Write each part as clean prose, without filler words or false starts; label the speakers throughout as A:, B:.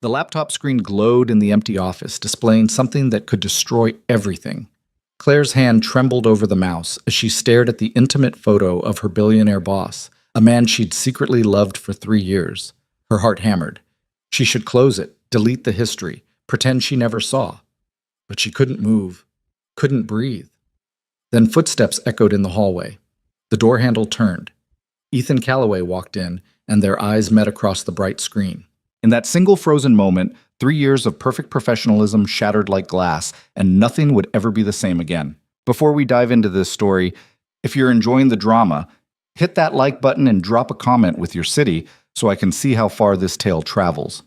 A: The laptop screen glowed in the empty office, displaying something that could destroy everything. Claire's hand trembled over the mouse as she stared at the intimate photo of her billionaire boss, a man she'd secretly loved for 3 years. Her heart hammered. She should close it, delete the history, pretend she never saw. But she couldn't move, couldn't breathe. Then footsteps echoed in the hallway. The door handle turned. Ethan Calloway walked in, and their eyes met across the bright screen. In that single frozen moment, 3 years of perfect professionalism shattered like glass, and nothing would ever be the same again. Before we dive into this story, if you're enjoying the drama, hit that like button and drop a comment with your city so I can see how far this tale travels.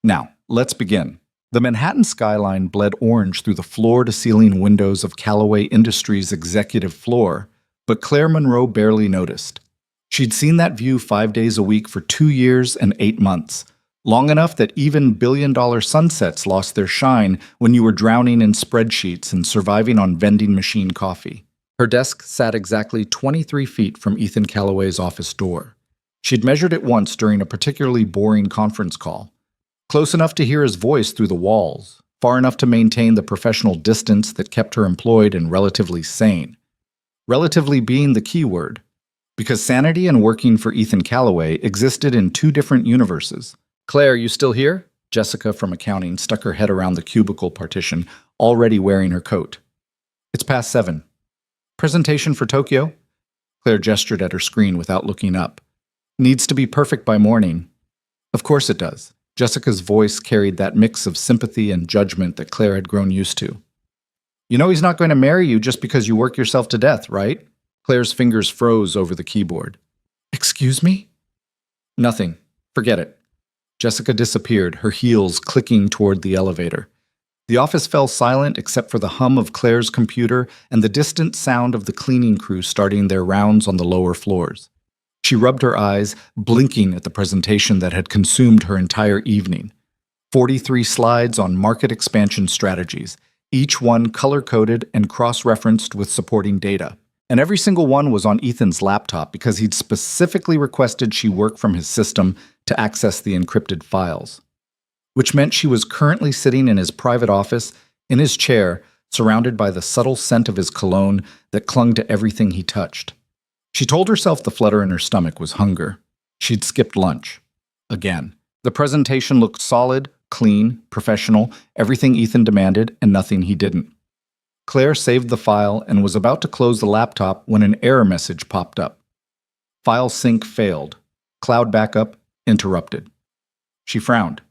A: Now, let's begin. The Manhattan skyline bled orange through the floor-to-ceiling windows of Callaway Industries' executive floor, but Claire Monroe barely noticed. She'd seen that view 5 days a week for 2 years and 8 months, long enough that even billion-dollar sunsets lost their shine when you were drowning in spreadsheets and surviving on vending machine coffee. Her desk sat exactly 23 feet from Ethan Calloway's office door. She'd measured it once during a particularly boring conference call. Close enough to hear his voice through the walls, far enough to maintain the professional distance that kept her employed and relatively sane. Relatively being the key word, because sanity and working for Ethan Calloway existed in 2 different universes. "Claire, you still here?" Jessica from accounting stuck her head around the cubicle partition, already wearing her coat. "It's past 7. Presentation for Tokyo?" Claire gestured at her screen without looking up. "Needs to be perfect by morning." "Of course it does." Jessica's voice carried that mix of sympathy and judgment that Claire had grown used to. "You know he's not going to marry you just because you work yourself to death, right?" Claire's fingers froze over the keyboard. "Excuse me?" "Nothing. Forget it." Jessica disappeared, her heels clicking toward the elevator. The office fell silent except for the hum of Claire's computer and the distant sound of the cleaning crew starting their rounds on the lower floors. She rubbed her eyes, blinking at the presentation that had consumed her entire evening. 43 slides on market expansion strategies, each one color-coded and cross-referenced with supporting data. And every single one was on Ethan's laptop because he'd specifically requested she work from his system to access the encrypted files. Which meant she was currently sitting in his private office, in his chair, surrounded by the subtle scent of his cologne that clung to everything he touched. She told herself the flutter in her stomach was hunger. She'd skipped lunch. Again. The presentation looked solid, clean, professional, everything Ethan demanded and nothing he didn't. Claire saved the file and was about to close the laptop when an error message popped up. File sync failed. Cloud backup interrupted. She frowned.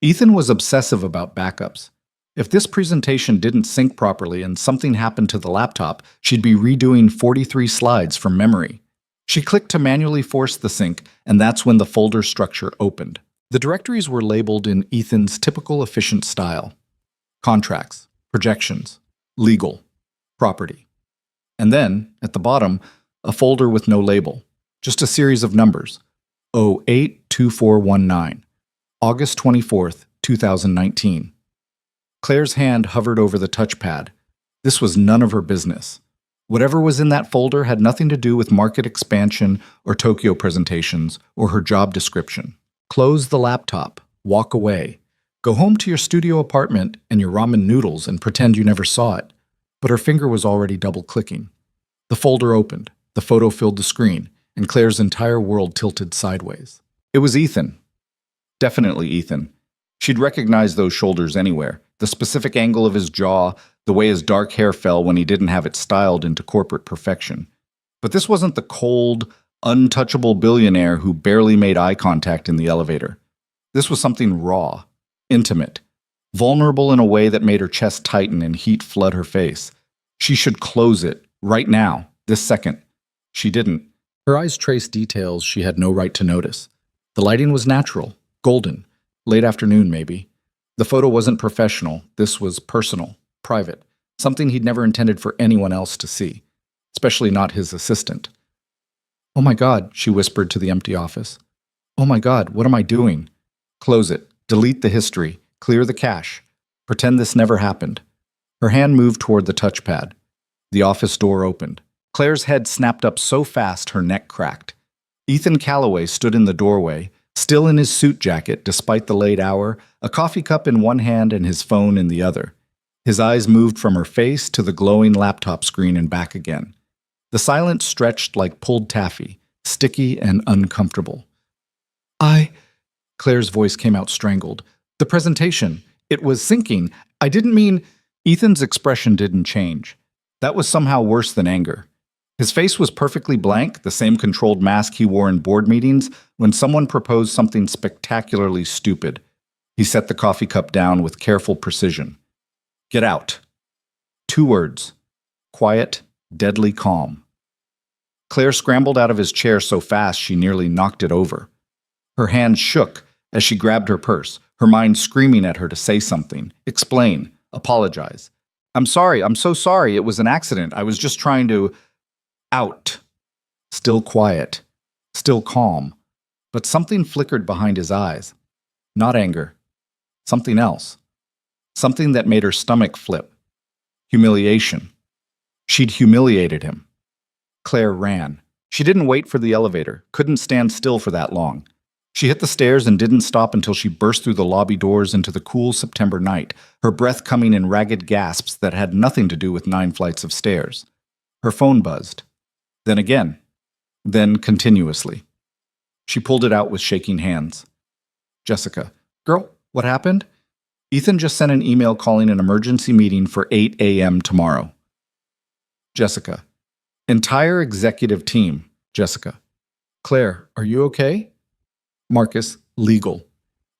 A: Ethan was obsessive about backups. If this presentation didn't sync properly and something happened to the laptop, she'd be redoing 43 slides from memory. She clicked to manually force the sync, and that's when the folder structure opened. The directories were labeled in Ethan's typical efficient style. Contracts, projections, legal, property. And then, at the bottom, a folder with no label, just a series of numbers. 082419, August 24th, 2019. Claire's hand hovered over the touchpad. This was none of her business. Whatever was in that folder had nothing to do with market expansion or Tokyo presentations or her job description. Close the laptop, walk away, go home to your studio apartment and your ramen noodles and pretend you never saw it. But her finger was already double-clicking. The folder opened, the photo filled the screen, and Claire's entire world tilted sideways. It was Ethan. Definitely Ethan. She'd recognize those shoulders anywhere, the specific angle of his jaw, the way his dark hair fell when he didn't have it styled into corporate perfection. But this wasn't the cold, untouchable billionaire who barely made eye contact in the elevator. This was something raw, intimate, vulnerable in a way that made her chest tighten and heat flood her face. She should close it, right now, this second. She didn't. Her eyes traced details she had no right to notice. The lighting was natural, golden, late afternoon maybe. The photo wasn't professional, this was personal, private, something he'd never intended for anyone else to see, especially not his assistant. "Oh my God," she whispered to the empty office. "Oh my God, what am I doing?" "Close it, delete the history, clear the cache, pretend this never happened." Her hand moved toward the touchpad. The office door opened. Claire's head snapped up so fast her neck cracked. Ethan Calloway stood in the doorway, Still in his suit jacket, despite the late hour, a coffee cup in one hand and his phone in the other. His eyes moved from her face to the glowing laptop screen and back again. The silence stretched like pulled taffy, sticky and uncomfortable. Claire's voice came out strangled. The presentation. It was sinking. I didn't mean... Ethan's expression didn't change. That was somehow worse than anger. His face was perfectly blank, the same controlled mask he wore in board meetings when someone proposed something spectacularly stupid. He set the coffee cup down with careful precision. Get out. 2 words. Quiet, deadly calm. Claire scrambled out of his chair so fast she nearly knocked it over. Her hands shook as she grabbed her purse, her mind screaming at her to say something, explain, apologize. I'm sorry, I'm so sorry, it was an accident. I was just trying to... Out. Still quiet. Still calm. But something flickered behind his eyes. Not anger. Something else. Something that made her stomach flip. Humiliation. She'd humiliated him. Claire ran. She didn't wait for the elevator, couldn't stand still for that long. She hit the stairs and didn't stop until she burst through the lobby doors into the cool September night, her breath coming in ragged gasps that had nothing to do with 9 flights of stairs. Her phone buzzed. Then again. Then continuously. She pulled it out with shaking hands. Jessica. Girl, what happened? Ethan just sent an email calling an emergency meeting for 8 a.m. tomorrow. Jessica. Entire executive team. Jessica. Claire, are you okay? Marcus, legal.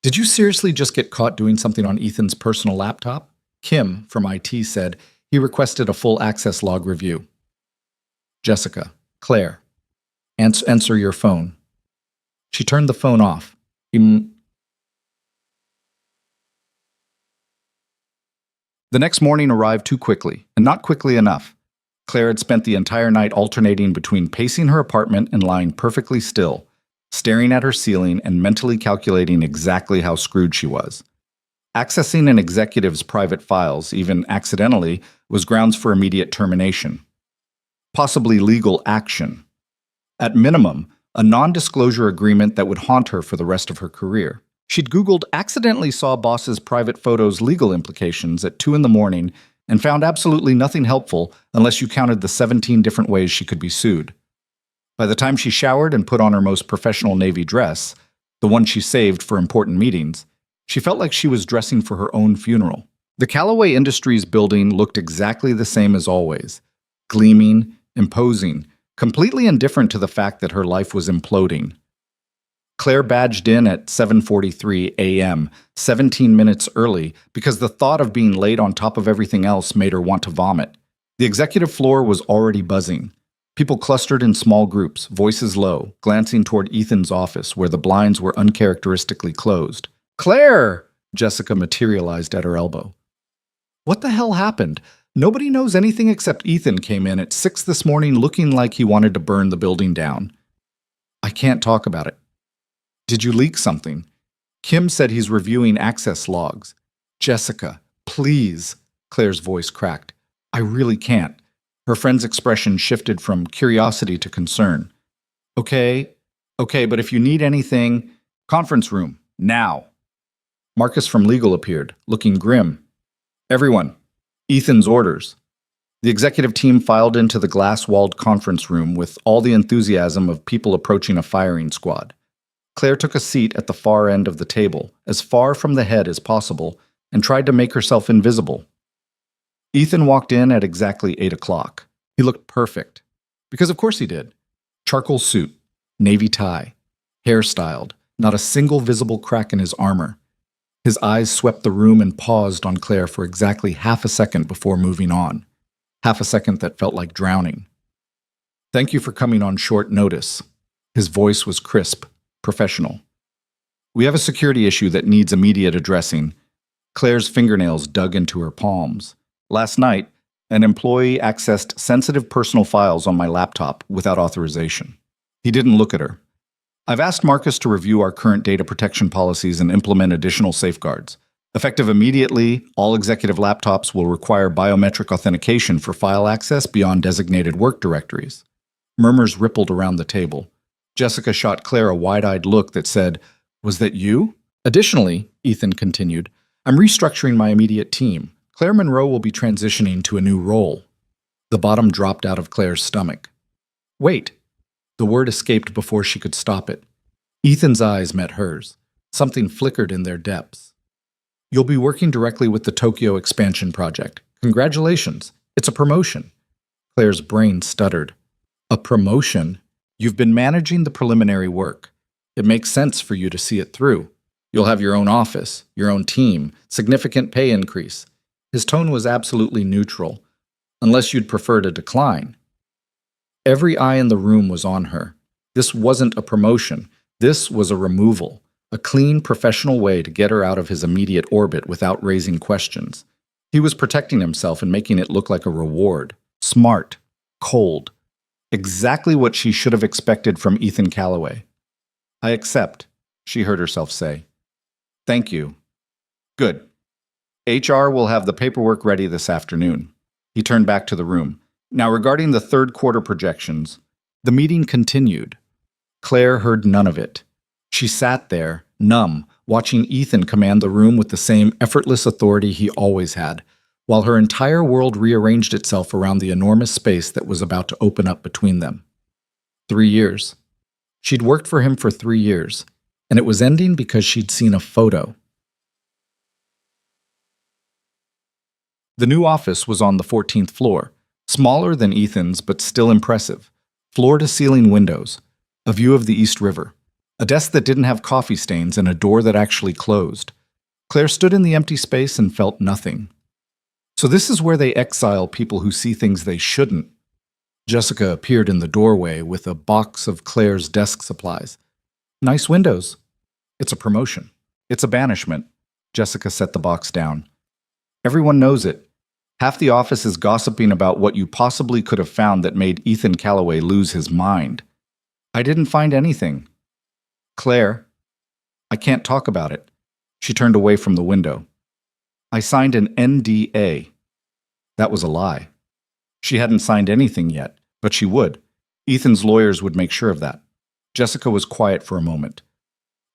A: Did you seriously just get caught doing something on Ethan's personal laptop? Kim, from IT, said he requested a full access log review. Jessica. Claire. Answer your phone. She turned the phone off. The next morning arrived too quickly, and not quickly enough. Claire had spent the entire night alternating between pacing her apartment and lying perfectly still, staring at her ceiling and mentally calculating exactly how screwed she was. Accessing an executive's private files, even accidentally, was grounds for immediate termination. Possibly legal action. At minimum, a non-disclosure agreement that would haunt her for the rest of her career. She'd Googled accidentally saw boss's private photos legal implications at 2 in the morning and found absolutely nothing helpful unless you counted the 17 different ways she could be sued. By the time she showered and put on her most professional navy dress, the one she saved for important meetings, she felt like she was dressing for her own funeral. The Callaway Industries building looked exactly the same as always, gleaming, imposing, completely indifferent to the fact that her life was imploding. Claire badged in at 7:43 a.m., 17 minutes early, because the thought of being late on top of everything else made her want to vomit. The executive floor was already buzzing. People clustered in small groups, voices low, glancing toward Ethan's office where the blinds were uncharacteristically closed. Claire! Jessica materialized at her elbow. What the hell happened? Nobody knows anything except Ethan came in at 6 this morning looking like he wanted to burn the building down. I can't talk about it. Did you leak something? Kim said he's reviewing access logs. Jessica, please, Claire's voice cracked. I really can't. Her friend's expression shifted from curiosity to concern. Okay, but if you need anything, conference room, now. Marcus from legal appeared, looking grim. Everyone, Ethan's orders. The executive team filed into the glass-walled conference room with all the enthusiasm of people approaching a firing squad. Claire took a seat at the far end of the table, as far from the head as possible, and tried to make herself invisible. Ethan walked in at exactly 8 o'clock. He looked perfect. Because of course he did. Charcoal suit, navy tie, hairstyled, not a single visible crack in his armor. His eyes swept the room and paused on Claire for exactly half a second before moving on. Half a second that felt like drowning. Thank you for coming on short notice. His voice was crisp, professional. We have a security issue that needs immediate addressing. Claire's fingernails dug into her palms. Last night, an employee accessed sensitive personal files on my laptop without authorization. He didn't look at her. I've asked Marcus to review our current data protection policies and implement additional safeguards. Effective immediately, all executive laptops will require biometric authentication for file access beyond designated work directories. Murmurs rippled around the table. Jessica shot Claire a wide-eyed look that said, Was that you? Additionally, Ethan continued, I'm restructuring my immediate team. Claire Monroe will be transitioning to a new role. The bottom dropped out of Claire's stomach. Wait. The word escaped before she could stop it. Ethan's eyes met hers. Something flickered in their depths. You'll be working directly with the Tokyo expansion project. Congratulations. It's a promotion. Claire's brain stuttered. A promotion? You've been managing the preliminary work. It makes sense for you to see it through. You'll have your own office, your own team, significant pay increase. His tone was absolutely neutral, unless you'd prefer to decline. Every eye in the room was on her. This wasn't a promotion. This was a removal, a clean, professional way to get her out of his immediate orbit without raising questions. He was protecting himself and making it look like a reward. Smart. Cold. Exactly what she should have expected from Ethan Calloway. I accept, she heard herself say. Thank you. Good. HR will have the paperwork ready this afternoon. He turned back to the room. Now, regarding the third quarter projections, the meeting continued. Claire heard none of it. She sat there, numb, watching Ethan command the room with the same effortless authority he always had, while her entire world rearranged itself around the enormous space that was about to open up between them. 3 years. She'd worked for him for 3 years, and it was ending because she'd seen a photo. The new office was on the 14th floor, smaller than Ethan's but still impressive. Floor-to-ceiling windows, a view of the East River, a desk that didn't have coffee stains, and a door that actually closed. Claire stood in the empty space and felt nothing. So this is where they exile people who see things they shouldn't. Jessica appeared in the doorway with a box of Claire's desk supplies. Nice windows. It's a promotion. It's a banishment. Jessica set the box down. Everyone knows it. Half the office is gossiping about what you possibly could have found that made Ethan Calloway lose his mind. I didn't find anything. Claire, I can't talk about it. She turned away from the window. I signed an NDA. That was a lie. She hadn't signed anything yet, but she would. Ethan's lawyers would make sure of that. Jessica was quiet for a moment.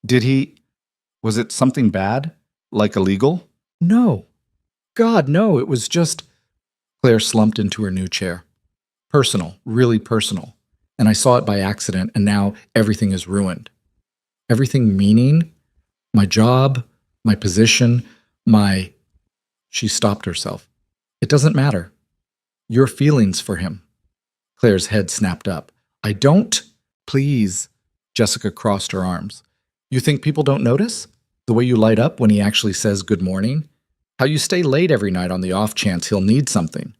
A: Did he? Was it something bad? Like illegal? No. God, no, it was just... Claire slumped into her new chair. Personal, really personal. And I saw it by accident, and now everything is ruined. Everything meaning? My job, my position, my... She stopped herself. It doesn't matter. Your feelings for him. Claire's head snapped up. I don't... Please. Jessica crossed her arms. You think people don't notice? The way you light up when he actually says good morning? How you stay late every night on the off chance he'll need something?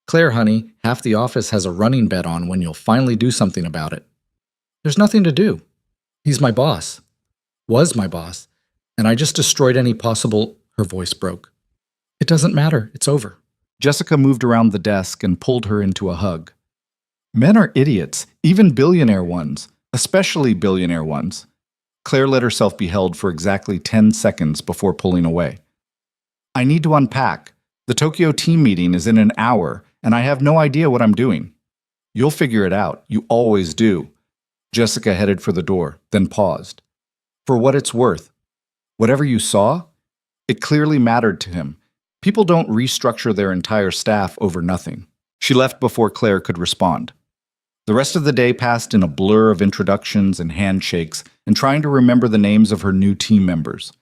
A: Claire, honey, half the office has a running bet on when you'll finally do something about it. There's nothing to do. He's my boss. Was my boss. And I just destroyed any possible... Her voice broke. It doesn't matter. It's over. Jessica moved around the desk and pulled her into a hug. Men are idiots, even billionaire ones, especially billionaire ones. Claire let herself be held for exactly 10 seconds before pulling away. I need to unpack. The Tokyo team meeting is in an hour, and I have no idea what I'm doing. You'll figure it out. You always do. Jessica headed for the door, then paused. For what it's worth, whatever you saw, it clearly mattered to him. People don't restructure their entire staff over nothing. She left before Claire could respond. The rest of the day passed in a blur of introductions and handshakes and trying to remember the names of her new team members.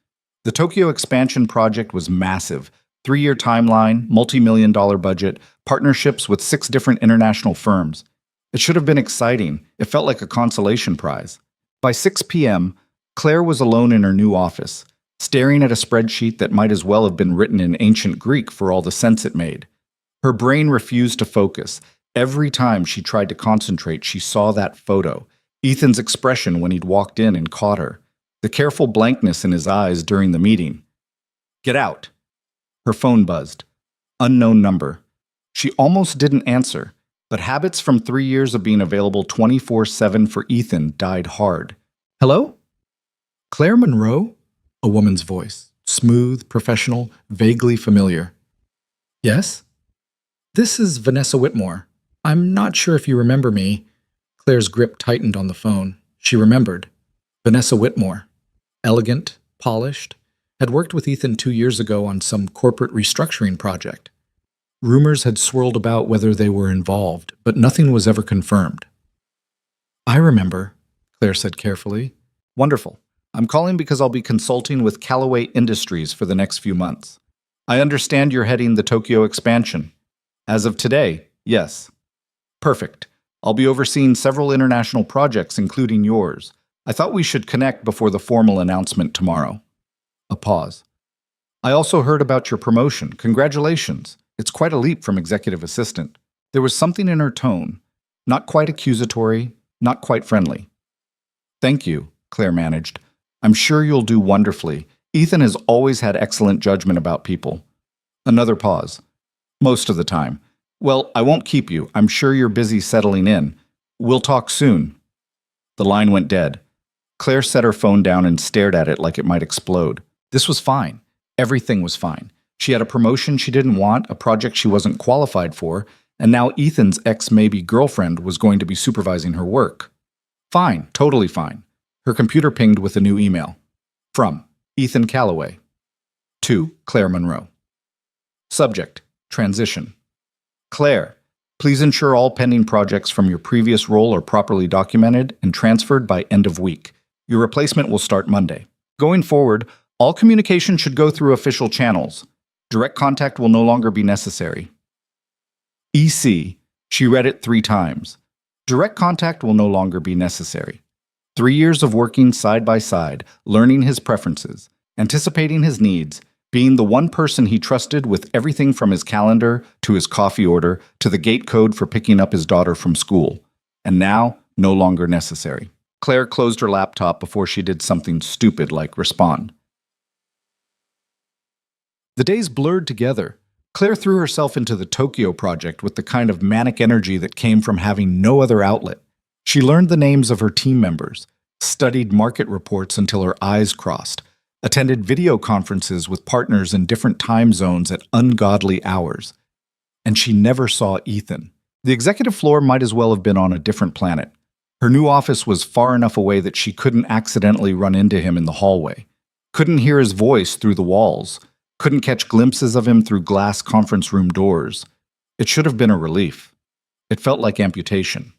A: The Tokyo expansion project was massive. 3-year timeline, multi-million-dollar budget, partnerships with 6 different international firms. It should have been exciting. It felt like a consolation prize. By 6 p.m., Claire was alone in her new office, staring at a spreadsheet that might as well have been written in ancient Greek for all the sense it made. Her brain refused to focus. Every time she tried to concentrate, she saw that photo, Ethan's expression when he'd walked in and caught her, the careful blankness in his eyes during the meeting. Get out. Her phone buzzed. Unknown number. She almost didn't answer, but habits from 3 years of being available 24/7 for Ethan died hard. Hello? Claire Monroe? A woman's voice, smooth, professional, vaguely familiar. Yes? This is Vanessa Whitmore. I'm not sure if you remember me. Claire's grip tightened on the phone. She remembered. Vanessa Whitmore. elegant, polished, had worked with Ethan 2 years ago on some corporate restructuring project. Rumors had swirled about whether they were involved, but nothing was ever confirmed. I remember, Claire said carefully. Wonderful. I'm calling because I'll be consulting with Callaway Industries for the next few months. I understand you're heading the Tokyo expansion. As of today, yes. Perfect. I'll be overseeing several international projects, including yours. I thought we should connect before the formal announcement tomorrow. A pause. I also heard about your promotion. Congratulations. It's quite a leap from executive assistant. There was something in her tone, not quite accusatory, not quite friendly. Thank you, Claire managed. I'm sure you'll do wonderfully. Ethan has always had excellent judgment about people. Another pause. Most of the time. Well, I won't keep you. I'm sure you're busy settling in. We'll talk soon. The line went dead. Claire set her phone down and stared at it like it might explode. This was fine. Everything was fine. She had a promotion she didn't want, a project she wasn't qualified for, and now Ethan's ex-maybe girlfriend was going to be supervising her work. Fine, totally fine. Her computer pinged with a new email. From Ethan Callaway. To Claire Monroe. Subject: Transition. Claire, please ensure all pending projects from your previous role are properly documented and transferred by end of week. Your replacement will start Monday. Going forward, all communication should go through official channels. Direct contact will no longer be necessary. EC. She read it 3 times. Direct contact will no longer be necessary. 3 years of working side by side, learning his preferences, anticipating his needs, being the one person he trusted with everything from his calendar to his coffee order to the gate code for picking up his daughter from school. And now, no longer necessary. Claire closed her laptop before she did something stupid like respond. The days blurred together. Claire threw herself into the Tokyo project with the kind of manic energy that came from having no other outlet. She learned the names of her team members, studied market reports until her eyes crossed, attended video conferences with partners in different time zones at ungodly hours. And she never saw Ethan. The executive floor might as well have been on a different planet. Her new office was far enough away that she couldn't accidentally run into him in the hallway, couldn't hear his voice through the walls, couldn't catch glimpses of him through glass conference room doors. It should have been a relief. It felt like amputation.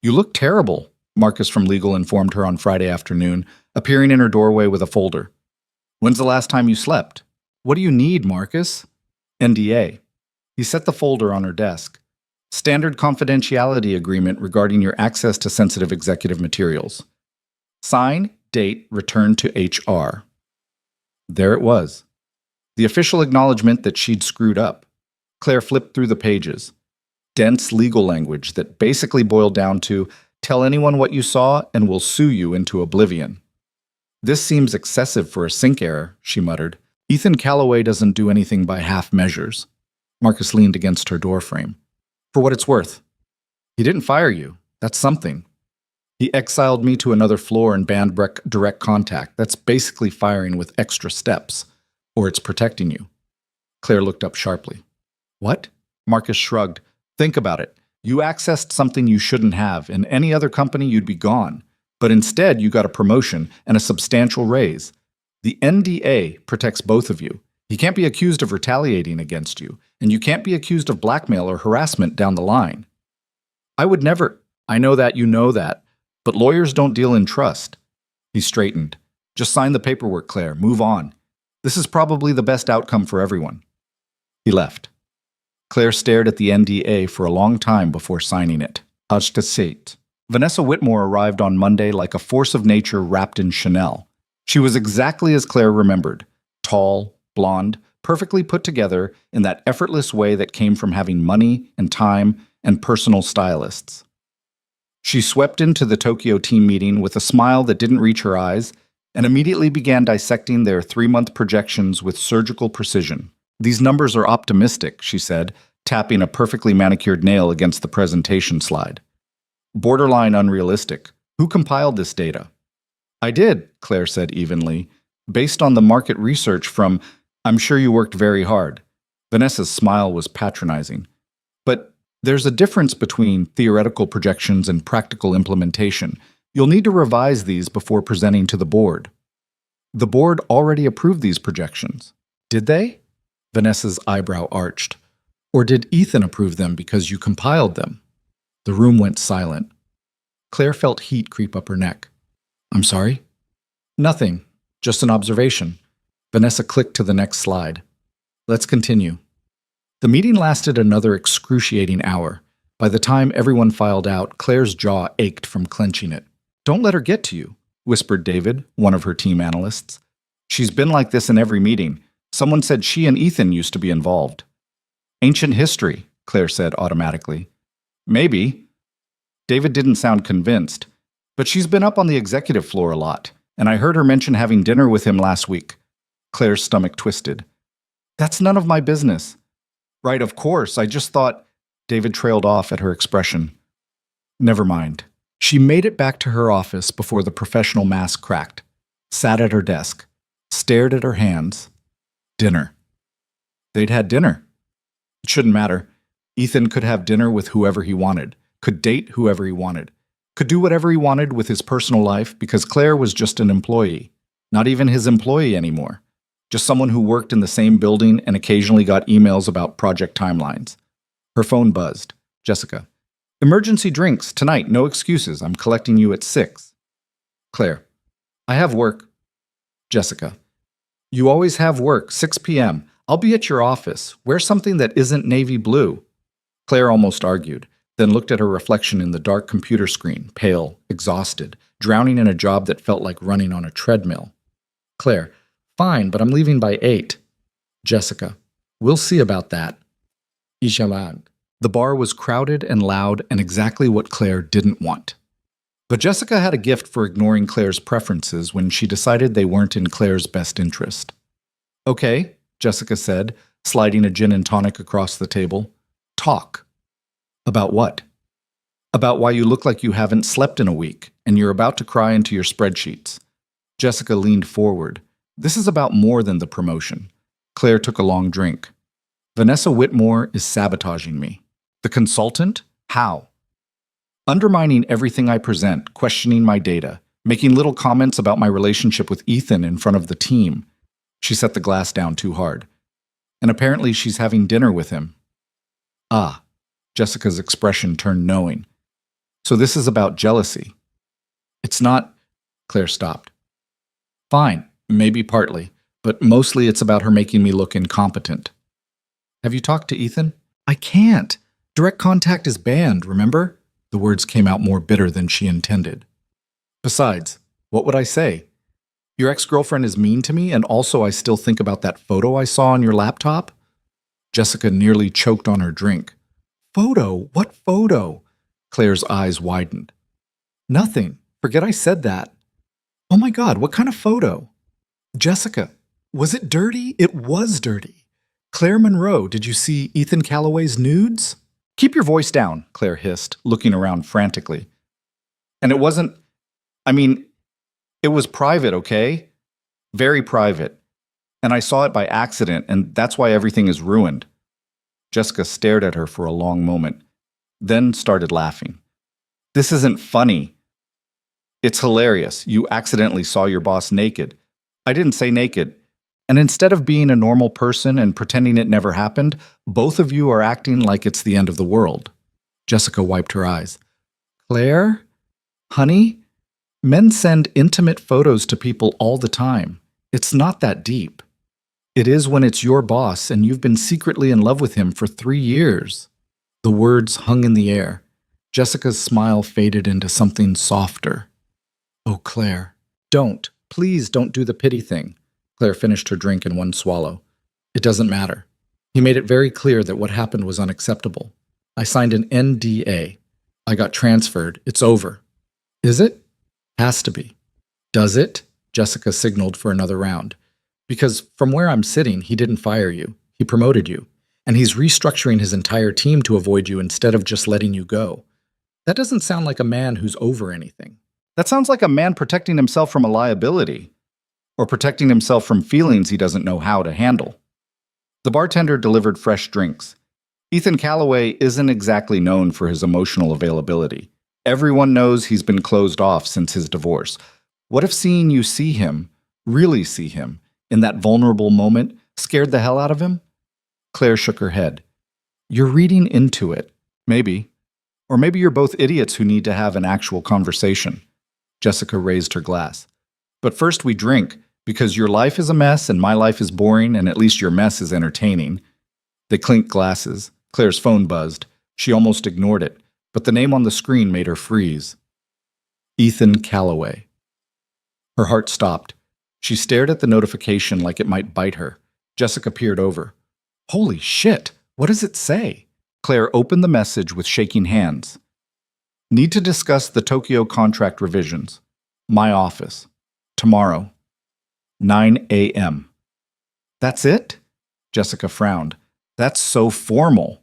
A: You look terrible, Marcus from legal informed her on Friday afternoon, appearing in her doorway with a folder. When's the last time you slept? What do you need, Marcus? NDA. He set the folder on her desk. Standard confidentiality agreement regarding your access to sensitive executive materials. Sign, date, return to HR. There it was. The official acknowledgement that she'd screwed up. Claire flipped through the pages. Dense legal language that basically boiled down to, tell anyone what you saw and we'll sue you into oblivion. This seems excessive for a sync error, she muttered. Ethan Callaway doesn't do anything by half measures. Marcus leaned against her doorframe. For what it's worth. He didn't fire you. That's something. He exiled me to another floor and banned direct contact. That's basically firing with extra steps. Or it's protecting you. Claire looked up sharply. What? Marcus shrugged. Think about it. You accessed something you shouldn't have. In any other company, you'd be gone. But instead, you got a promotion and a substantial raise. The NDA protects both of you. He can't be accused of retaliating against you, and you can't be accused of blackmail or harassment down the line. I would never. I know that you know that, but lawyers don't deal in trust. He straightened. Just sign the paperwork, Claire. Move on. This is probably the best outcome for everyone. He left. Claire stared at the NDA for a long time before signing it. Touched a seat. Vanessa Whitmore arrived on Monday like a force of nature wrapped in Chanel. She was exactly as Claire remembered. Tall, blonde, perfectly put together in that effortless way that came from having money and time and personal stylists. She swept into the Tokyo team meeting with a smile that didn't reach her eyes and immediately began dissecting their 3-month projections with surgical precision. These numbers are optimistic, she said, tapping a perfectly manicured nail against the presentation slide. Borderline unrealistic. Who compiled this data? I did, Claire said evenly, based on the market research from, I'm sure you worked very hard. Vanessa's smile was patronizing. But there's a difference between theoretical projections and practical implementation. You'll need to revise these before presenting to the board. The board already approved these projections. Did they? Vanessa's eyebrow arched. Or did Ethan approve them because you compiled them? The room went silent. Claire felt heat creep up her neck. I'm sorry? Nothing. Just an observation. Vanessa clicked to the next slide. Let's continue. The meeting lasted another excruciating hour. By the time everyone filed out, Claire's jaw ached from clenching it. Don't let her get to you, whispered David, one of her team analysts. She's been like this in every meeting. Someone said she and Ethan used to be involved. Ancient history, Claire said automatically. Maybe. David didn't sound convinced. But she's been up on the executive floor a lot, and I heard her mention having dinner with him last week. Claire's stomach twisted. That's none of my business. Right, of course, I just thought... David trailed off at her expression. Never mind. She made it back to her office before the professional mask cracked, sat at her desk, stared at her hands. Dinner. They'd had dinner. It shouldn't matter. Ethan could have dinner with whoever he wanted, could date whoever he wanted, could do whatever he wanted with his personal life because Claire was just an employee, not even his employee anymore, just someone who worked in the same building and occasionally got emails about project timelines. Her phone buzzed. Jessica. Emergency drinks, tonight, no excuses. I'm collecting you at 6. Claire. I have work. Jessica. You always have work, 6 p.m. I'll be at your office. Wear something that isn't navy blue. Claire almost argued, then looked at her reflection in the dark computer screen, pale, exhausted, drowning in a job that felt like running on a treadmill. Claire. Fine, but I'm leaving by 8. Jessica. We'll see about that. Ishalag. The bar was crowded and loud and exactly what Claire didn't want. But Jessica had a gift for ignoring Claire's preferences when she decided they weren't in Claire's best interest. Okay, Jessica said, sliding a gin and tonic across the table. Talk. About what? About why you look like you haven't slept in a week and you're about to cry into your spreadsheets. Jessica leaned forward. This is about more than the promotion. Claire took a long drink. Vanessa Whitmore is sabotaging me. The consultant? How? Undermining everything I present, questioning my data, making little comments about my relationship with Ethan in front of the team. She set the glass down too hard. And apparently she's having dinner with him. Ah, Jessica's expression turned knowing. So this is about jealousy. It's not... Claire stopped. Fine, maybe partly, but mostly it's about her making me look incompetent. Have you talked to Ethan? I can't. Direct contact is banned, remember? The words came out more bitter than she intended. Besides, what would I say? Your ex-girlfriend is mean to me, and also I still think about that photo I saw on your laptop? Jessica nearly choked on her drink. Photo? What photo? Claire's eyes widened. Nothing. Forget I said that. Oh my God, what kind of photo? Jessica, was it dirty? It was dirty. Claire Monroe, did you see Ethan Calloway's nudes? Keep your voice down, Claire hissed, looking around frantically. And it wasn't... it was private, okay? Very private. And I saw it by accident, and that's why everything is ruined. Jessica stared at her for a long moment, then started laughing. This isn't funny. It's hilarious. You accidentally saw your boss naked. I didn't say naked. And instead of being a normal person and pretending it never happened, both of you are acting like it's the end of the world. Jessica wiped her eyes. Claire? Honey? Men send intimate photos to people all the time. It's not that deep. It is when it's your boss and you've been secretly in love with him for 3 years. The words hung in the air. Jessica's smile faded into something softer. Oh, Claire, don't. Please don't do the pity thing. Claire finished her drink in one swallow. It doesn't matter. He made it very clear that what happened was unacceptable. I signed an NDA. I got transferred. It's over. Is it? Has to be. Does it? Jessica signaled for another round. Because from where I'm sitting, he didn't fire you. He promoted you. And he's restructuring his entire team to avoid you instead of just letting you go. That doesn't sound like a man who's over anything. That sounds like a man protecting himself from a liability. Or protecting himself from feelings he doesn't know how to handle. The bartender delivered fresh drinks. Ethan Calloway isn't exactly known for his emotional availability. Everyone knows he's been closed off since his divorce. What if seeing you see him, really see him, in that vulnerable moment, scared the hell out of him? Claire shook her head. You're reading into it. Maybe. Or maybe you're both idiots who need to have an actual conversation. Jessica raised her glass. But first we drink, because your life is a mess and my life is boring and at least your mess is entertaining. They clinked glasses. Claire's phone buzzed. She almost ignored it, but the name on the screen made her freeze. Ethan Calloway. Her heart stopped. She stared at the notification like it might bite her. Jessica peered over. Holy shit! What does it say? Claire opened the message with shaking hands. Need to discuss the Tokyo contract revisions. My office. Tomorrow. 9 a.m. That's it? Jessica frowned. That's so formal.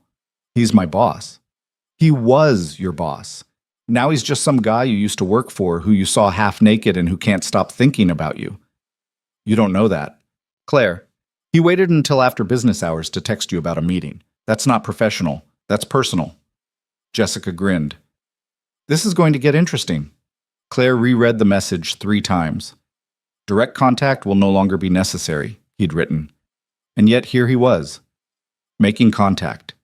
A: He's my boss. He was your boss. Now he's just some guy you used to work for who you saw half naked and who can't stop thinking about you. You don't know that. Claire, he waited until after business hours to text you about a meeting. That's not professional. That's personal. Jessica grinned. This is going to get interesting. Claire reread the message 3 times. Direct contact will no longer be necessary, he'd written. And yet here he was, making contact.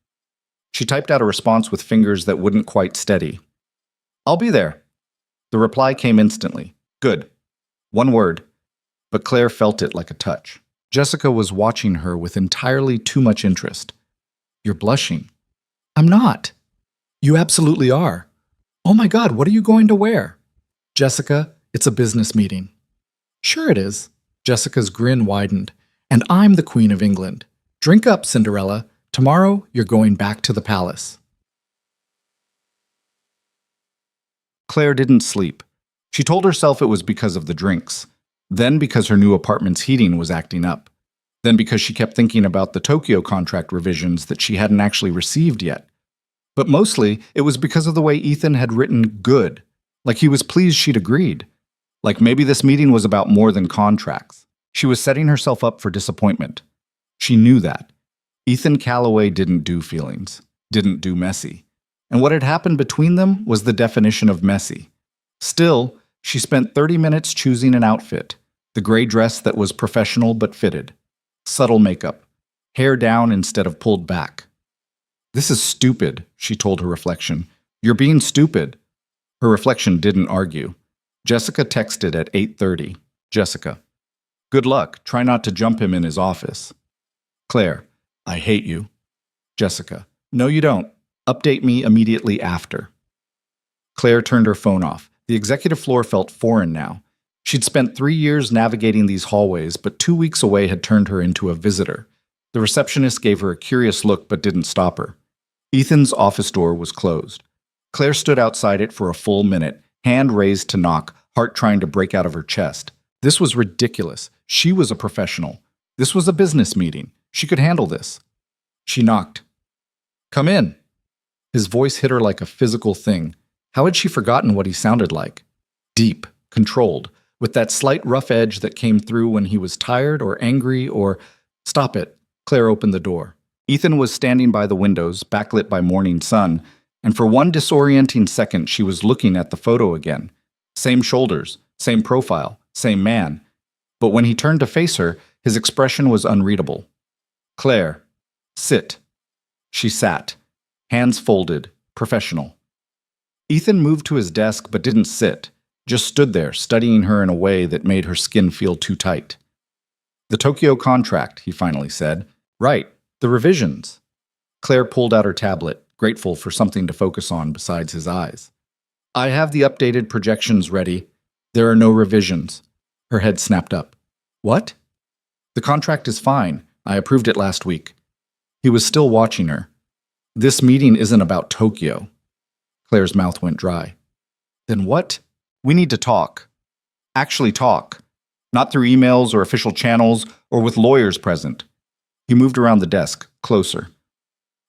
A: She typed out a response with fingers that wouldn't quite steady. I'll be there. The reply came instantly. Good. 1 word. But Claire felt it like a touch. Jessica was watching her with entirely too much interest. You're blushing. I'm not. You absolutely are. Oh my God, what are you going to wear? Jessica, it's a business meeting. Sure it is. Jessica's grin widened. And I'm the Queen of England. Drink up, Cinderella. Tomorrow, you're going back to the palace. Claire didn't sleep. She told herself it was because of the drinks. Then because her new apartment's heating was acting up. Then because she kept thinking about the Tokyo contract revisions that she hadn't actually received yet. But mostly, it was because of the way Ethan had written good. Like he was pleased she'd agreed. Like maybe this meeting was about more than contracts. She was setting herself up for disappointment. She knew that. Ethan Calloway didn't do feelings, didn't do messy. And what had happened between them was the definition of messy. Still, she spent 30 minutes choosing an outfit, the gray dress that was professional but fitted. Subtle makeup, hair down instead of pulled back. This is stupid, she told her reflection. You're being stupid. Her reflection didn't argue. Jessica texted at 8:30. Jessica. Good luck. Try not to jump him in his office. Claire. I hate you. Jessica. No, you don't. Update me immediately after. Claire turned her phone off. The executive floor felt foreign now. She'd spent 3 years navigating these hallways, but 2 weeks away had turned her into a visitor. The receptionist gave her a curious look but didn't stop her. Ethan's office door was closed. Claire stood outside it for a full minute, hand raised to knock, heart trying to break out of her chest. This was ridiculous. She was a professional. This was a business meeting. She could handle this. She knocked. Come in. His voice hit her like a physical thing. How had she forgotten what he sounded like? Deep, controlled, with that slight rough edge that came through when he was tired or angry or... Stop it. Claire opened the door. Ethan was standing by the windows, backlit by morning sun, and for one disorienting second she was looking at the photo again. Same shoulders, same profile, same man. But when he turned to face her, his expression was unreadable. Claire, sit. She sat, hands folded, professional. Ethan moved to his desk but didn't sit, just stood there studying her in a way that made her skin feel too tight. The Tokyo contract, he finally said. Right, the revisions. Claire pulled out her tablet, grateful for something to focus on besides his eyes. I have the updated projections ready. There are no revisions. Her head snapped up. What? The contract is fine. I approved it last week. He was still watching her. This meeting isn't about Tokyo. Claire's mouth went dry. Then what? We need to talk. Actually talk. Not through emails or official channels or with lawyers present. He moved around the desk, closer.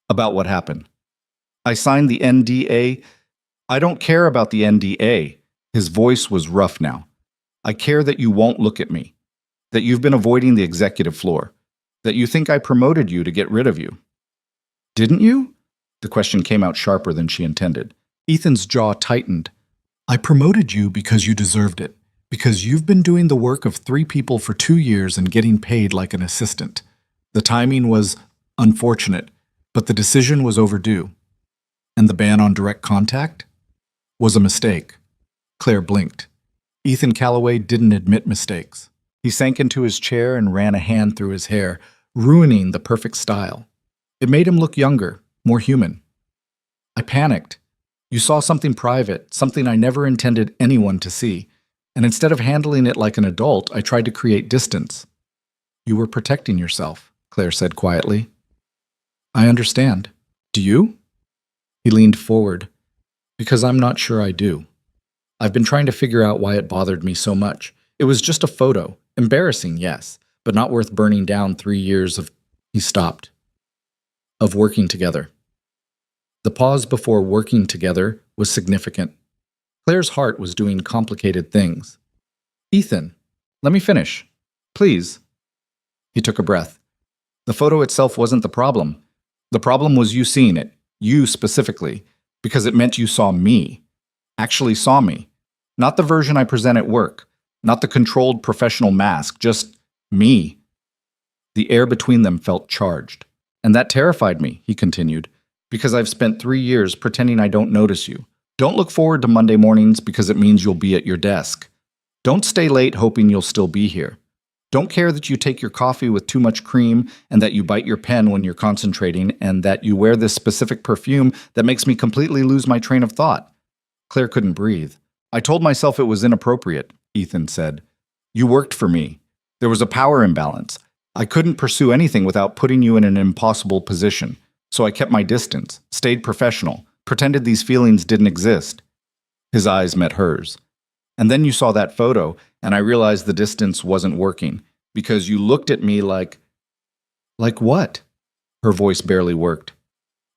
A: About what happened. I signed the NDA. I don't care about the NDA. His voice was rough now. I care that you won't look at me. That you've been avoiding the executive floor. That you think I promoted you to get rid of you. Didn't you? The question came out sharper than she intended. Ethan's jaw tightened. I promoted you because you deserved it. Because you've been doing the work of 3 people for 2 years and getting paid like an assistant. The timing was unfortunate, but the decision was overdue. And the ban on direct contact was a mistake. Claire blinked. Ethan Calloway didn't admit mistakes. He sank into his chair and ran a hand through his hair, ruining the perfect style. It made him look younger, more human. I panicked. You saw something private, something I never intended anyone to see, and instead of handling it like an adult, I tried to create distance. You were protecting yourself, Claire said quietly. I understand. Do you? He leaned forward. Because I'm not sure I do. I've been trying to figure out why it bothered me so much. It was just a photo. Embarrassing, yes, but not worth burning down 3 years of... He stopped. Of working together. The pause before working together was significant. Claire's heart was doing complicated things. Ethan, let me finish. Please. He took a breath. The photo itself wasn't the problem. The problem was you seeing it, you specifically, because it meant you saw me. Actually saw me. Not the version I present at work, not the controlled professional mask, just me. The air between them felt charged. And that terrified me, he continued, because I've spent 3 years pretending I don't notice you. Don't look forward to Monday mornings because it means you'll be at your desk. Don't stay late hoping you'll still be here. Don't care that you take your coffee with too much cream and that you bite your pen when you're concentrating and that you wear this specific perfume that makes me completely lose my train of thought. Claire couldn't breathe. I told myself it was inappropriate, Ethan said. You worked for me. There was a power imbalance. I couldn't pursue anything without putting you in an impossible position. So I kept my distance, stayed professional, pretended these feelings didn't exist. His eyes met hers. And then you saw that photo, and I realized the distance wasn't working, because you looked at me like... Like what? Her voice barely worked.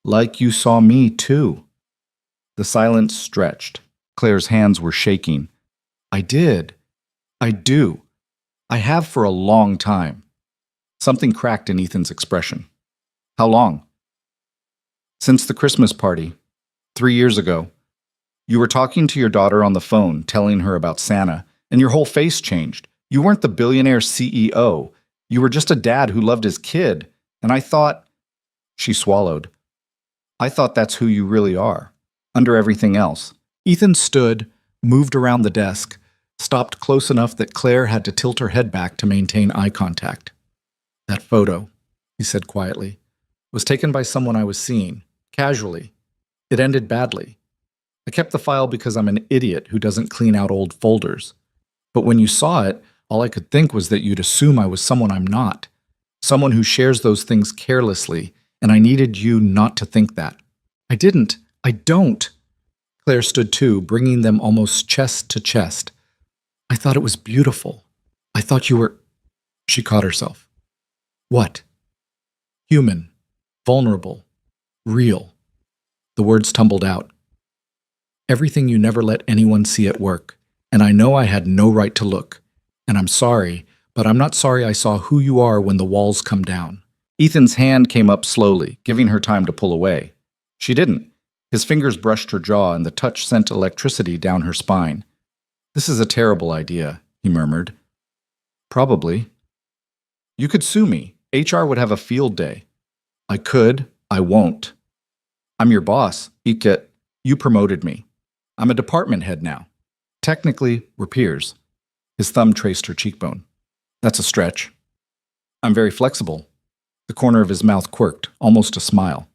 A: Like you saw me, too. The silence stretched. Claire's hands were shaking. I did. I do. I have for a long time. Something cracked in Ethan's expression. How long? Since the Christmas party. 3 years ago. You were talking to your daughter on the phone, telling her about Santa, and your whole face changed. You weren't the billionaire CEO. You were just a dad who loved his kid. And I thought... She swallowed. I thought that's who you really are. Under everything else. Ethan stood, moved around the desk, stopped close enough that Claire had to tilt her head back to maintain eye contact. That photo, he said quietly, was taken by someone I was seeing, casually. It ended badly. I kept the file because I'm an idiot who doesn't clean out old folders. But when you saw it, all I could think was that you'd assume I was someone I'm not. Someone who shares those things carelessly, and I needed you not to think that. I didn't. I don't. Claire stood too, bringing them almost chest to chest. I thought it was beautiful. I thought you were... She caught herself. What? Human. Vulnerable. Real. The words tumbled out. Everything you never let anyone see at work, and I know I had no right to look. And I'm sorry, but I'm not sorry I saw who you are when the walls come down. Ethan's hand came up slowly, giving her time to pull away. She didn't. His fingers brushed her jaw, and the touch sent electricity down her spine. This is a terrible idea, he murmured. Probably. You could sue me. HR would have a field day. I could. I won't. I'm your boss. You promoted me. I'm a department head now. Technically, we're peers. His thumb traced her cheekbone. That's a stretch. I'm very flexible. The corner of his mouth quirked, almost a smile.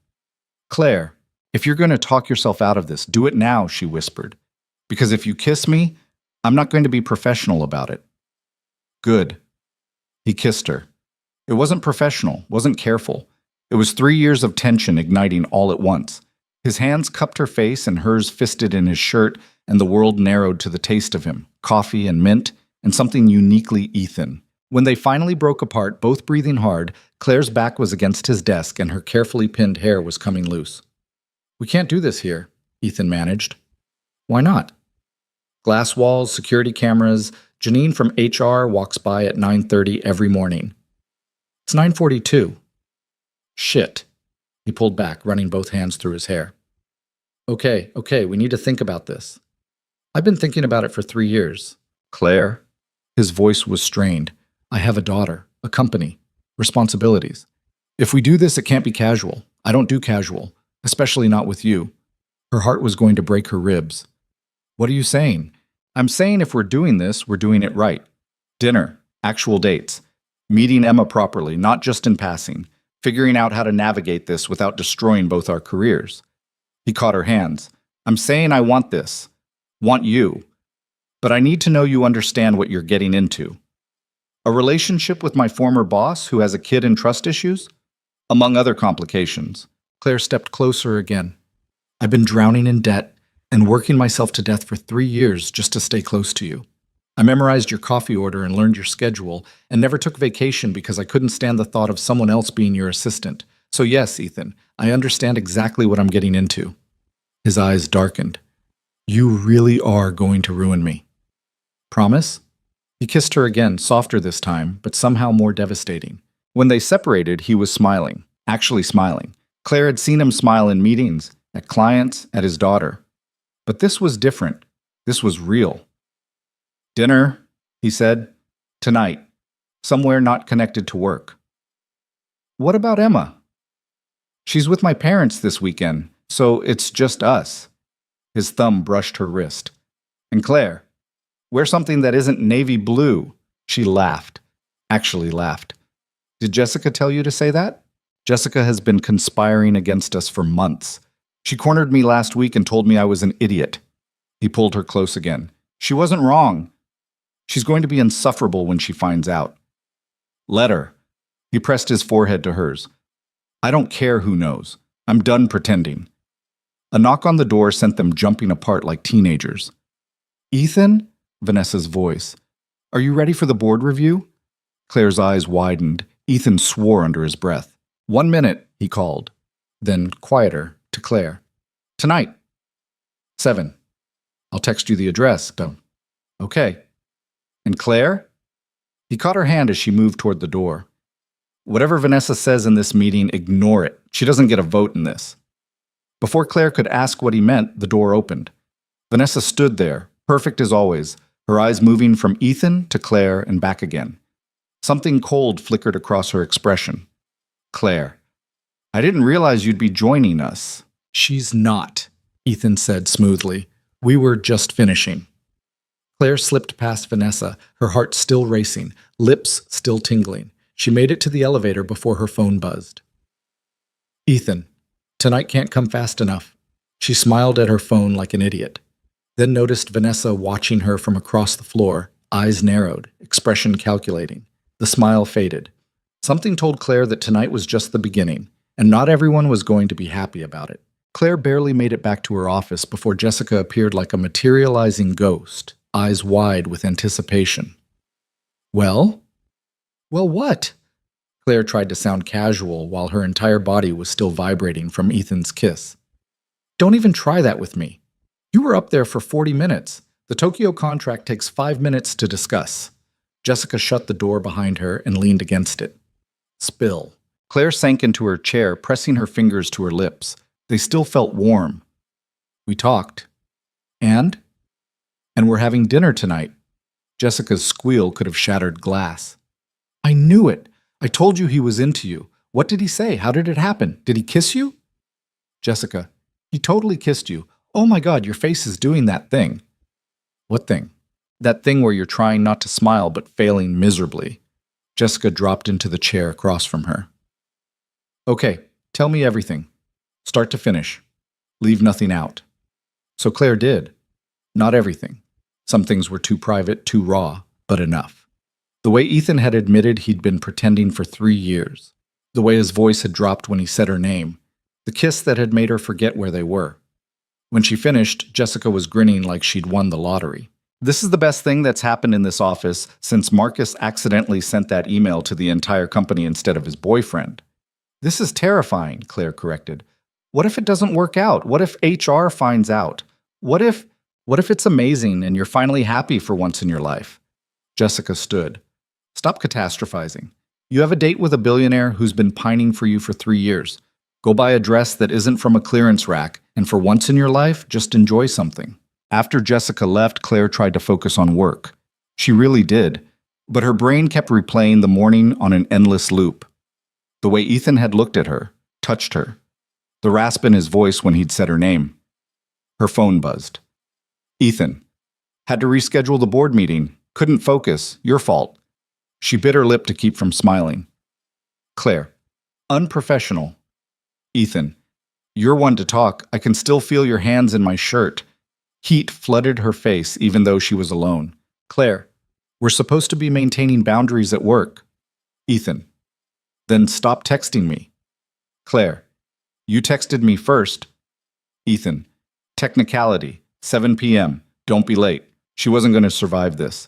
A: Claire, if you're going to talk yourself out of this, do it now, she whispered. Because if you kiss me, I'm not going to be professional about it. Good. He kissed her. It wasn't professional, wasn't careful. It was 3 years of tension igniting all at once. His hands cupped her face and hers fisted in his shirt, and the world narrowed to the taste of him, coffee and mint, and something uniquely Ethan. When they finally broke apart, both breathing hard, Claire's back was against his desk and her carefully pinned hair was coming loose. We can't do this here, Ethan managed. Why not? Glass walls, security cameras. Janine from HR walks by at 9:30 every morning. It's 9:42. Shit. He pulled back, running both hands through his hair. Okay, we need to think about this. I've been thinking about it for 3 years. Claire? His voice was strained. I have a daughter, a company, responsibilities. If we do this, it can't be casual. I don't do casual, especially not with you. Her heart was going to break her ribs. What are you saying? I'm saying if we're doing this, we're doing it right. Dinner, actual dates, meeting Emma properly, not just in passing, figuring out how to navigate this without destroying both our careers. He caught her hands. I'm saying I want this. Want you. But I need to know you understand what you're getting into. A relationship with my former boss who has a kid and trust issues? Among other complications. Claire stepped closer again. I've been drowning in debt and working myself to death for 3 years just to stay close to you. I memorized your coffee order and learned your schedule and never took vacation because I couldn't stand the thought of someone else being your assistant. So yes, Ethan, I understand exactly what I'm getting into. His eyes darkened. You really are going to ruin me. Promise? He kissed her again, softer this time, but somehow more devastating. When they separated, he was smiling, actually smiling. Claire had seen him smile in meetings, at clients, at his daughter. But this was different. This was real. Dinner, he said. Tonight. Somewhere not connected to work. What about Emma? She's with my parents this weekend, so it's just us. His thumb brushed her wrist. And Claire, wear something that isn't navy blue. She laughed. Actually laughed. Did Jessica tell you to say that? Jessica has been conspiring against us for months. She cornered me last week and told me I was an idiot. He pulled her close again. She wasn't wrong. She's going to be insufferable when she finds out. Let her. He pressed his forehead to hers. I don't care who knows. I'm done pretending. A knock on the door sent them jumping apart like teenagers. Ethan? Vanessa's voice. Are you ready for the board review? Claire's eyes widened. Ethan swore under his breath. 1 minute, he called. Then, quieter, to Claire. Tonight. 7. I'll text you the address. Okay. And Claire? He caught her hand as she moved toward the door. Whatever Vanessa says in this meeting, ignore it. She doesn't get a vote in this. Before Claire could ask what he meant, the door opened. Vanessa stood there, perfect as always, her eyes moving from Ethan to Claire and back again. Something cold flickered across her expression. Claire, I didn't realize you'd be joining us. She's not, Ethan said smoothly. We were just finishing. Claire slipped past Vanessa, her heart still racing, lips still tingling. She made it to the elevator before her phone buzzed. Ethan, tonight can't come fast enough. She smiled at her phone like an idiot, then noticed Vanessa watching her from across the floor, eyes narrowed, expression calculating. The smile faded. Something told Claire that tonight was just the beginning, and not everyone was going to be happy about it. Claire barely made it back to her office before Jessica appeared like a materializing ghost, eyes wide with anticipation. Well? Well, what? Claire tried to sound casual while her entire body was still vibrating from Ethan's kiss. Don't even try that with me. You were up there for 40 minutes. The Tokyo contract takes 5 minutes to discuss. Jessica shut the door behind her and leaned against it. Spill. Claire sank into her chair, pressing her fingers to her lips. They still felt warm. We talked. And? And we're having dinner tonight. Jessica's squeal could have shattered glass. I knew it. I told you he was into you. What did he say? How did it happen? Did he kiss you? Jessica, he totally kissed you. Oh my God, your face is doing that thing. What thing? That thing where you're trying not to smile but failing miserably. Jessica dropped into the chair across from her. Okay, tell me everything. Start to finish. Leave nothing out. So Claire did. Not everything. Some things were too private, too raw, but enough. The way Ethan had admitted he'd been pretending for 3 years. The way his voice had dropped when he said her name. The kiss that had made her forget where they were. When she finished, Jessica was grinning like she'd won the lottery. This is the best thing that's happened in this office since Marcus accidentally sent that email to the entire company instead of his boyfriend. This is terrifying, Claire corrected. What if it doesn't work out? What if HR finds out? What if it's amazing and you're finally happy for once in your life? Jessica stood. Stop catastrophizing. You have a date with a billionaire who's been pining for you for 3 years. Go buy a dress that isn't from a clearance rack, and for once in your life, just enjoy something. After Jessica left, Claire tried to focus on work. She really did, but her brain kept replaying the morning on an endless loop. The way Ethan had looked at her, touched her, the rasp in his voice when he'd said her name. Her phone buzzed. Ethan. Had to reschedule the board meeting. Couldn't focus. Your fault. She bit her lip to keep from smiling. Claire. Unprofessional. Ethan. You're one to talk. I can still feel your hands in my shirt. Heat flooded her face even though she was alone. Claire. We're supposed to be maintaining boundaries at work. Ethan. Then stop texting me. Claire. You texted me first. Ethan. Technicality. 7 p.m. Don't be late. She wasn't going to survive this.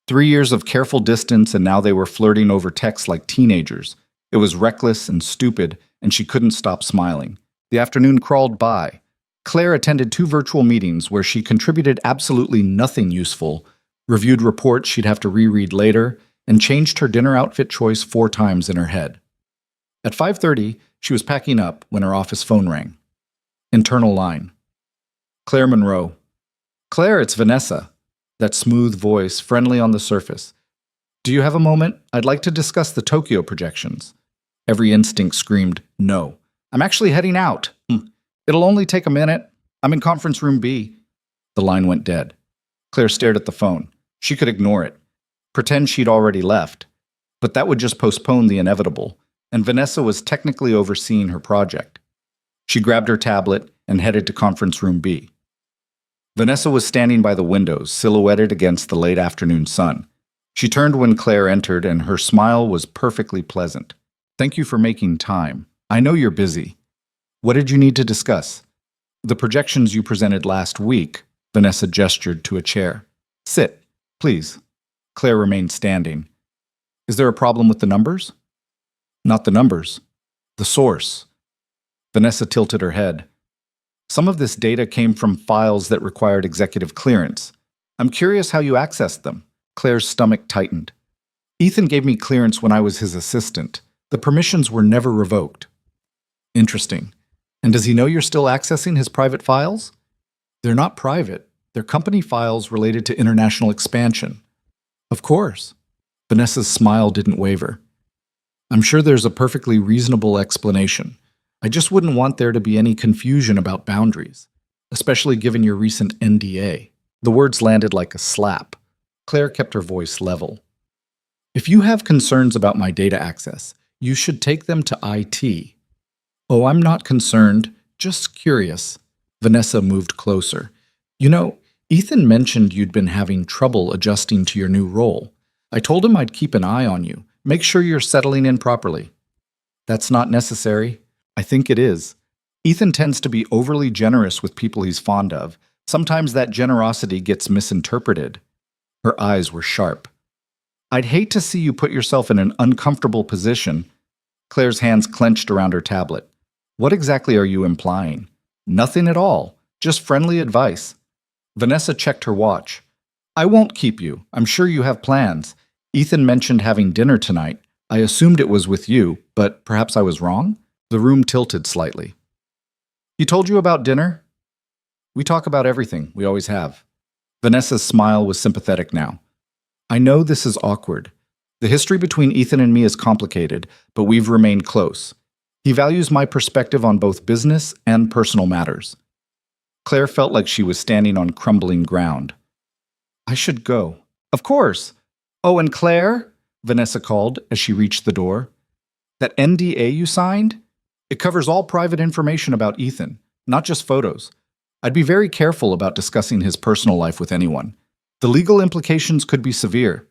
A: 3 years of careful distance, and now they were flirting over text like teenagers. It was reckless and stupid, and she couldn't stop smiling. The afternoon crawled by. Claire attended 2 virtual meetings where she contributed absolutely nothing useful, reviewed reports she'd have to reread later, and changed her dinner outfit choice 4 times in her head. At 5:30, she was packing up when her office phone rang. Internal line. Claire Monroe. Claire, it's Vanessa. That smooth voice, friendly on the surface. Do you have a moment? I'd like to discuss the Tokyo projections. Every instinct screamed, no. I'm actually heading out. It'll only take a minute. I'm in conference room B. The line went dead. Claire stared at the phone. She could ignore it, pretend she'd already left. But that would just postpone the inevitable, and Vanessa was technically overseeing her project. She grabbed her tablet and headed to conference room B. Vanessa was standing by the windows, silhouetted against the late afternoon sun. She turned when Claire entered, and her smile was perfectly pleasant. Thank you for making time. I know you're busy. What did you need to discuss? The projections you presented last week. Vanessa gestured to a chair. Sit, please. Claire remained standing. Is there a problem with the numbers? Not the numbers. The source. Vanessa tilted her head. Some of this data came from files that required executive clearance. I'm curious how you accessed them. Claire's stomach tightened. Ethan gave me clearance when I was his assistant. The permissions were never revoked. Interesting. And does he know you're still accessing his private files? They're not private. They're company files related to international expansion. Of course. Vanessa's smile didn't waver. I'm sure there's a perfectly reasonable explanation. I just wouldn't want there to be any confusion about boundaries, especially given your recent NDA. The words landed like a slap. Claire kept her voice level. If you have concerns about my data access, you should take them to IT. Oh, I'm not concerned, just curious. Vanessa moved closer. You know, Ethan mentioned you'd been having trouble adjusting to your new role. I told him I'd keep an eye on you, make sure you're settling in properly. That's not necessary. I think it is. Ethan tends to be overly generous with people he's fond of. Sometimes that generosity gets misinterpreted. Her eyes were sharp. I'd hate to see you put yourself in an uncomfortable position. Claire's hands clenched around her tablet. What exactly are you implying? Nothing at all. Just friendly advice. Vanessa checked her watch. I won't keep you. I'm sure you have plans. Ethan mentioned having dinner tonight. I assumed it was with you, but perhaps I was wrong? The room tilted slightly. He told you about dinner? We talk about everything. We always have. Vanessa's smile was sympathetic now. I know this is awkward. The history between Ethan and me is complicated, but we've remained close. He values my perspective on both business and personal matters. Claire felt like she was standing on crumbling ground. I should go. Of course. Oh, and Claire, Vanessa called as she reached the door. That NDA you signed? It covers all private information about Ethan, not just photos. I'd be very careful about discussing his personal life with anyone. The legal implications could be severe.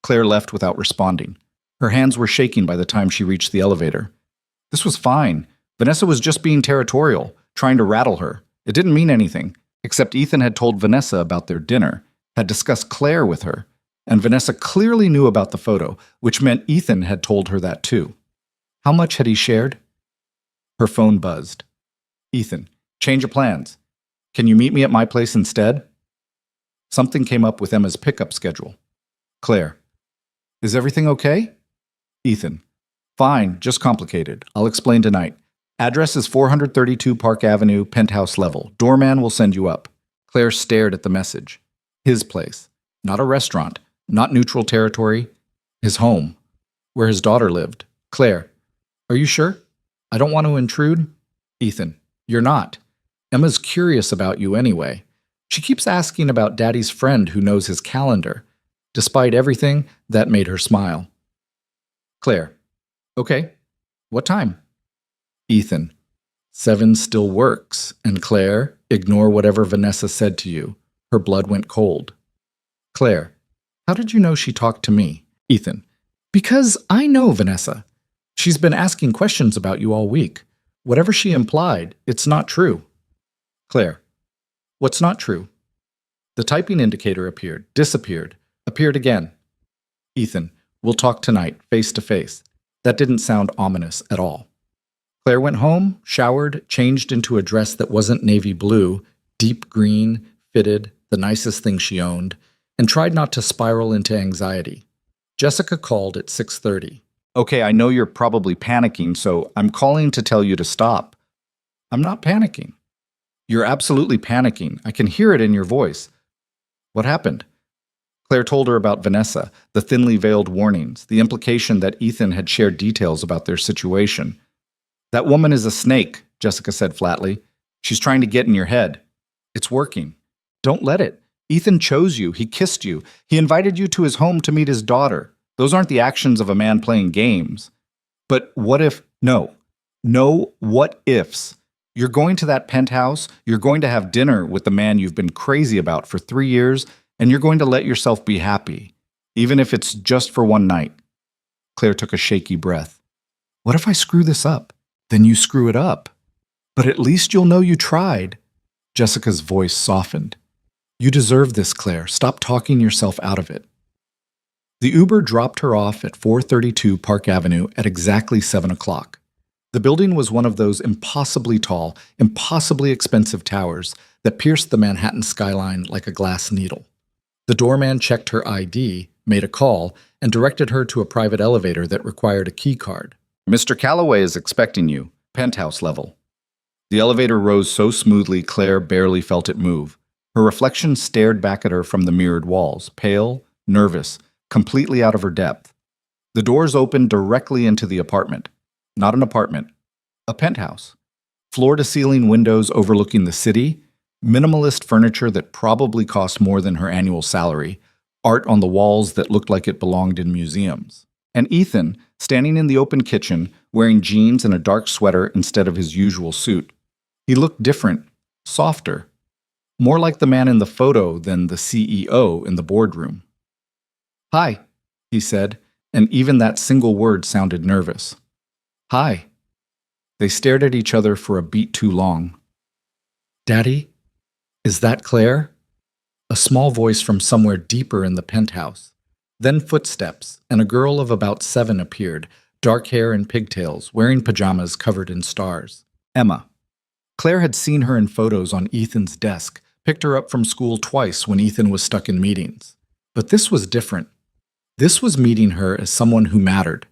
A: Claire left without responding. Her hands were shaking by the time she reached the elevator. This was fine. Vanessa was just being territorial, trying to rattle her. It didn't mean anything, except Ethan had told Vanessa about their dinner, had discussed Claire with her, and Vanessa clearly knew about the photo, which meant Ethan had told her that too. How much had he shared? Her phone buzzed. Ethan, change of plans. Can you meet me at my place instead? Something came up with Emma's pickup schedule. Claire, is everything okay? Ethan, fine, just complicated. I'll explain tonight. Address is 432 Park Avenue, penthouse level. Doorman will send you up. Claire stared at the message. His place. Not a restaurant, not neutral territory. His home, where his daughter lived. Claire, are you sure? I don't want to intrude. Ethan, you're not. Emma's curious about you anyway. She keeps asking about Daddy's friend who knows his calendar. Despite everything, that made her smile. Claire, okay. What time? Ethan, 7 still works. And Claire, ignore whatever Vanessa said to you. Her blood went cold. Claire, how did you know she talked to me? Ethan, because I know Vanessa. She's been asking questions about you all week. Whatever she implied, it's not true. Claire, what's not true? The typing indicator disappeared, appeared again. Ethan, we'll talk tonight, face to face. That didn't sound ominous at all. Claire went home, showered, changed into a dress that wasn't navy blue, deep green, fitted, the nicest thing she owned, and tried not to spiral into anxiety. Jessica called at 6:30. Okay, I know you're probably panicking, so I'm calling to tell you to stop. I'm not panicking. You're absolutely panicking. I can hear it in your voice. What happened? Claire told her about Vanessa, the thinly veiled warnings, the implication that Ethan had shared details about their situation. That woman is a snake, Jessica said flatly. She's trying to get in your head. It's working. Don't let it. Ethan chose you. He kissed you. He invited you to his home to meet his daughter. Those aren't the actions of a man playing games. But what if? No. No what ifs. You're going to that penthouse. You're going to have dinner with the man you've been crazy about for 3 years, and you're going to let yourself be happy, even if it's just for one night. Claire took a shaky breath. What if I screw this up? Then you screw it up. But at least you'll know you tried. Jessica's voice softened. You deserve this, Claire. Stop talking yourself out of it. The Uber dropped her off at 432 Park Avenue at exactly 7 o'clock. The building was one of those impossibly tall, impossibly expensive towers that pierced the Manhattan skyline like a glass needle. The doorman checked her ID, made a call, and directed her to a private elevator that required a key card. Mr. Calloway is expecting you, penthouse level. The elevator rose so smoothly Claire barely felt it move. Her reflection stared back at her from the mirrored walls, pale, nervous, completely out of her depth. The doors opened directly into the apartment. Not an apartment, a penthouse. Floor-to-ceiling windows overlooking the city, minimalist furniture that probably cost more than her annual salary, art on the walls that looked like it belonged in museums. And Ethan, standing in the open kitchen, wearing jeans and a dark sweater instead of his usual suit. He looked different, softer, more like the man in the photo than the CEO in the boardroom. Hi, he said, and even that single word sounded nervous. Hi. They stared at each other for a beat too long. Daddy? Is that Claire? A small voice from somewhere deeper in the penthouse. Then footsteps, and a girl of about 7 appeared, dark hair and pigtails, wearing pajamas covered in stars. Emma. Claire had seen her in photos on Ethan's desk, picked her up from school twice when Ethan was stuck in meetings. But this was different. This was meeting her as someone who mattered.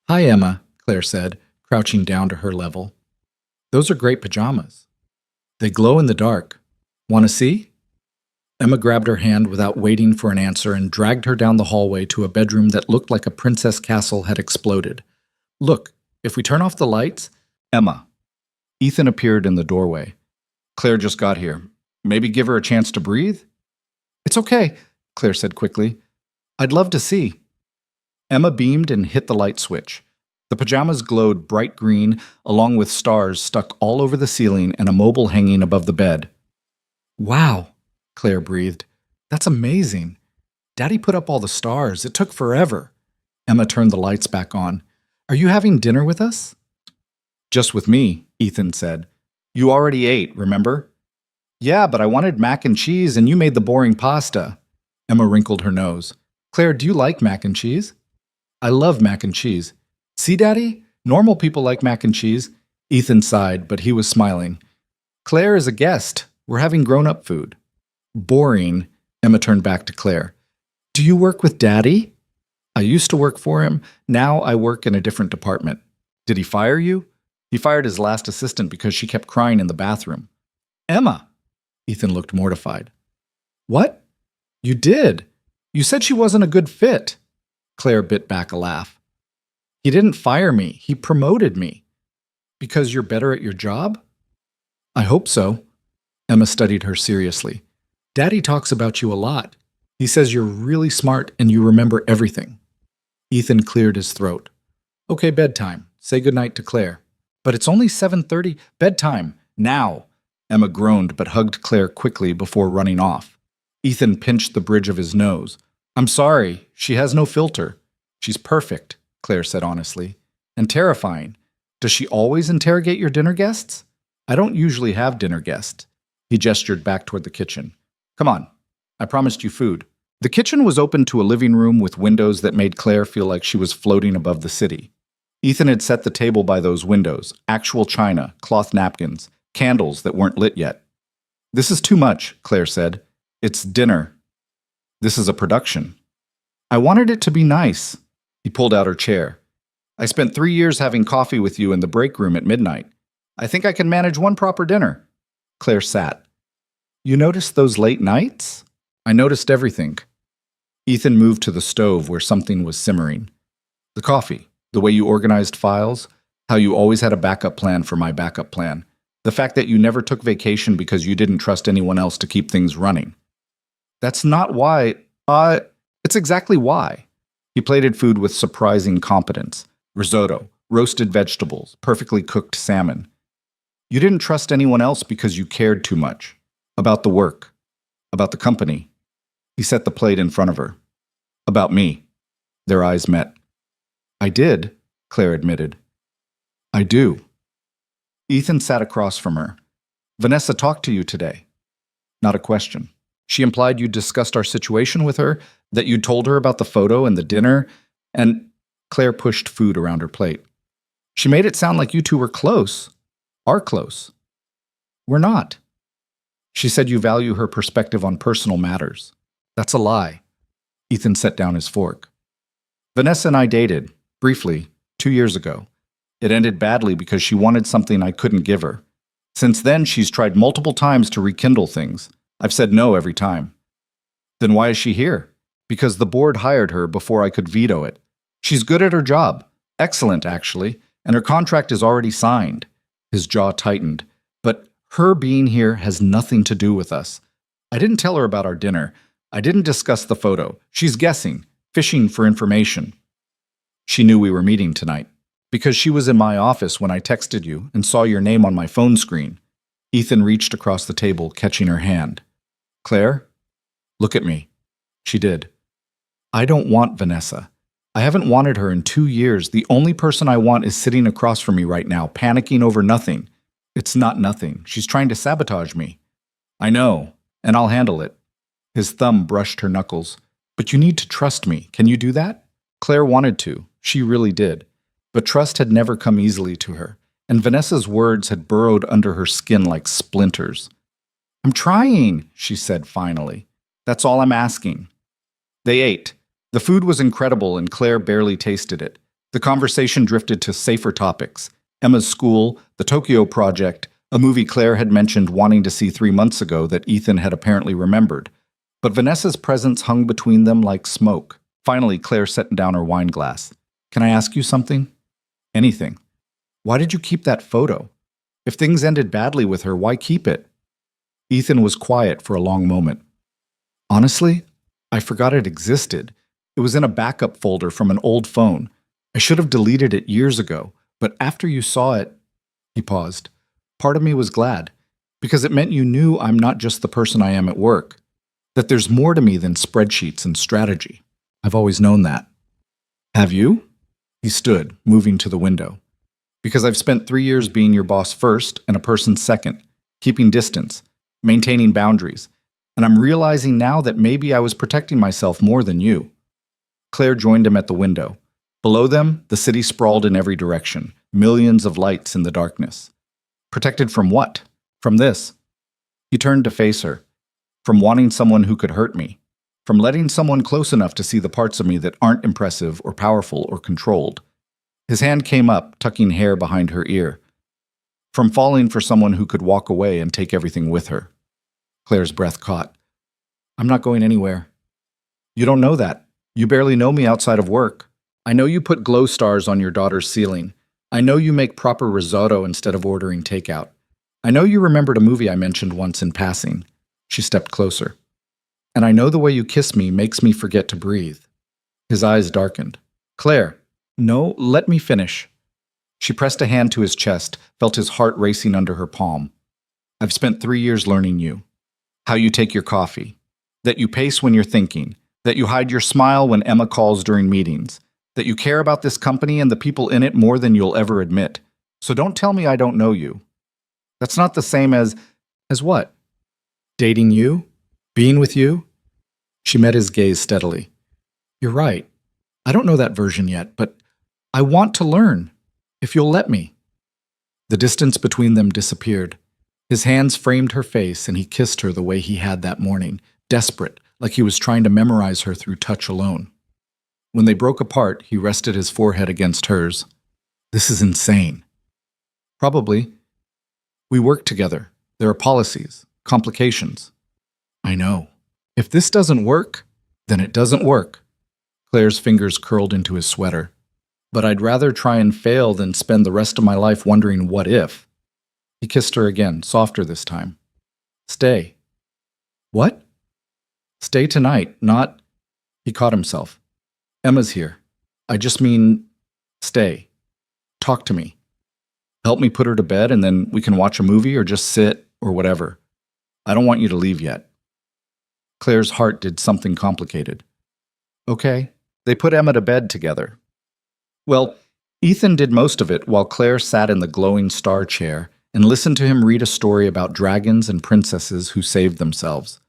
A: Hi, Emma, Claire said, crouching down to her level. Those are great pajamas. They glow in the dark. Want to see? Emma grabbed her hand without waiting for an answer and dragged her down the hallway to a bedroom that looked like a princess castle had exploded. Look, if we turn off the lights... Emma. Ethan appeared in the doorway. Claire just got here. Maybe give her a chance to breathe? It's okay, Claire said quickly. I'd love to see. Emma beamed and hit the light switch. The pajamas glowed bright green, along with stars stuck all over the ceiling and a mobile hanging above the bed. Wow, Claire breathed. That's amazing. Daddy put up all the stars. It took forever. Emma turned the lights back on. Are you having dinner with us? Just with me, Ethan said. You already ate, remember? Yeah, but I wanted mac and cheese and you made the boring pasta. Emma wrinkled her nose. Claire, do you like mac and cheese? I love mac and cheese. See, Daddy? Normal people like mac and cheese. Ethan sighed, but he was smiling. Claire is a guest. We're having grown-up food. Boring, Emma turned back to Claire. Do you work with Daddy? I used to work for him. Now I work in a different department. Did he fire you? He fired his last assistant because she kept crying in the bathroom. Emma! Ethan looked mortified. What? You did. You said she wasn't a good fit. Claire bit back a laugh. He didn't fire me. He promoted me. Because you're better at your job? I hope so. Emma studied her seriously. Daddy talks about you a lot. He says you're really smart and you remember everything. Ethan cleared his throat. Okay, bedtime. Say goodnight to Claire. But it's only 7:30. Bedtime. Now. Emma groaned but hugged Claire quickly before running off. Ethan pinched the bridge of his nose. I'm sorry. She has no filter. She's perfect, Claire said honestly. And terrifying. Does she always interrogate your dinner guests? I don't usually have dinner guests. He gestured back toward the kitchen. Come on. I promised you food. The kitchen was open to a living room with windows that made Claire feel like she was floating above the city. Ethan had set the table by those windows, actual china, cloth napkins, candles that weren't lit yet. This is too much, Claire said. It's dinner. This is a production. I wanted it to be nice. He pulled out her chair. I spent 3 years having coffee with you in the break room at midnight. I think I can manage one proper dinner. Claire sat. You noticed those late nights? I noticed everything. Ethan moved to the stove where something was simmering. The coffee, the way you organized files, how you always had a backup plan for my backup plan, the fact that you never took vacation because you didn't trust anyone else to keep things running. That's not why. It's exactly why. He plated food with surprising competence. Risotto, roasted vegetables, perfectly cooked salmon. You didn't trust anyone else because you cared too much. About the work. About the company. He set the plate in front of her. About me. Their eyes met. I did, Claire admitted. I do. Ethan sat across from her. Vanessa talked to you today. Not a question. She implied you discussed our situation with her, that you told her about the photo and the dinner, and Claire pushed food around her plate. She made it sound like you two were close. Are close. We're not. She said you value her perspective on personal matters. That's a lie. Ethan set down his fork. Vanessa and I dated, briefly, 2 years ago. It ended badly because she wanted something I couldn't give her. Since then, she's tried multiple times to rekindle things. I've said no every time. Then why is she here? Because the board hired her before I could veto it. She's good at her job. Excellent, actually. And her contract is already signed. His jaw tightened. But her being here has nothing to do with us. I didn't tell her about our dinner. I didn't discuss the photo. She's guessing, fishing for information. She knew we were meeting tonight. Because she was in my office when I texted you and saw your name on my phone screen. Ethan reached across the table, catching her hand. Claire, look at me. She did. I don't want Vanessa. I haven't wanted her in 2 years. The only person I want is sitting across from me right now, panicking over nothing. It's not nothing. She's trying to sabotage me. I know, and I'll handle it. His thumb brushed her knuckles. But you need to trust me. Can you do that? Claire wanted to. She really did. But trust had never come easily to her, and Vanessa's words had burrowed under her skin like splinters. I'm trying, she said finally. That's all I'm asking. They ate. The food was incredible, and Claire barely tasted it. The conversation drifted to safer topics. Emma's school, the Tokyo Project, a movie Claire had mentioned wanting to see 3 months ago that Ethan had apparently remembered. But Vanessa's presence hung between them like smoke. Finally, Claire set down her wine glass. Can I ask you something? Anything. Why did you keep that photo? If things ended badly with her, why keep it? Ethan was quiet for a long moment. Honestly, I forgot it existed. It was in a backup folder from an old phone. I should have deleted it years ago, but after you saw it, he paused. Part of me was glad, because it meant you knew I'm not just the person I am at work, that there's more to me than spreadsheets and strategy. I've always known that. Have you? He stood, moving to the window. Because I've spent 3 years being your boss first and a person second, keeping distance, maintaining boundaries, and I'm realizing now that maybe I was protecting myself more than you. Claire joined him at the window. Below them, the city sprawled in every direction, millions of lights in the darkness. Protected from what? From this. He turned to face her. From wanting someone who could hurt me. From letting someone close enough to see the parts of me that aren't impressive or powerful or controlled. His hand came up, tucking hair behind her ear. From falling for someone who could walk away and take everything with her. Claire's breath caught. I'm not going anywhere. You don't know that. You barely know me outside of work. I know you put glow stars on your daughter's ceiling. I know you make proper risotto instead of ordering takeout. I know you remembered a movie I mentioned once in passing. She stepped closer. And I know the way you kiss me makes me forget to breathe. His eyes darkened. Claire, no, let me finish. She pressed a hand to his chest, felt his heart racing under her palm. I've spent 3 years learning you. How you take your coffee. That you pace when you're thinking. That you hide your smile when Emma calls during meetings. That you care about this company and the people in it more than you'll ever admit. So don't tell me I don't know you. That's not the same as what? Dating you? Being with you? She met his gaze steadily. You're right. I don't know that version yet, but I want to learn, if you'll let me. The distance between them disappeared. His hands framed her face, and he kissed her the way he had that morning, desperate, like he was trying to memorize her through touch alone. When they broke apart, he rested his forehead against hers. This is insane. Probably. We work together. There are policies, complications. I know. If this doesn't work, then it doesn't work. Claire's fingers curled into his sweater. But I'd rather try and fail than spend the rest of my life wondering what if. He kissed her again, softer this time. Stay. What? Stay tonight, not... He caught himself. Emma's here. I just mean, stay. Talk to me. Help me put her to bed and then we can watch a movie or just sit or whatever. I don't want you to leave yet. Claire's heart did something complicated. Okay. They put Emma to bed together. Well, Ethan did most of it while Claire sat in the glowing star chair and listened to him read a story about dragons and princesses who saved themselves.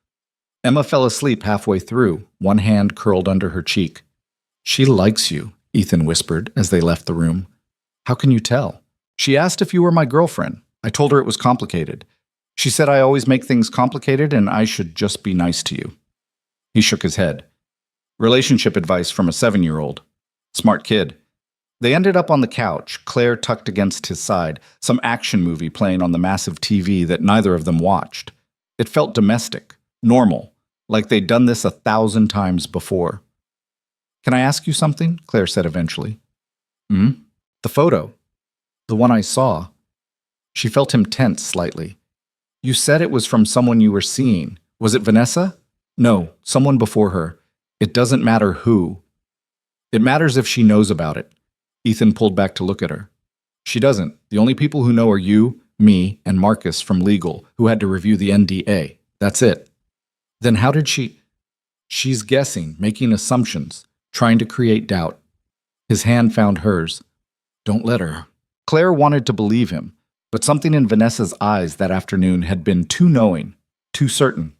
A: Emma fell asleep halfway through, one hand curled under her cheek. She likes you, Ethan whispered as they left the room. How can you tell? She asked if you were my girlfriend. I told her it was complicated. She said I always make things complicated and I should just be nice to you. He shook his head. Relationship advice from a 7-year-old. Smart kid. They ended up on the couch, Claire tucked against his side, some action movie playing on the massive TV that neither of them watched. It felt domestic, normal, like they'd done this 1,000 times before. Can I ask you something? Claire said eventually. The photo. The one I saw. She felt him tense slightly. You said it was from someone you were seeing. Was it Vanessa? No, someone before her. It doesn't matter who. It matters if she knows about it. Ethan pulled back to look at her. She doesn't. The only people who know are you, me, and Marcus from legal, who had to review the NDA. That's it. Then how did she... She's guessing, making assumptions, trying to create doubt. His hand found hers. Don't let her. Claire wanted to believe him, but something in Vanessa's eyes that afternoon had been too knowing, too certain.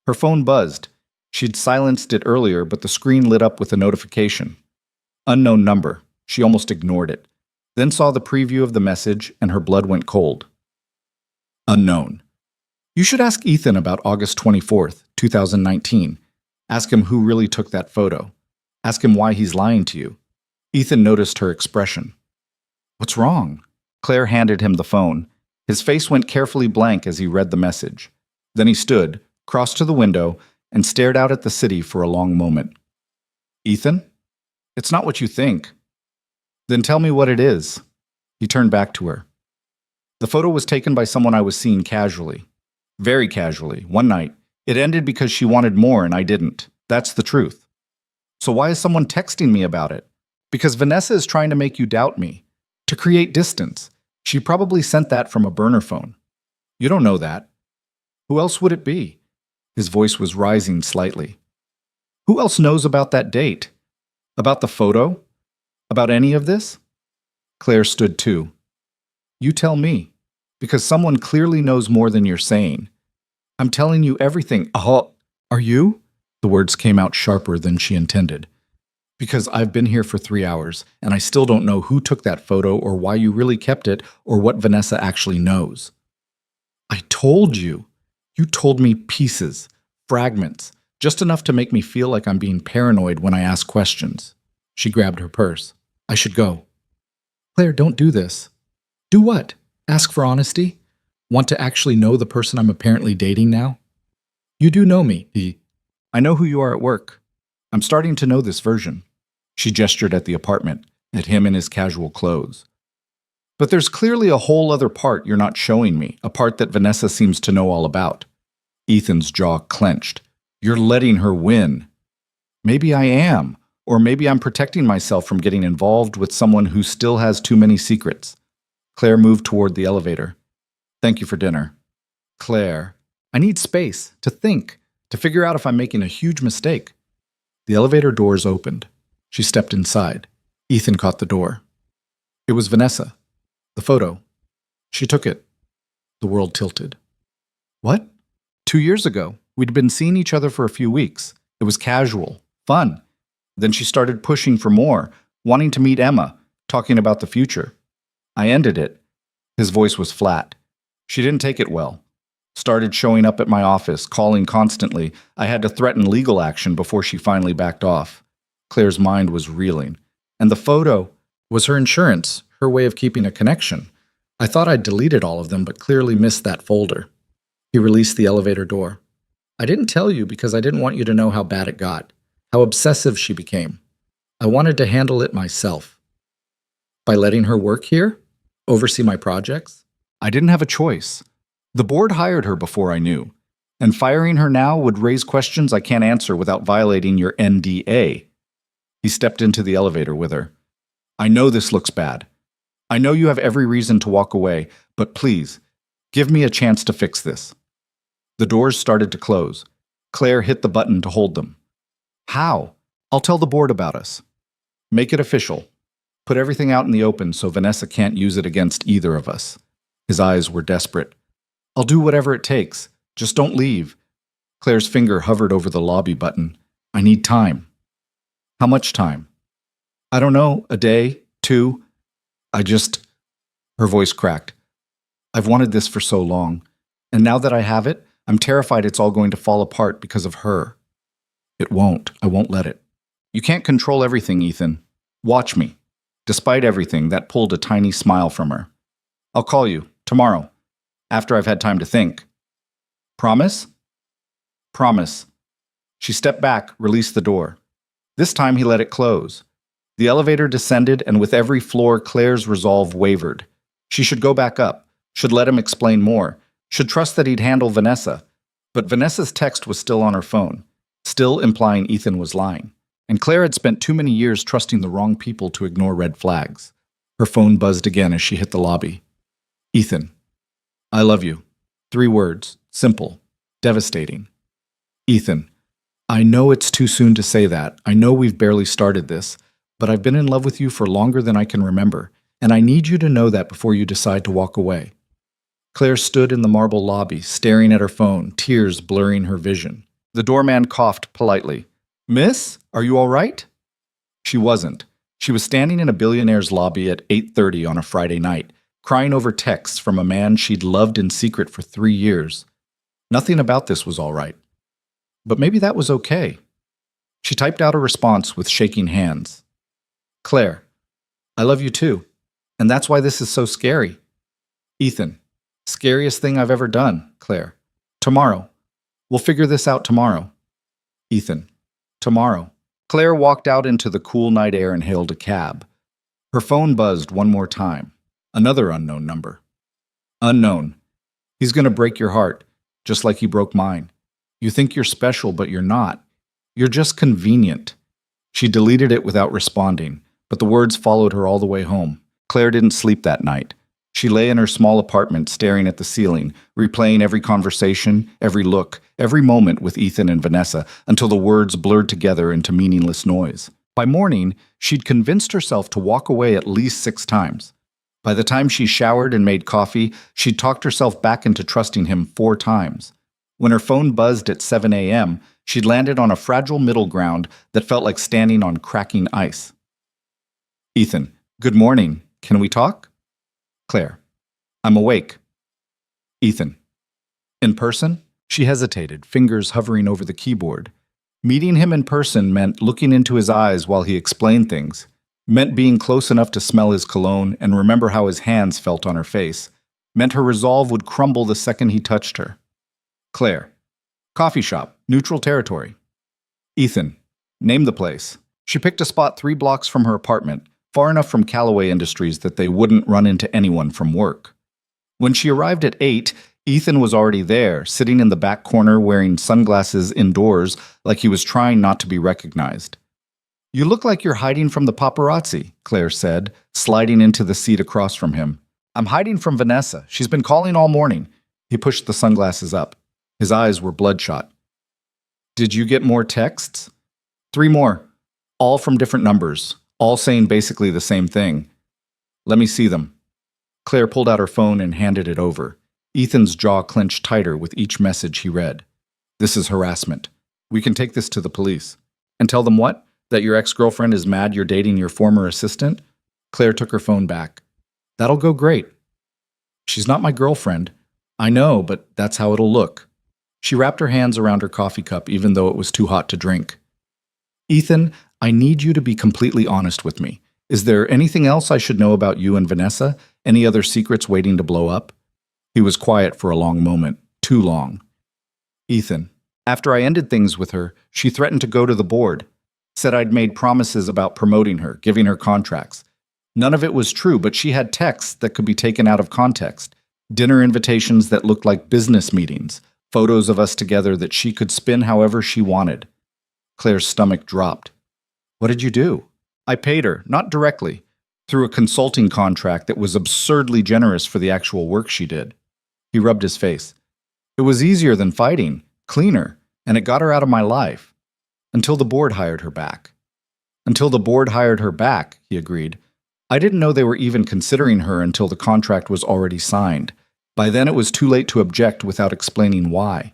A: Her phone buzzed. She'd silenced it earlier, but the screen lit up with a notification. Unknown number. She almost ignored it, then saw the preview of the message and her blood went cold. Unknown. You should ask Ethan about August 24th, 2019. Ask him who really took that photo. Ask him why he's lying to you. Ethan noticed her expression. What's wrong? Claire handed him the phone. His face went carefully blank as he read the message. Then he stood, crossed to the window, and stared out at the city for a long moment. Ethan? It's not what you think. Then tell me what it is. He turned back to her. The photo was taken by someone I was seeing casually. Very casually, one night. It ended because she wanted more and I didn't. That's the truth. So why is someone texting me about it? Because Vanessa is trying to make you doubt me. To create distance. She probably sent that from a burner phone. You don't know that. Who else would it be? His voice was rising slightly. Who else knows about that date? About the photo? About any of this? Claire stood too. You tell me, because someone clearly knows more than you're saying. I'm telling you everything. Oh, are you? The words came out sharper than she intended. Because I've been here for 3 hours, and I still don't know who took that photo or why you really kept it or what Vanessa actually knows. I told you. You told me pieces, fragments, just enough to make me feel like I'm being paranoid when I ask questions. She grabbed her purse. I should go. Claire, don't do this. Do what? Ask for honesty? Want to actually know the person I'm apparently dating now? You do know me, I know who you are at work. I'm starting to know this version. She gestured at the apartment, at him in his casual clothes. But there's clearly a whole other part you're not showing me, a part that Vanessa seems to know all about. Ethan's jaw clenched. You're letting her win. Maybe I am, or maybe I'm protecting myself from getting involved with someone who still has too many secrets. Claire moved toward the elevator. Thank you for dinner. Claire, I need space to think, to figure out if I'm making a huge mistake. The elevator doors opened. She stepped inside. Ethan caught the door. It was Vanessa. The photo. She took it. The world tilted. What? 2 years ago. We'd been seeing each other for a few weeks. It was casual, fun. Then she started pushing for more, wanting to meet Emma, talking about the future. I ended it. His voice was flat. She didn't take it well. Started showing up at my office, calling constantly. I had to threaten legal action before she finally backed off. Claire's mind was reeling. And the photo was her insurance, her way of keeping a connection. I thought I'd deleted all of them, but clearly missed that folder. He released the elevator door. I didn't tell you because I didn't want you to know how bad it got, how obsessive she became. I wanted to handle it myself. By letting her work here, oversee my projects, I didn't have a choice. The board hired her before I knew, and firing her now would raise questions I can't answer without violating your NDA. He stepped into the elevator with her. I know this looks bad. I know you have every reason to walk away, but please, give me a chance to fix this. The doors started to close. Claire hit the button to hold them. How? I'll tell the board about us. Make it official. Put everything out in the open so Vanessa can't use it against either of us. His eyes were desperate. I'll do whatever it takes. Just don't leave. Claire's finger hovered over the lobby button. I need time. How much time? I don't know, a day, 2. Her voice cracked. I've wanted this for so long, and now that I have it, I'm terrified it's all going to fall apart because of her. It won't. I won't let it. You can't control everything, Ethan. Watch me. Despite everything, that pulled a tiny smile from her. I'll call you, tomorrow, after I've had time to think. Promise? Promise. She stepped back, released the door. This time he let it close. The elevator descended, and with every floor, Claire's resolve wavered. She should go back up, should let him explain more, should trust that he'd handle Vanessa. But Vanessa's text was still on her phone, still implying Ethan was lying. And Claire had spent too many years trusting the wrong people to ignore red flags. Her phone buzzed again as she hit the lobby. Ethan, I love you. 3 words, simple, devastating. Ethan, I know it's too soon to say that. I know we've barely started this, but I've been in love with you for longer than I can remember, and I need you to know that before you decide to walk away. Claire stood in the marble lobby, staring at her phone, tears blurring her vision. The doorman coughed politely. Miss, are you all right? She wasn't. She was standing in a Billionaire's lobby at 8:30 on a Friday night, crying over texts from a man she'd loved in secret for 3 years. Nothing about this was all right. But maybe that was okay. She typed out a response with shaking hands. Claire, I love you too, and that's why this is so scary. Ethan, scariest thing I've ever done, Claire. Tomorrow. We'll figure this out tomorrow. Ethan, tomorrow. Claire walked out into the cool night air and hailed a cab. Her phone buzzed one more time. Another unknown number. Unknown. He's going to break your heart, just like he broke mine. You think you're special, but you're not. You're just convenient. She deleted it without responding, but the words followed her all the way home. Claire didn't sleep that night. She lay in her small apartment staring at the ceiling, replaying every conversation, every look, every moment with Ethan and Vanessa until the words blurred together into meaningless noise. By morning, she'd convinced herself to walk away at least 6 times. By the time she showered and made coffee, she'd talked herself back into trusting him 4 times. When her phone buzzed at 7 a.m., she'd landed on a fragile middle ground that felt like standing on cracking ice. Ethan, good morning. Can we talk? Claire, I'm awake. Ethan, in person? She hesitated, fingers hovering over the keyboard. Meeting him in person meant looking into his eyes while he explained things, meant being close enough to smell his cologne and remember how his hands felt on her face, meant her resolve would crumble the second he touched her. Claire, coffee shop, neutral territory. Ethan, Name the place. She picked a spot 3 blocks from her apartment, far enough from Callaway Industries that they wouldn't run into anyone from work. When she arrived at 8, Ethan was already there, sitting in the back corner wearing sunglasses indoors like he was trying not to be recognized. "You look like you're hiding from the paparazzi," Claire said, sliding into the seat across from him. "I'm hiding from Vanessa. She's been calling all morning." He pushed the sunglasses up. His eyes were bloodshot. "Did you get more texts?" 3 more. All from different numbers, all saying basically the same thing. "Let me see them." Claire pulled out her phone and handed it over. Ethan's jaw clenched tighter with each message he read. "This is harassment. We can take this to the police." "And tell them what? That your ex-girlfriend is mad you're dating your former assistant?" Claire took her phone back. "That'll go great." "She's not my girlfriend." "I know, but that's how it'll look." She wrapped her hands around her coffee cup even though it was too hot to drink. "Ethan, I need you to be completely honest with me. Is there anything else I should know about you and Vanessa? Any other secrets waiting to blow up?" He was quiet for a long moment, too long. "Ethan, after I ended things with her, she threatened to go to the board. Said I'd made promises about promoting her, giving her contracts. None of it was true, but she had texts that could be taken out of context. Dinner invitations that looked like business meetings. Photos of us together that she could spin however she wanted." Claire's stomach dropped. "What did you do?" "I paid her, not directly, through a consulting contract that was absurdly generous for the actual work she did." He rubbed his face. "It was easier than fighting, cleaner, and it got her out of my life. Until the board hired her back." "Until the board hired her back," he agreed. "I didn't know they were even considering her until the contract was already signed. By then it was too late to object without explaining why."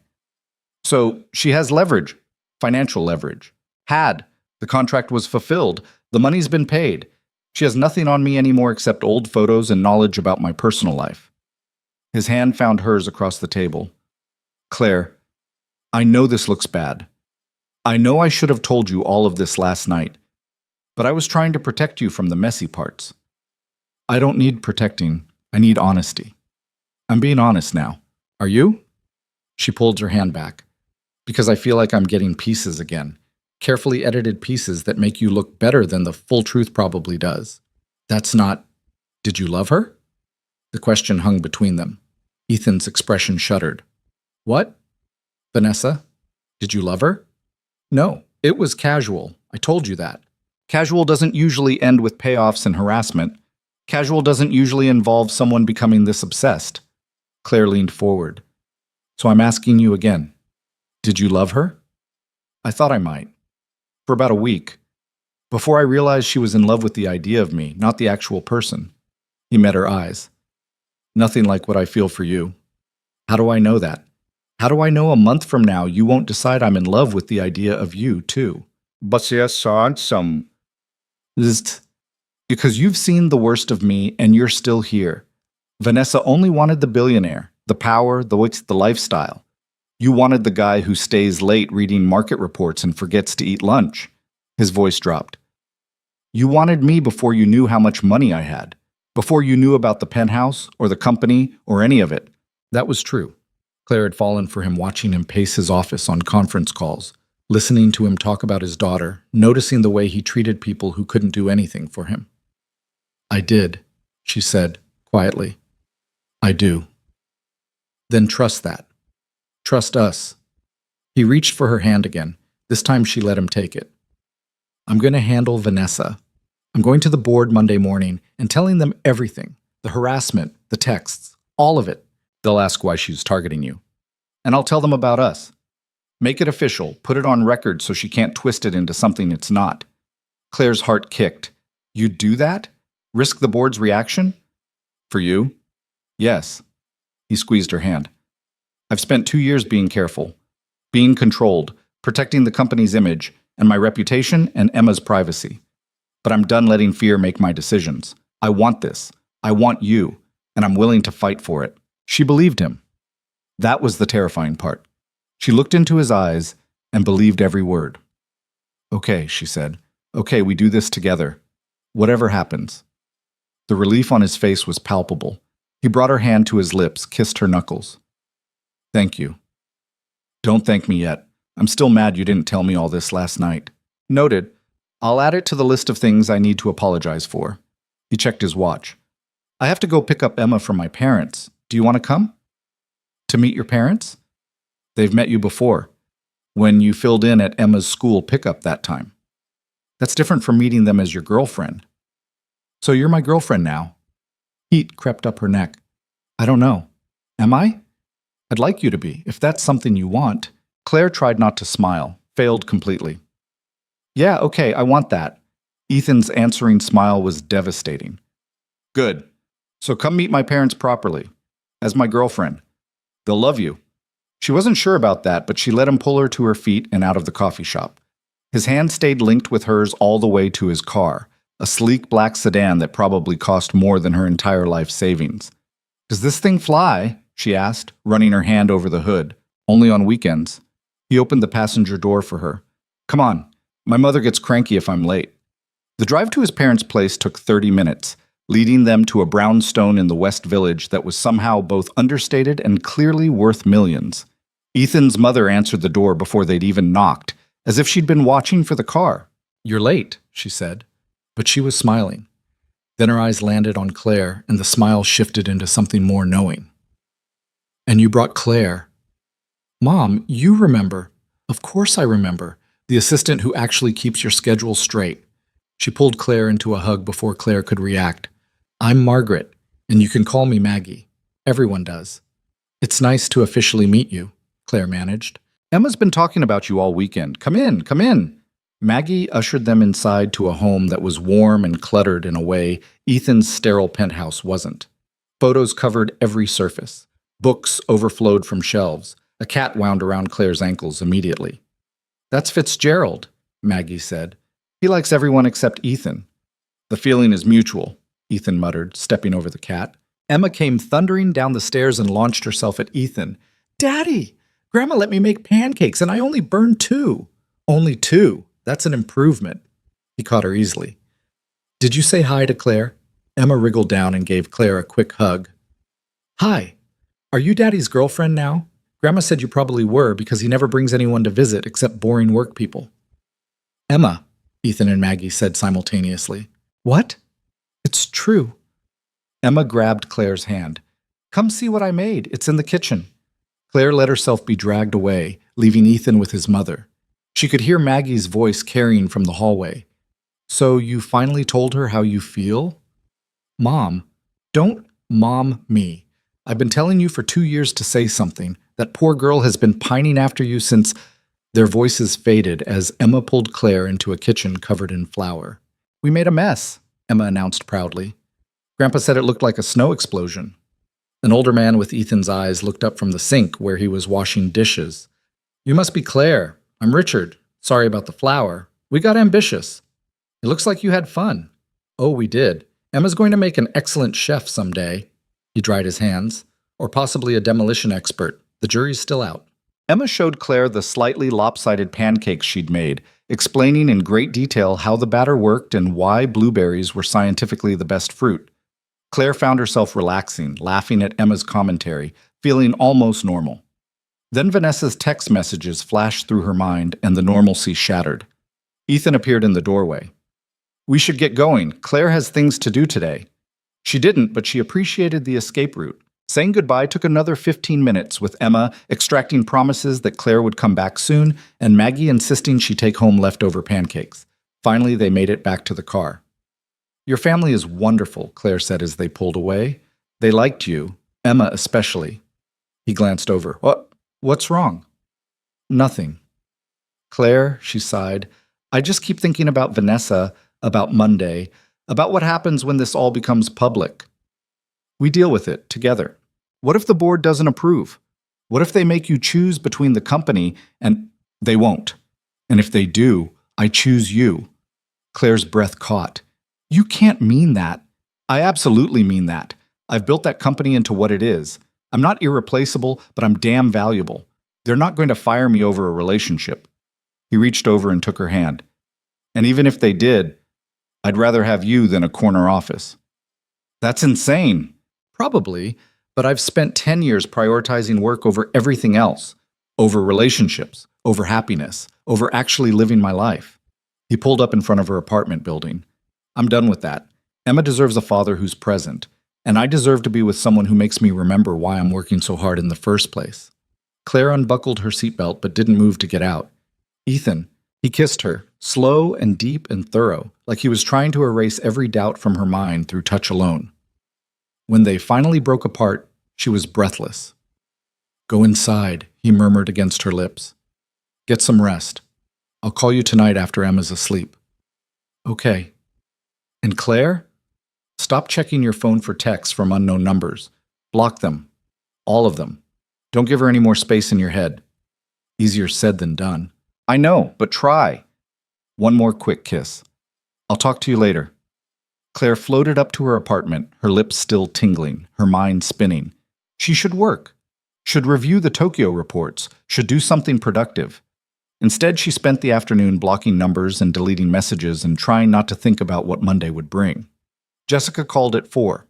A: "So she has leverage, financial leverage." "Had. The contract was fulfilled. The money's been paid. She has nothing on me anymore except old photos and knowledge about my personal life." His hand found hers across the table. "Claire, I know this looks bad. I know I should have told you all of this last night, but I was trying to protect you from the messy parts. I don't need protecting. I need honesty. I'm being honest now. Are you?" She pulled her hand back. "Because I feel like I'm getting pieces again. Carefully edited pieces that make you look better than the full truth probably does." "That's not... Did you love her?" The question hung between them. Ethan's expression shuddered. "What? Vanessa? Did you love her?" "No, it was casual. I told you that. Casual doesn't usually end with payoffs and harassment. Casual doesn't usually involve someone becoming this obsessed." Claire leaned forward. "So I'm asking you again. Did you love her?" "I thought I might. For about a week. Before I realized she was in love with the idea of me, not the actual person." He met her eyes. "Nothing like what I feel for you." "How do I know that? How do I know a month from now you won't decide I'm in love with the idea of you, too?"
B: But jeg sa some.
A: Just because you've seen the worst of me and you're still here. Vanessa only wanted the billionaire, the power, the lifestyle. You wanted the guy who stays late reading market reports and forgets to eat lunch. His voice dropped. You wanted me before you knew how much money I had, before you knew about the penthouse or the company or any of it. That was true. Claire had fallen for him, watching him pace his office on conference calls, listening to him talk about his daughter, noticing the way he treated people who couldn't do anything for him. "I did," she said, quietly. "I do." "Then trust that. Trust us." He reached for her hand again. This time she let him take it. "I'm going to handle Vanessa. I'm going to the board Monday morning and telling them everything. The harassment, the texts, all of it. They'll ask why she's targeting you. And I'll tell them about us. Make it official. Put it on record so she can't twist it into something it's not." Claire's heart kicked. "You'd do that? Risk the board's reaction? For you?" "Yes." He squeezed her hand. "I've spent 2 years being careful, being controlled, protecting the company's image and my reputation and Emma's privacy. But I'm done letting fear make my decisions. I want this. I want you, and I'm willing to fight for it." She believed him. That was the terrifying part. She looked into his eyes and believed every word. "Okay," she said. "Okay, we do this together. Whatever happens." The relief on his face was palpable. He brought her hand to his lips, kissed her knuckles. "Thank you." "Don't thank me yet. I'm still mad you didn't tell me all this last night." Noted. I'll add it to the list of things I need to apologize for. He checked his watch. I have to go pick up Emma from my parents. Do you want to come? To meet your parents? They've met you before, when you filled in at Emma's school pickup that time. That's different from meeting them as your girlfriend. So you're my girlfriend now. Heat crept up her neck. I don't know. Am I? I'd like you to be, if that's something you want. Claire tried not to smile, failed completely. Yeah, okay, I want that. Ethan's answering smile was devastating. Good. So come meet my parents properly, as my girlfriend. They'll love you. She wasn't sure about that, but she let him pull her to her feet and out of the coffee shop. His hand stayed linked with hers all the way to his car, a sleek black sedan that probably cost more than her entire life savings. Does this thing fly? She asked, running her hand over the hood. Only on weekends. He opened the passenger door for her. Come on. My mother gets cranky if I'm late. The drive to his parents' place took 30 minutes, leading them to a brownstone in the West Village that was somehow both understated and clearly worth millions. Ethan's mother answered the door before they'd even knocked, as if she'd been watching for the car. You're late, she said, but she was smiling. Then her eyes landed on Claire, and the smile shifted into something more knowing. And you brought Claire. Mom, you remember. Of course I remember. The assistant who actually keeps your schedule straight. She pulled Claire into a hug before Claire could react. I'm Margaret, and you can call me Maggie. Everyone does. It's nice to officially meet you, Claire managed. Emma's been talking about you all weekend. Come in, come in. Maggie ushered them inside to a home that was warm and cluttered in a way Ethan's sterile penthouse wasn't. Photos covered every surface. Books overflowed from shelves. A cat wound around Claire's ankles immediately. That's Fitzgerald, Maggie said. He likes everyone except Ethan. The feeling is mutual, Ethan muttered, stepping over the cat. Emma came thundering down the stairs and launched herself at Ethan. Daddy! Grandma let me make pancakes and I only burned 2. Only 2? That's an improvement. He caught her easily. Did you say hi to Claire? Emma wriggled down and gave Claire a quick hug. Hi. Are you Daddy's girlfriend now? Grandma said you probably were because he never brings anyone to visit except boring work people. Emma, Ethan and Maggie said simultaneously. What? It's true. Emma grabbed Claire's hand. Come see what I made. It's in the kitchen. Claire let herself be dragged away, leaving Ethan with his mother. She could hear Maggie's voice carrying from the hallway. So you finally told her how you feel? Mom, don't mom me. I've been telling you for 2 years to say something. That poor girl has been pining after you since... Their voices faded as Emma pulled Claire into a kitchen covered in flour. We made a mess, Emma announced proudly. Grandpa said it looked like a snow explosion. An older man with Ethan's eyes looked up from the sink where he was washing dishes. You must be Claire. I'm Richard. Sorry about the flour. We got ambitious. It looks like you had fun. Oh, we did. Emma's going to make an excellent chef someday. He dried his hands. Or possibly a demolition expert. The jury's still out. Emma showed Claire the slightly lopsided pancakes she'd made, explaining in great detail how the batter worked and why blueberries were scientifically the best fruit. Claire found herself relaxing, laughing at Emma's commentary, feeling almost normal. Then Vanessa's text messages flashed through her mind and the normalcy shattered. Ethan appeared in the doorway. We should get going. Claire has things to do today. She didn't, but she appreciated the escape route. Saying goodbye took another 15 minutes, with Emma extracting promises that Claire would come back soon and Maggie insisting she take home leftover pancakes. Finally, they made it back to the car. Your family is wonderful, Claire said as they pulled away. They liked you, Emma especially. He glanced over. What's wrong? Nothing. Claire, she sighed, I just keep thinking about Vanessa, about Monday, about what happens when this all becomes public. We deal with it together. What if the board doesn't approve? What if they make you choose between the company and... They won't. And if they do, I choose you. Claire's breath caught. You can't mean that. I absolutely mean that. I've built that company into what it is. I'm not irreplaceable, but I'm damn valuable. They're not going to fire me over a relationship. He reached over and took her hand. And even if they did, I'd rather have you than a corner office. That's insane. Probably, but I've spent 10 years prioritizing work over everything else, over relationships, over happiness, over actually living my life. He pulled up in front of her apartment building. I'm done with that. Emma deserves a father who's present, and I deserve to be with someone who makes me remember why I'm working so hard in the first place. Claire unbuckled her seatbelt but didn't move to get out. Ethan. He kissed her, slow and deep and thorough, like he was trying to erase every doubt from her mind through touch alone. When they finally broke apart, she was breathless. Go inside, he murmured against her lips. Get some rest. I'll call you tonight after Emma's asleep. Okay. And Claire? Stop checking your phone for texts from unknown numbers. Block them. All of them. Don't give her any more space in your head. Easier said than done. I know, but try. One more quick kiss. I'll talk to you later. Claire floated up to her apartment, her lips still tingling, her mind spinning. She should work. Should review the Tokyo reports. Should do something productive. Instead, she spent the afternoon blocking numbers and deleting messages and trying not to think about what Monday would bring. Jessica called at 4.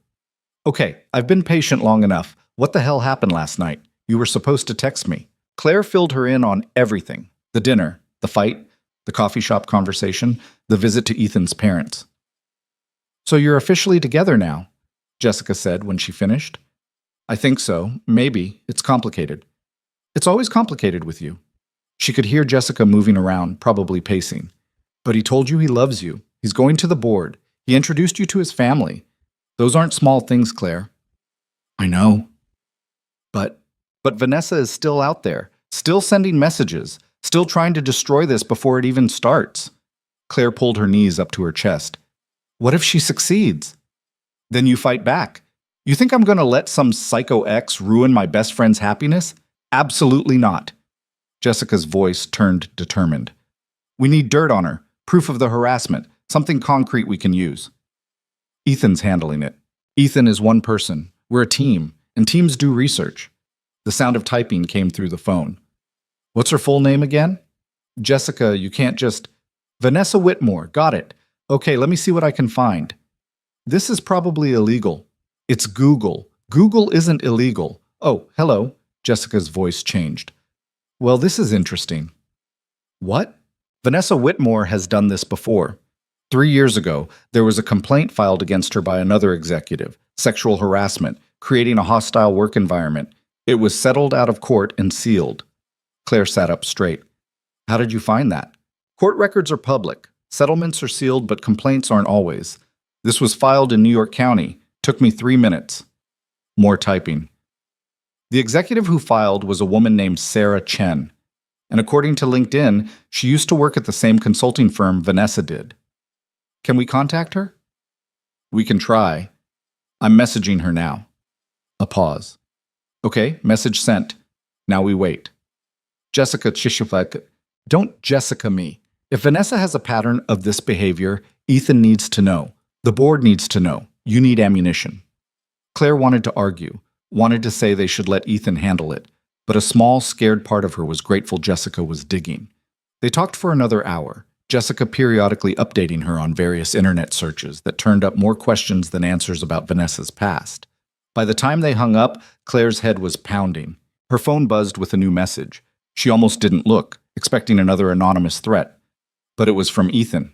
A: Okay, I've been patient long enough. What the hell happened last night? You were supposed to text me. Claire filled her in on everything. The dinner, the fight, the coffee shop conversation, the visit to Ethan's parents. So you're officially together now, Jessica said when she finished. I think so. Maybe. It's complicated. It's always complicated with you. She could hear Jessica moving around, probably pacing. But he told you he loves you. He's going to the board. He introduced you to his family. Those aren't small things, Claire. I know. But Vanessa is still out there, still sending messages, still trying to destroy this before it even starts. Claire pulled her knees up to her chest. What if she succeeds? Then you fight back. You think I'm going to let some psycho ex ruin my best friend's happiness? Absolutely not. Jessica's voice turned determined. We need dirt on her, proof of the harassment, something concrete we can use. Ethan's handling it. Ethan is one person. We're a team, and teams do research. The sound of typing came through the phone. What's her full name again? Jessica, you can't just... Vanessa Whitmore, got it. Okay, let me see what I can find. This is probably illegal. It's Google. Google isn't illegal. Oh, hello. Jessica's voice changed. Well, this is interesting. What? Vanessa Whitmore has done this before. 3 years ago, there was a complaint filed against her by another executive, sexual harassment, creating a hostile work environment. It was settled out of court and sealed. Claire sat up straight. How did you find that? Court records are public. Settlements are sealed, but complaints aren't always. This was filed in New York County. Took me 3 minutes. More typing. The executive who filed was a woman named Sarah Chen. And according to LinkedIn, she used to work at the same consulting firm Vanessa did. Can we contact her? We can try. I'm messaging her now. A pause. Okay, message sent. Now we wait. Jessica Chishufek, don't Jessica me. If Vanessa has a pattern of this behavior, Ethan needs to know. The board needs to know. You need ammunition. Claire wanted to argue, wanted to say they should let Ethan handle it, but a small, scared part of her was grateful Jessica was digging. They talked for another hour, Jessica periodically updating her on various internet searches that turned up more questions than answers about Vanessa's past. By the time they hung up, Claire's head was pounding. Her phone buzzed with a new message. She almost didn't look, expecting another anonymous threat. But it was from Ethan.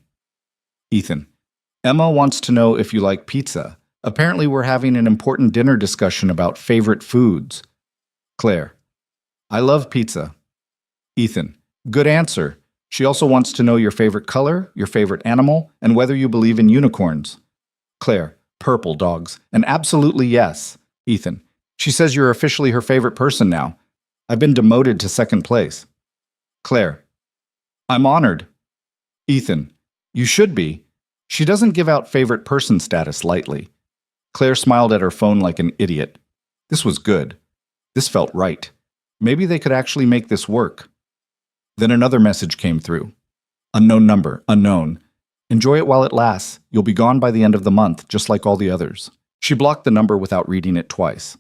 A: Ethan, Emma wants to know if you like pizza. Apparently we're having an important dinner discussion about favorite foods. Claire, I love pizza. Ethan, good answer. She also wants to know your favorite color, your favorite animal, and whether you believe in unicorns. Claire, purple dogs, and absolutely yes. Ethan, she says you're officially her favorite person now. I've been demoted to second place. Claire, I'm honored. Ethan, you should be. She doesn't give out favorite person status lightly. Claire smiled at her phone like an idiot. This was good. This felt right. Maybe they could actually make this work. Then another message came through. Unknown number, unknown. Enjoy it while it lasts. You'll be gone by the end of the month, just like all the others. She blocked the number without reading it twice.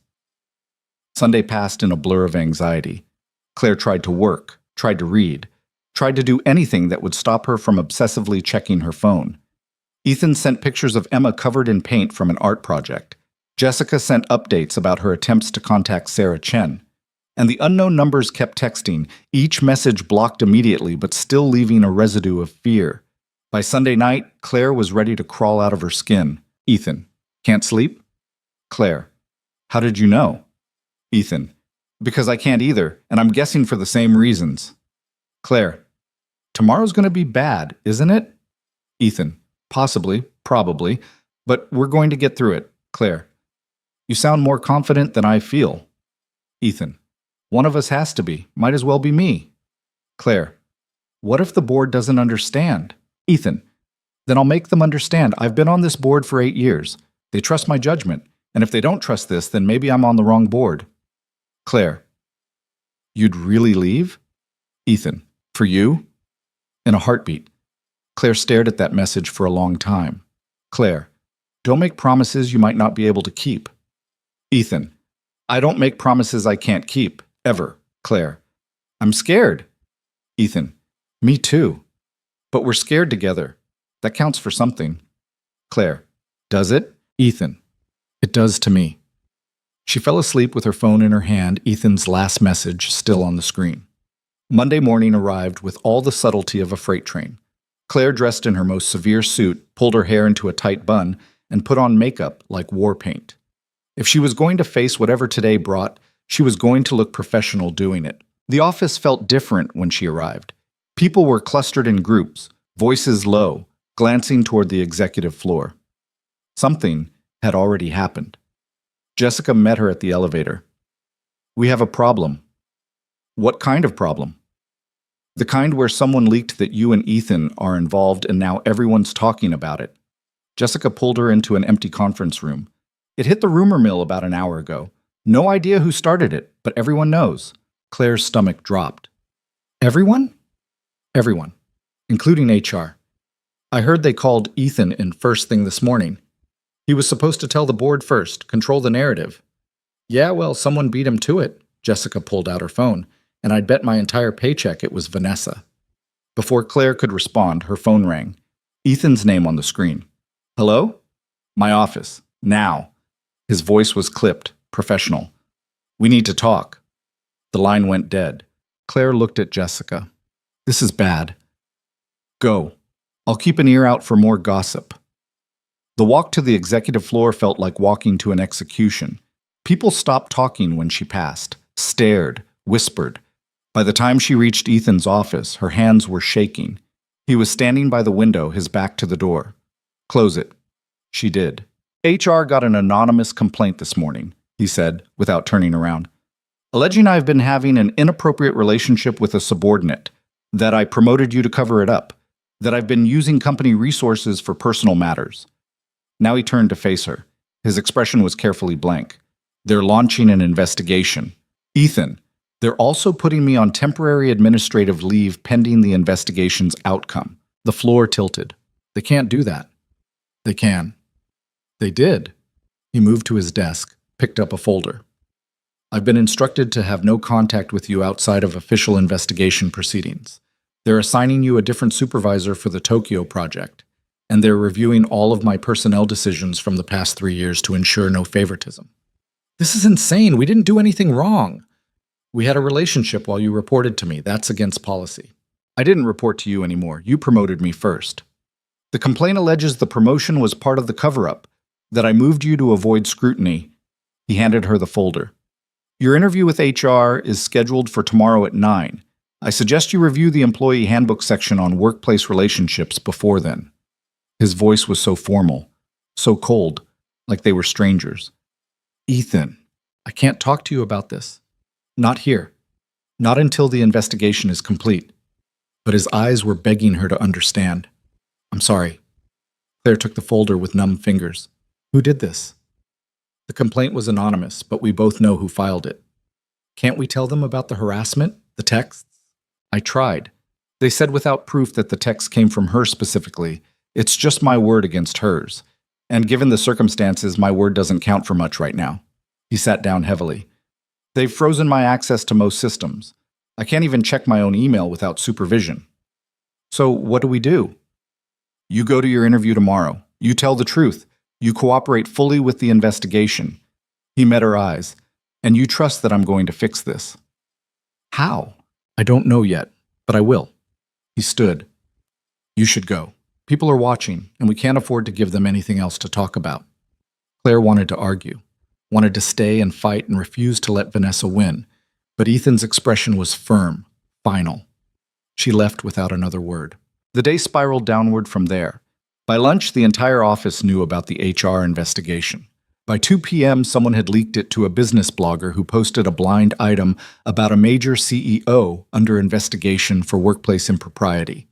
A: Sunday passed in a blur of anxiety. Claire tried to work, tried to read, tried to do anything that would stop her from obsessively checking her phone. Ethan sent pictures of Emma covered in paint from an art project. Jessica sent updates about her attempts to contact Sarah Chen. And the unknown numbers kept texting, each message blocked immediately but still leaving a residue of fear. By Sunday night, Claire was ready to crawl out of her skin. Ethan, can't sleep? Claire, how did you know? Ethan, because I can't either, and I'm guessing for the same reasons. Claire, tomorrow's going to be bad, isn't it? Ethan, possibly, probably, but we're going to get through it. Claire, you sound more confident than I feel. Ethan, one of us has to be. Might as well be me. Claire, what if the board doesn't understand? Ethan, then I'll make them understand. I've been on this board for 8 years. They trust my judgment, and if they don't trust this, then maybe I'm on the wrong board. Claire, you'd really leave? Ethan, for you? In a heartbeat. Claire stared at that message for a long time. Claire, don't make promises you might not be able to keep. Ethan, I don't make promises I can't keep, ever. Claire, I'm scared. Ethan, me too. But we're scared together. That counts for something. Claire, does it? Ethan, it does to me. She fell asleep with her phone in her hand, Ethan's last message still on the screen. Monday morning arrived with all the subtlety of a freight train. Claire, dressed in her most severe suit, pulled her hair into a tight bun and put on makeup like war paint. If she was going to face whatever today brought, she was going to look professional doing it. The office felt different when she arrived. People were clustered in groups, voices low, glancing toward the executive floor. Something had already happened. Jessica met her at the elevator. We have a problem. What kind of problem? The kind where someone leaked that you and Ethan are involved and now everyone's talking about it. Jessica pulled her into an empty conference room. It hit the rumor mill about an hour ago. No idea who started it, but everyone knows. Claire's stomach dropped. Everyone? Everyone, including HR. I heard they called Ethan in first thing this morning. He was supposed to tell the board first, control the narrative. Yeah, well, someone beat him to it. Jessica pulled out her phone, and I'd bet my entire paycheck it was Vanessa. Before Claire could respond, her phone rang. Ethan's name on the screen. Hello? My office. Now. His voice was clipped, professional. We need to talk. The line went dead. Claire looked at Jessica. This is bad. Go. I'll keep an ear out for more gossip. The walk to the executive floor felt like walking to an execution. People stopped talking when she passed, stared, whispered. By the time she reached Ethan's office, her hands were shaking. He was standing by the window, his back to the door. Close it. She did. HR got an anonymous complaint this morning, he said, without turning around, alleging I've been having an inappropriate relationship with a subordinate, that I promoted you to cover it up, that I've been using company resources for personal matters. Now he turned to face her. His expression was carefully blank. They're launching an investigation. Ethan, they're also putting me on temporary administrative leave pending the investigation's outcome. The floor tilted. They can't do that. They can. They did. He moved to his desk, picked up a folder. I've been instructed to have no contact with you outside of official investigation proceedings. They're assigning you a different supervisor for the Tokyo project, and they're reviewing all of my personnel decisions from the past 3 years to ensure no favoritism. This is insane. We didn't do anything wrong. We had a relationship while you reported to me. That's against policy. I didn't report to you anymore. You promoted me first. The complaint alleges the promotion was part of the cover-up, that I moved you to avoid scrutiny. He handed her the folder. Your interview with HR is scheduled for tomorrow at 9. I suggest you review the employee handbook section on workplace relationships before then. His voice was so formal, so cold, like they were strangers. Ethan, I can't talk to you about this. Not here. Not until the investigation is complete. But his eyes were begging her to understand. I'm sorry. Claire took the folder with numb fingers. Who did this? The complaint was anonymous, but we both know who filed it. Can't we tell them about the harassment, the texts? I tried. They said without proof that the text came from her specifically. It's just my word against hers. And given the circumstances, my word doesn't count for much right now. He sat down heavily. They've frozen my access to most systems. I can't even check my own email without supervision. So what do we do? You go to your interview tomorrow. You tell the truth. You cooperate fully with the investigation. He met her eyes. And you trust that I'm going to fix this. How? I don't know yet, but I will. He stood. You should go. People are watching, and we can't afford to give them anything else to talk about. Claire wanted to argue, wanted to stay and fight and refused to let Vanessa win, but Ethan's expression was firm, final. She left without another word. The day spiraled downward from there. By lunch, the entire office knew about the HR investigation. By 2 p.m., someone had leaked it to a business blogger who posted a blind item about a major CEO under investigation for workplace impropriety.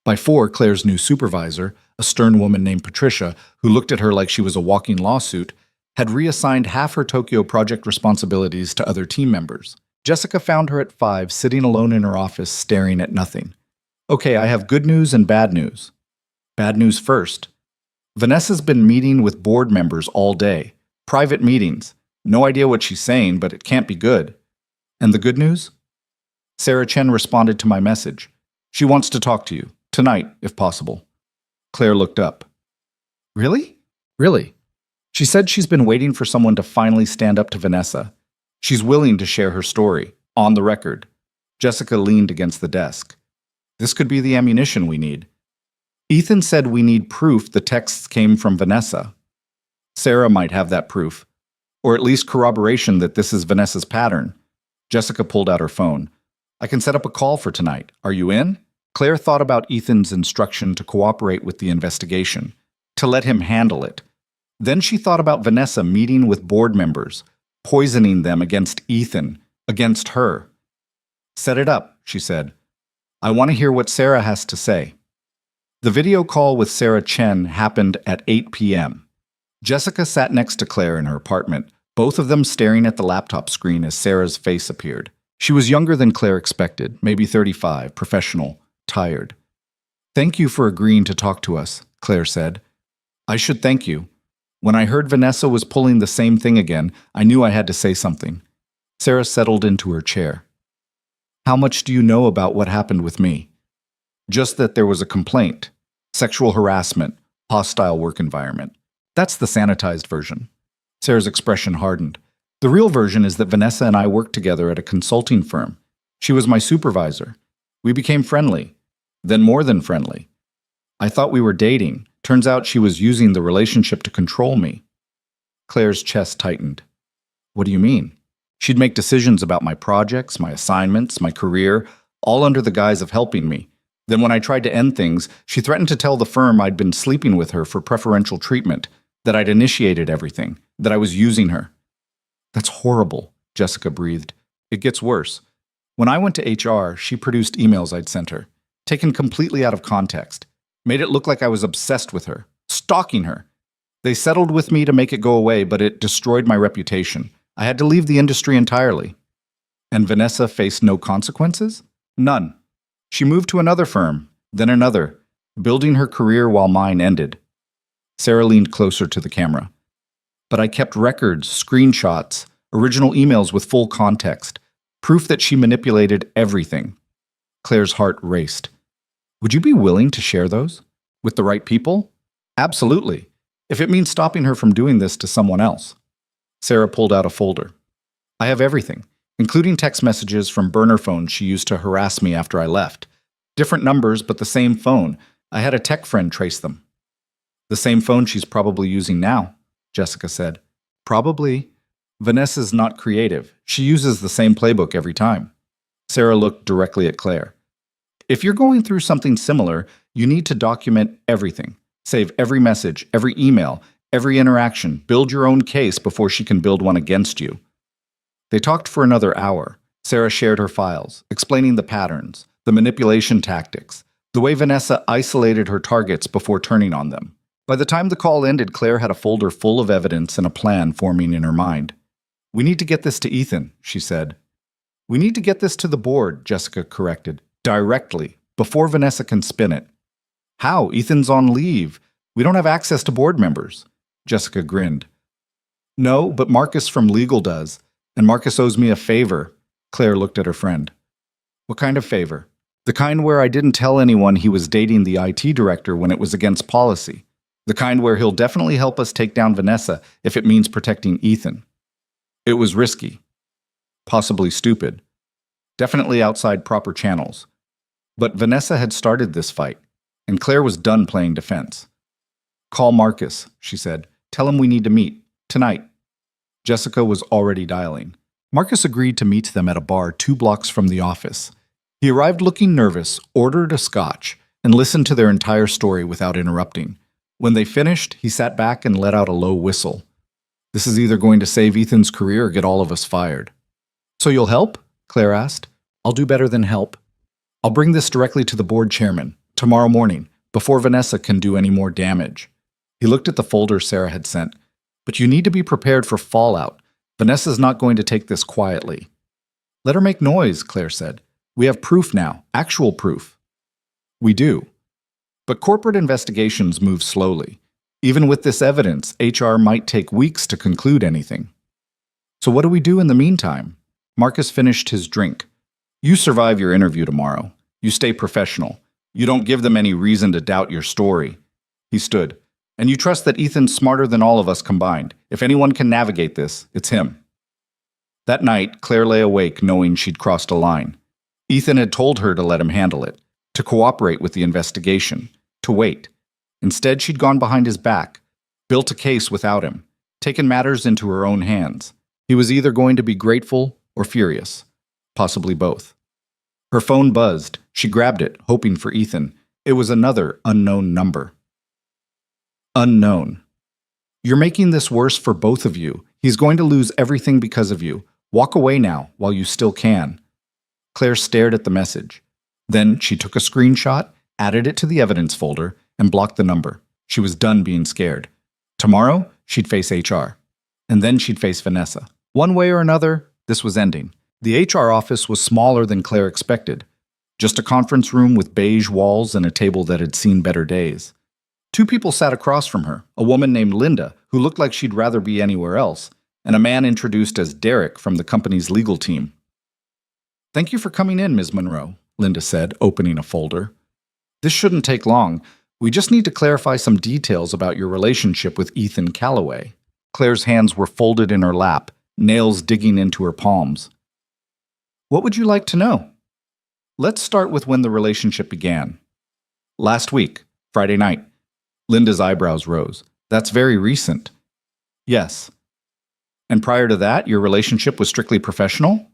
A: By 4, Claire's new supervisor, a stern woman named Patricia, who looked at her like she was a walking lawsuit, had reassigned half her Tokyo project responsibilities to other team members. Jessica found her at 5, sitting alone in her office, staring at nothing. Okay, I have good news and bad news. Bad news first. Vanessa's been meeting with board members all day. Private meetings. No idea what she's saying, but it can't be good. And the good news? Sarah Chen responded to my message. She wants to talk to you. Tonight, if possible. Claire looked up. Really? Really? She said she's been waiting for someone to finally stand up to Vanessa. She's willing to share her story, on the record. Jessica leaned against the desk. This could be the ammunition we need. Ethan said we need proof the texts came from Vanessa. Sarah might have that proof, or at least corroboration that this is Vanessa's pattern. Jessica pulled out her phone. I can set up a call for tonight. Are you in? Claire thought about Ethan's instruction to cooperate with the investigation, to let him handle it. Then she thought about Vanessa meeting with board members, poisoning them against Ethan, against her. Set it up, she said. I want to hear what Sarah has to say. The video call with Sarah Chen happened at 8 p.m. Jessica sat next to Claire in her apartment, both of them staring at the laptop screen as Sarah's face appeared. She was younger than Claire expected, maybe 35, professional, tired. Thank you for agreeing to talk to us, Claire said. I should thank you. When I heard Vanessa was pulling the same thing again, I knew I had to say something. Sarah settled into her chair. How much do you know about what happened with me? Just that there was a complaint, sexual harassment, hostile work environment. That's the sanitized version. Sarah's expression hardened. The real version is that Vanessa and I worked together at a consulting firm. She was my supervisor. We became friendly, then more than friendly. I thought we were dating. Turns out she was using the relationship to control me. Claire's chest tightened. What do you mean? She'd make decisions about my projects, my assignments, my career, all under the guise of helping me. Then when I tried to end things, she threatened to tell the firm I'd been sleeping with her for preferential treatment, that I'd initiated everything, that I was using her. That's horrible, Jessica breathed. It gets worse. When I went to HR, she produced emails I'd sent her, taken completely out of context, made it look like I was obsessed with her, stalking her. They settled with me to make it go away, but it destroyed my reputation. I had to leave the industry entirely. And Vanessa faced no consequences? None. She moved to another firm, then another, building her career while mine ended. Sarah leaned closer to the camera. But I kept records, screenshots, original emails with full context, proof that she manipulated everything. Claire's heart raced. Would you be willing to share those? With the right people? Absolutely. If it means stopping her from doing this to someone else. Sarah pulled out a folder. I have everything, including text messages from burner phones she used to harass me after I left. Different numbers, but the same phone. I had a tech friend trace them. The same phone she's probably using now, Jessica said. Probably. Vanessa's not creative. She uses the same playbook every time. Sarah looked directly at Claire. If you're going through something similar, you need to document everything. Save every message, every email, every interaction. Build your own case before she can build one against you. They talked for another hour. Sarah shared her files, explaining the patterns, the manipulation tactics, the way Vanessa isolated her targets before turning on them. By the time the call ended, Claire had a folder full of evidence and a plan forming in her mind. We need to get this to Ethan, she said. We need to get this to the board, Jessica corrected. Directly, before Vanessa can spin it. How? Ethan's on leave. We don't have access to board members. Jessica grinned. No, but Marcus from legal does. And Marcus owes me a favor. Claire looked at her friend. What kind of favor? The kind where I didn't tell anyone he was dating the IT director when it was against policy. The kind where he'll definitely help us take down Vanessa if it means protecting Ethan. It was risky. Possibly stupid. Definitely outside proper channels. But Vanessa had started this fight. and Claire was done playing defense. "Call Marcus," she said. "Tell him we need to meet. Tonight." Jessica was already dialing. Marcus agreed to meet them at a bar 2 blocks from the office. He arrived looking nervous, ordered a scotch, and listened to their entire story without interrupting. When they finished, he sat back and let out a low whistle. This is either going to save Ethan's career or get all of us fired. "So you'll help?" Claire asked. "I'll do better than help. I'll bring this directly to the board chairman, tomorrow morning, before Vanessa can do any more damage." He looked at the folder Sarah had sent. "But you need to be prepared for fallout. Vanessa's not going to take this quietly." "Let her make noise," Claire said. "We have proof now, actual proof." "We do. But corporate investigations move slowly. Even with this evidence, HR might take weeks to conclude anything." "So what do we do in the meantime?" Marcus finished his drink. "You survive your interview tomorrow. You stay professional. You don't give them any reason to doubt your story." He stood. "And you trust that Ethan's smarter than all of us combined. If anyone can navigate this, it's him." That night, Claire lay awake knowing she'd crossed a line. Ethan had told her to let him handle it, to cooperate with the investigation, to wait. Instead, she'd gone behind his back, built a case without him, taken matters into her own hands. He was either going to be grateful or furious, possibly both. Her phone buzzed. She grabbed it, hoping for Ethan. It was another unknown number. Unknown. "You're making this worse for both of you. He's going to lose everything because of you. Walk away now, while you still can." Claire stared at the message. Then she took a screenshot, added it to the evidence folder, and blocked the number. She was done being scared. Tomorrow, she'd face HR. And then she'd face Vanessa. One way or another, this was ending. The HR office was smaller than Claire expected. Just a conference room with beige walls and a table that had seen better days. 2 people sat across from her, a woman named Linda, who looked like she'd rather be anywhere else, and a man introduced as Derek from the company's legal team. "Thank you for coming in, Ms. Monroe," Linda said, opening a folder. "This shouldn't take long. We just need to clarify some details about your relationship with Ethan Calloway." Claire's hands were folded in her lap, nails digging into her palms. "What would you like to know?" "Let's start with when the relationship began." "Last week, Friday night." Linda's eyebrows rose. "That's very recent." "Yes." "And prior to that, your relationship was strictly professional?"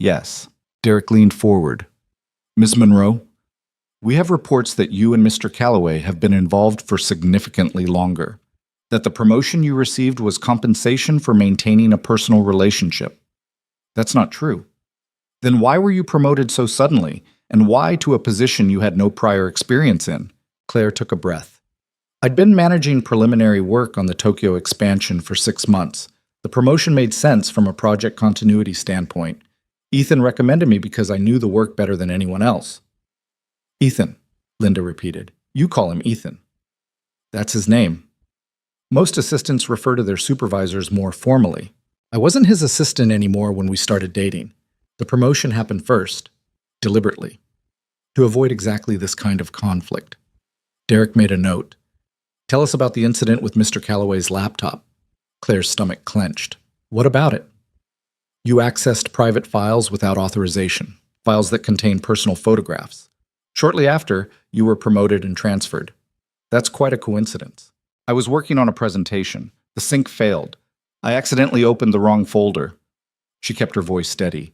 A: "Yes." Derek leaned forward. "Ms. Monroe, we have reports that you and Mr. Calloway have been involved for significantly longer, that the promotion you received was compensation for maintaining a personal relationship. That's not true. Then why were you promoted so suddenly, and why to a position you had no prior experience in?" Claire took a breath. "I'd been managing preliminary work on the Tokyo expansion for 6 months. The promotion made sense from a project continuity standpoint. Ethan recommended me because I knew the work better than anyone else." "Ethan," Linda repeated. "You call him Ethan." "That's his name. Most assistants refer to their supervisors more formally. I wasn't his assistant anymore when we started dating. The promotion happened first, deliberately, to avoid exactly this kind of conflict." Derek made a note. "Tell us about the incident with Mr. Calloway's laptop." Claire's stomach clenched. "What about it?" "You accessed private files without authorization, files that contain personal photographs. Shortly after, you were promoted and transferred. That's quite a coincidence. I was working on a presentation. The sync failed. I accidentally opened the wrong folder." She kept her voice steady.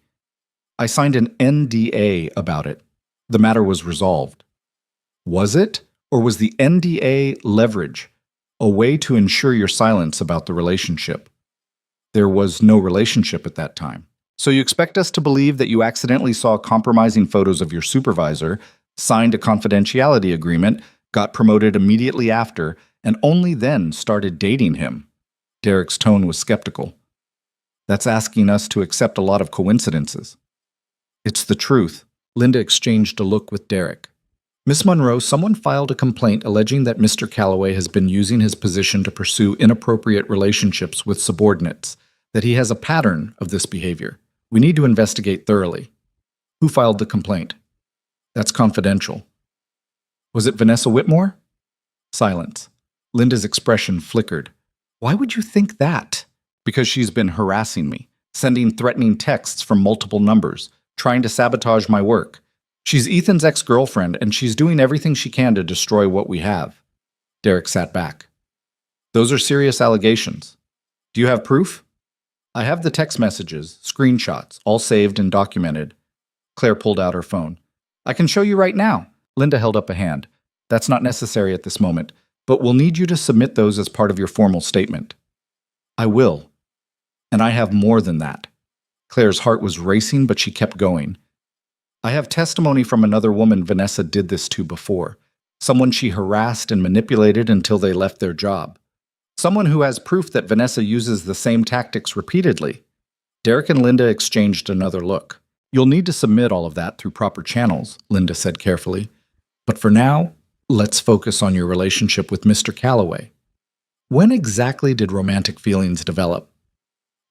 A: "I signed an NDA about it. The matter was resolved." "Was it? Or was the NDA leverage, a way to ensure your silence about the relationship?" "There was no relationship at that time." "So you expect us to believe that you accidentally saw compromising photos of your supervisor, signed a confidentiality agreement, got promoted immediately after, and only then started dating him?" Derek's tone was skeptical. "That's asking us to accept a lot of coincidences." "It's the truth." Linda exchanged a look with Derek. "Miss Monroe, someone filed a complaint alleging that Mr. Calloway has been using his position to pursue inappropriate relationships with subordinates, that he has a pattern of this behavior. We need to investigate thoroughly." "Who filed the complaint?" "That's confidential." "Was it Vanessa Whitmore?" Silence. Linda's expression flickered. "Why would you think that?" "Because she's been harassing me, sending threatening texts from multiple numbers, trying to sabotage my work. She's Ethan's ex-girlfriend, and she's doing everything she can to destroy what we have. Derek sat back. Those are serious allegations. Do you have proof? I have the text messages, screenshots, all saved and documented. Claire pulled out her phone. I can show you right now. Linda held up a hand. That's not necessary at this moment, but we'll need you to submit those as part of your formal statement. I will. And I have more than that. Claire's heart was racing, but she kept going. I have testimony from another woman Vanessa did this to before. Someone she harassed and manipulated until they left their job. Someone who has proof that Vanessa uses the same tactics repeatedly. Derek and Linda exchanged another look. You'll need to submit all of that through proper channels, Linda said carefully. But for now, let's focus on your relationship with Mr. Calloway. When exactly did romantic feelings develop?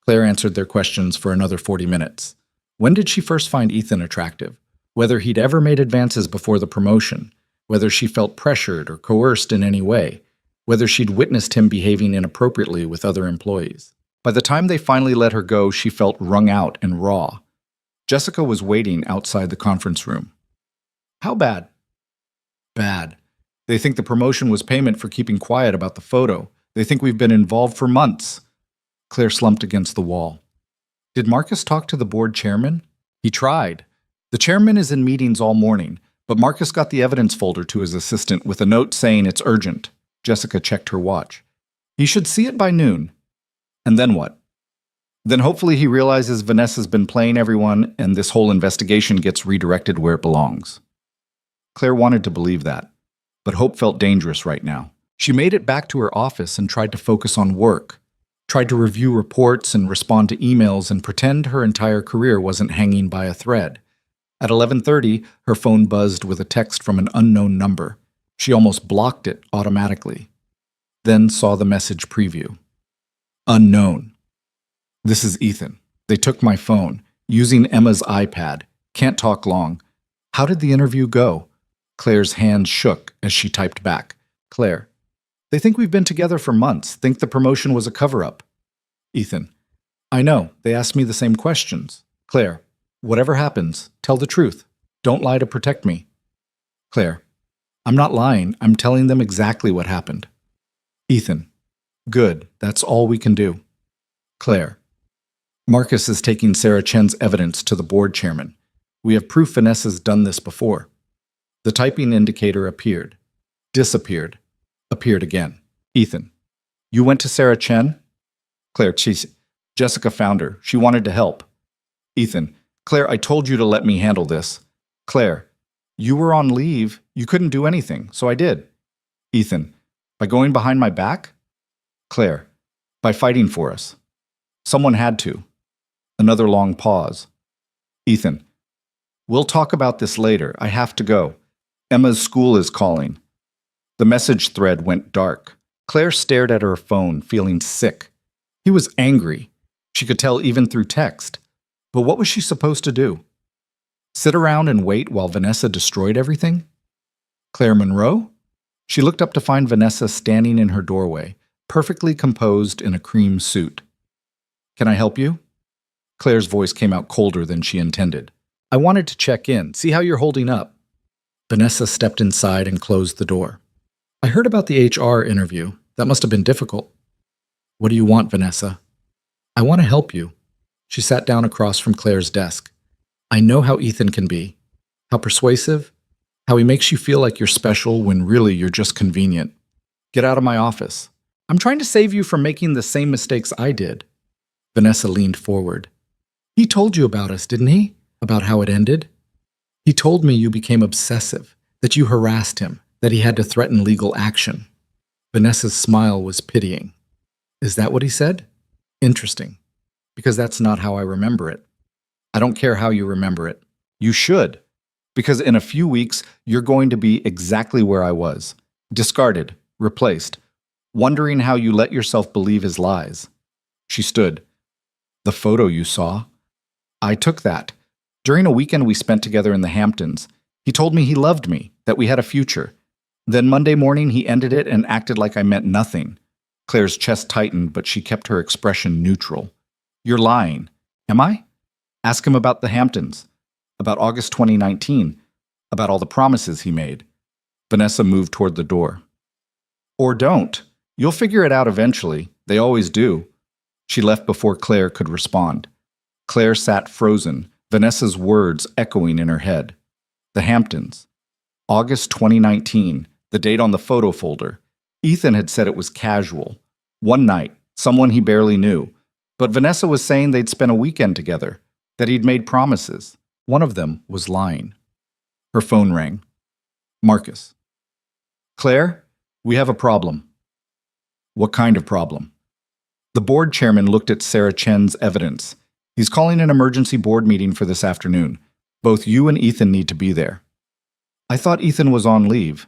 A: Claire answered their questions for another 40 minutes. When did she first find Ethan attractive? Whether he'd ever made advances before the promotion, whether she felt pressured or coerced in any way, whether she'd witnessed him behaving inappropriately with other employees. By the time they finally let her go, she felt wrung out and raw. Jessica was waiting outside the conference room. How bad? Bad. They think the promotion was payment for keeping quiet about the photo. They think we've been involved for months. Claire slumped against the wall. Did Marcus talk to the board chairman? He tried. The chairman is in meetings all morning, but Marcus got the evidence folder to his assistant with a note saying it's urgent. Jessica checked her watch. He should see it by noon. And then what? Then hopefully he realizes Vanessa's been playing everyone and this whole investigation gets redirected where it belongs. Claire wanted to believe that, but hope felt dangerous right now. She made it back to her office and tried to focus on work, tried to review reports and respond to emails and pretend her entire career wasn't hanging by a thread. At 11:30, her phone buzzed with a text from an unknown number. She almost blocked it automatically, then saw the message preview. Unknown. This is Ethan. They took my phone, using Emma's iPad. Can't talk long. How did the interview go? Claire's hands shook as she typed back. Claire. They think we've been together for months, think the promotion was a cover-up. Ethan. I know, they asked me the same questions. Claire. Whatever happens, tell the truth. Don't lie to protect me. Claire. I'm not lying, I'm telling them exactly what happened. Ethan. Good, that's all we can do. Claire. Marcus is taking Sarah Chen's evidence to the board chairman. We have proof Vanessa's done this before. The typing indicator appeared, disappeared, appeared again. Ethan. You went to Sarah Chen? Claire. Jessica found her. She wanted to help. Ethan. Claire, I told you to let me handle this. Claire. You were on leave. You couldn't do anything, so I did. Ethan. By going behind my back? Claire. By fighting for us. Someone had to. Another long pause. Ethan. We'll talk about this later. I have to go. Emma's school is calling. The message thread went dark. Claire stared at her phone, feeling sick. He was angry. She could tell even through text. But what was she supposed to do? Sit around and wait while Vanessa destroyed everything? Claire Monroe? She looked up to find Vanessa standing in her doorway, perfectly composed in a cream suit. Can I help you? Claire's voice came out colder than she intended. I wanted to check in, see how you're holding up. Vanessa stepped inside and closed the door. I heard about the HR interview. That must have been difficult. What do you want, Vanessa? I want to help you. She sat down across from Claire's desk. I know how Ethan can be. How persuasive. How he makes you feel like you're special when really you're just convenient. Get out of my office. I'm trying to save you from making the same mistakes I did. Vanessa leaned forward. He told you about us, didn't he? About how it ended? He told me you became obsessive, that you harassed him, that he had to threaten legal action. Vanessa's smile was pitying. Is that what he said? Interesting, because that's not how I remember it. I don't care how you remember it. You should, because in a few weeks, you're going to be exactly where I was. Discarded, replaced, wondering how you let yourself believe his lies. She stood. The photo you saw? I took that. During a weekend we spent together in the Hamptons. He told me he loved me, that we had a future. Then Monday morning he ended it and acted like I meant nothing. Claire's chest tightened, but she kept her expression neutral. You're lying. Am I? Ask him about the Hamptons. About August 2019. about all the promises he made. Vanessa moved toward the door. Or don't. You'll figure it out eventually. They always do. She left before Claire could respond. Claire sat frozen, Vanessa's words echoing in her head. The Hamptons. August 2019, the date on the photo folder. Ethan had said it was casual. One night, someone he barely knew. But Vanessa was saying they'd spent a weekend together, that he'd made promises. One of them was lying. Her phone rang. Marcus. Claire, we have a problem. What kind of problem? The board chairman looked at Sarah Chen's evidence. He's calling an emergency board meeting for this afternoon. Both you and Ethan need to be there. I thought Ethan was on leave.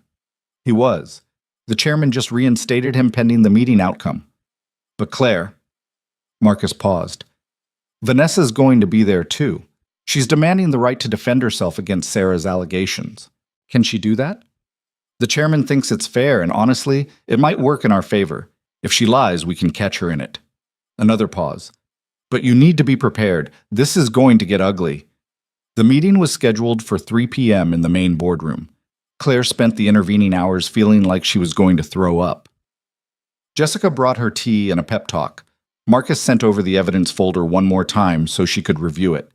A: He was. The chairman just reinstated him pending the meeting outcome. But Claire... Marcus paused. Vanessa's going to be there too. She's demanding the right to defend herself against Sarah's allegations. Can she do that? The chairman thinks it's fair, and honestly, it might work in our favor. If she lies, we can catch her in it. Another pause. But you need to be prepared. This is going to get ugly. The meeting was scheduled for 3 p.m. in the main boardroom. Claire spent the intervening hours feeling like she was going to throw up. Jessica brought her tea and a pep talk. Marcus sent over the evidence folder one more time so she could review it.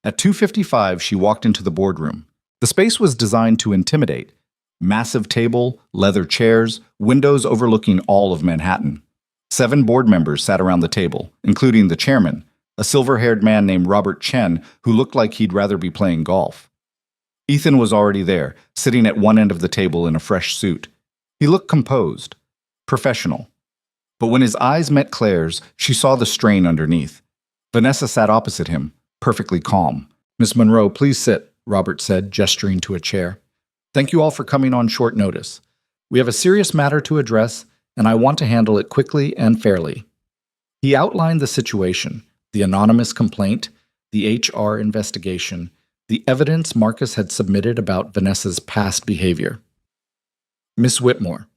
A: At 2:55, she walked into the boardroom. The space was designed to intimidate. Massive table, leather chairs, windows overlooking all of Manhattan. 7 board members sat around the table, including the chairman, a silver-haired man named Robert Chen who looked like he'd rather be playing golf. Ethan was already there, sitting at one end of the table in a fresh suit. He looked composed, professional. But when his eyes met Claire's, she saw the strain underneath. Vanessa sat opposite him, perfectly calm. Miss Monroe, please sit, Robert said, gesturing to a chair. Thank you all for coming on short notice. We have a serious matter to address, and I want to handle it quickly and fairly. He outlined the situation, the anonymous complaint, the HR investigation, the evidence Marcus had submitted about Vanessa's past behavior. Miss Whitmore,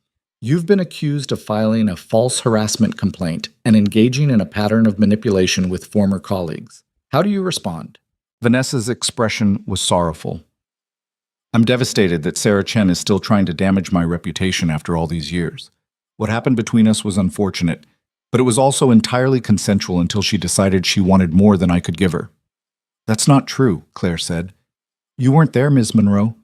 A: you've been accused of filing a false harassment complaint and engaging in a pattern of manipulation with former colleagues. How do you respond? Vanessa's expression was sorrowful. I'm devastated that Sarah Chen is still trying to damage my reputation after all these years. What happened between us was unfortunate, but it was also entirely consensual until she decided she wanted more than I could give her. That's not true, Claire said. You weren't there, Ms. Monroe.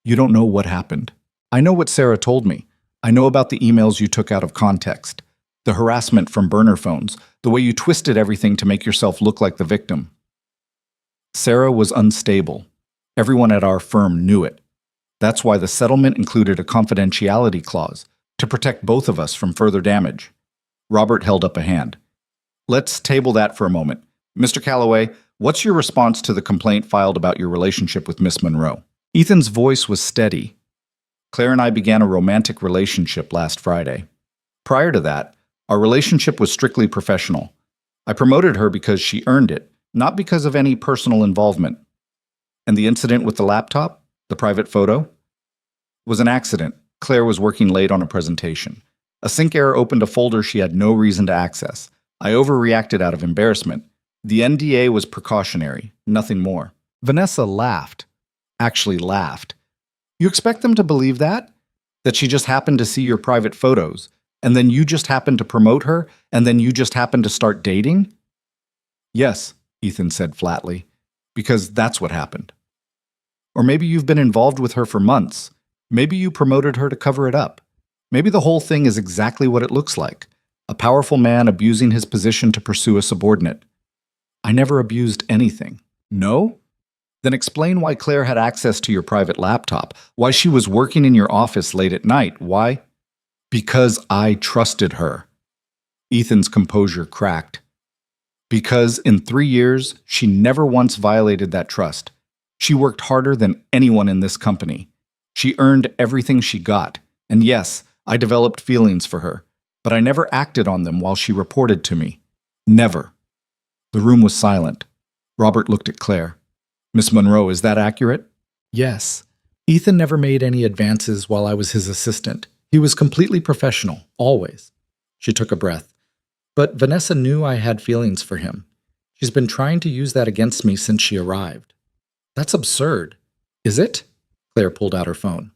A: You don't know what happened. I know what Sarah told me. I know about the emails you took out of context, the harassment from burner phones, the way you twisted everything to make yourself look like the victim. Sarah was unstable. Everyone at our firm knew it. That's why the settlement included a confidentiality clause to protect both of us from further damage. Robert held up a hand. Let's table that for a moment. Mr. Calloway, what's your response to the complaint filed about your relationship with Miss Monroe? Ethan's voice was steady. Claire and I began a romantic relationship last Friday. Prior to that, our relationship was strictly professional. I promoted her because she earned it, not because of any personal involvement. And the incident with the laptop, the private photo, was an accident. Claire was working late on a presentation. A sync error opened a folder she had no reason to access. I overreacted out of embarrassment. The NDA was precautionary, nothing more. Vanessa laughed. Actually laughed. You expect them to believe that? That she just happened to see your private photos, and then you just happened to promote her, and then you just happened to start dating? Yes, Ethan said flatly, because that's what happened. Or maybe you've been involved with her for months. Maybe you promoted her to cover it up. Maybe the whole thing is exactly what it looks like. A powerful man abusing his position to pursue a subordinate. I never abused anything. No? Then explain why Claire had access to your private laptop, why she was working in your office late at night. Why? Because I trusted her. Ethan's composure cracked. Because in 3 years, she never once violated that trust. She worked harder than anyone in this company. She earned everything she got. And yes, I developed feelings for her, but I never acted on them while she reported to me. Never. The room was silent. Robert looked at Claire. Miss Monroe, is that accurate? Yes. Ethan never made any advances while I was his assistant. He was completely professional, always. She took a breath. But Vanessa knew I had feelings for him. She's been trying to use that against me since she arrived. That's absurd. Is it? Claire pulled out her phone.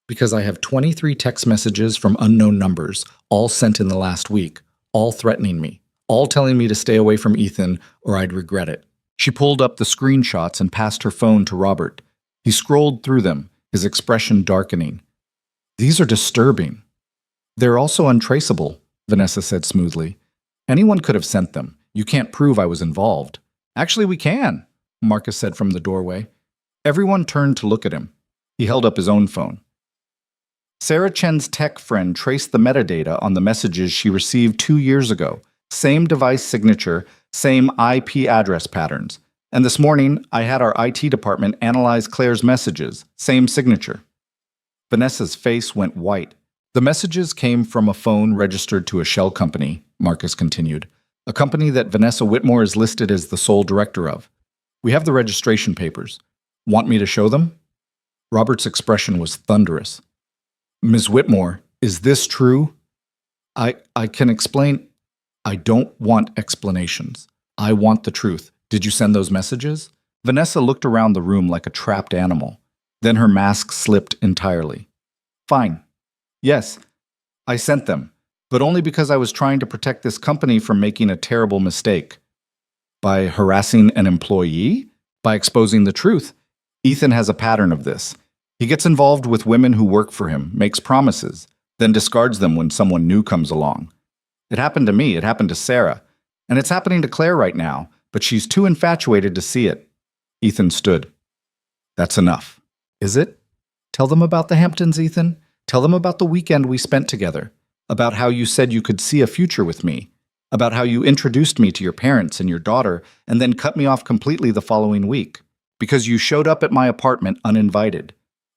A: Because I have 23 text messages from unknown numbers, all sent in the last week, all threatening me, all telling me to stay away from Ethan or I'd regret it. She pulled up the screenshots and passed her phone to Robert. He scrolled through them, his expression darkening. These are disturbing. They're also untraceable, Vanessa said smoothly. Anyone could have sent them. You can't prove I was involved. Actually, we can, Marcus said from the doorway. Everyone turned to look at him. He held up his own phone. Sarah Chen's tech friend traced the metadata on the messages she received 2 years ago. Same device signature, same IP address patterns. And this morning, I had our IT department analyze Claire's messages. Same signature. Vanessa's face went white. The messages came from a phone registered to a shell company, Marcus continued. A company that Vanessa Whitmore is listed as the sole director of. We have the registration papers. Want me to show them? Robert's expression was thunderous. Ms. Whitmore, is this true? I can explain. I don't want explanations. I want the truth. Did you send those messages? Vanessa looked around the room like a trapped animal. Then her mask slipped entirely. Fine. Yes, I sent them, but only because I was trying to protect this company from making a terrible mistake. By harassing an employee? By exposing the truth. Ethan has a pattern of this. He gets involved with women who work for him, makes promises, then discards them when someone new comes along. It happened to me, it happened to Sarah, and it's happening to Claire right now, but she's too infatuated to see it. Ethan stood. That's enough. Is it? Tell them about the Hamptons, Ethan. Tell them about the weekend we spent together, about how you said you could see a future with me, about how you introduced me to your parents and your daughter and then cut me off completely the following week, because you showed up at my apartment uninvited.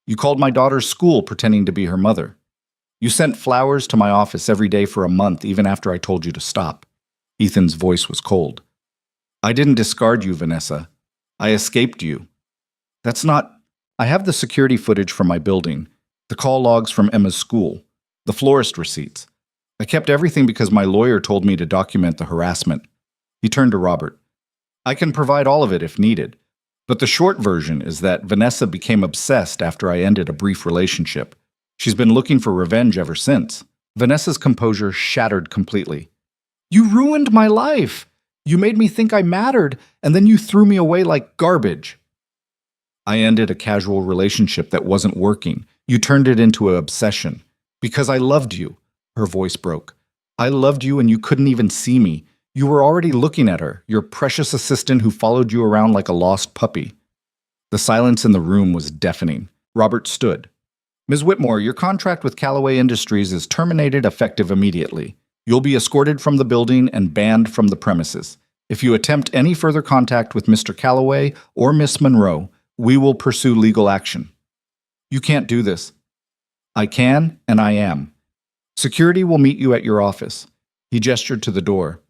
A: You called my daughter's school pretending to be her mother. You sent flowers to my office every day for a month, even after I told you to stop. Ethan's voice was cold. I didn't discard you, Vanessa. I escaped you. That's not... I have the security footage from my building, the call logs from Emma's school, the florist receipts. I kept everything because my lawyer told me to document the harassment. He turned to Robert. I can provide all of it if needed. But the short version is that Vanessa became obsessed after I ended a brief relationship. She's been looking for revenge ever since. Vanessa's composure shattered completely. You ruined my life! You made me think I mattered, and then you threw me away like garbage. I ended a casual relationship that wasn't working. You turned it into an obsession. Because I loved you. Her voice broke. I loved you and you couldn't even see me. You were already looking at her, your precious assistant who followed you around like a lost puppy. The silence in the room was deafening. Robert stood. Ms. Whitmore, your contract with Callaway Industries is terminated effective immediately. You'll be escorted from the building and banned from the premises. If you attempt any further contact with Mr. Callaway or Miss Monroe, we will pursue legal action. You can't do this. I can, and I am. Security will meet you at your office. He gestured to the door.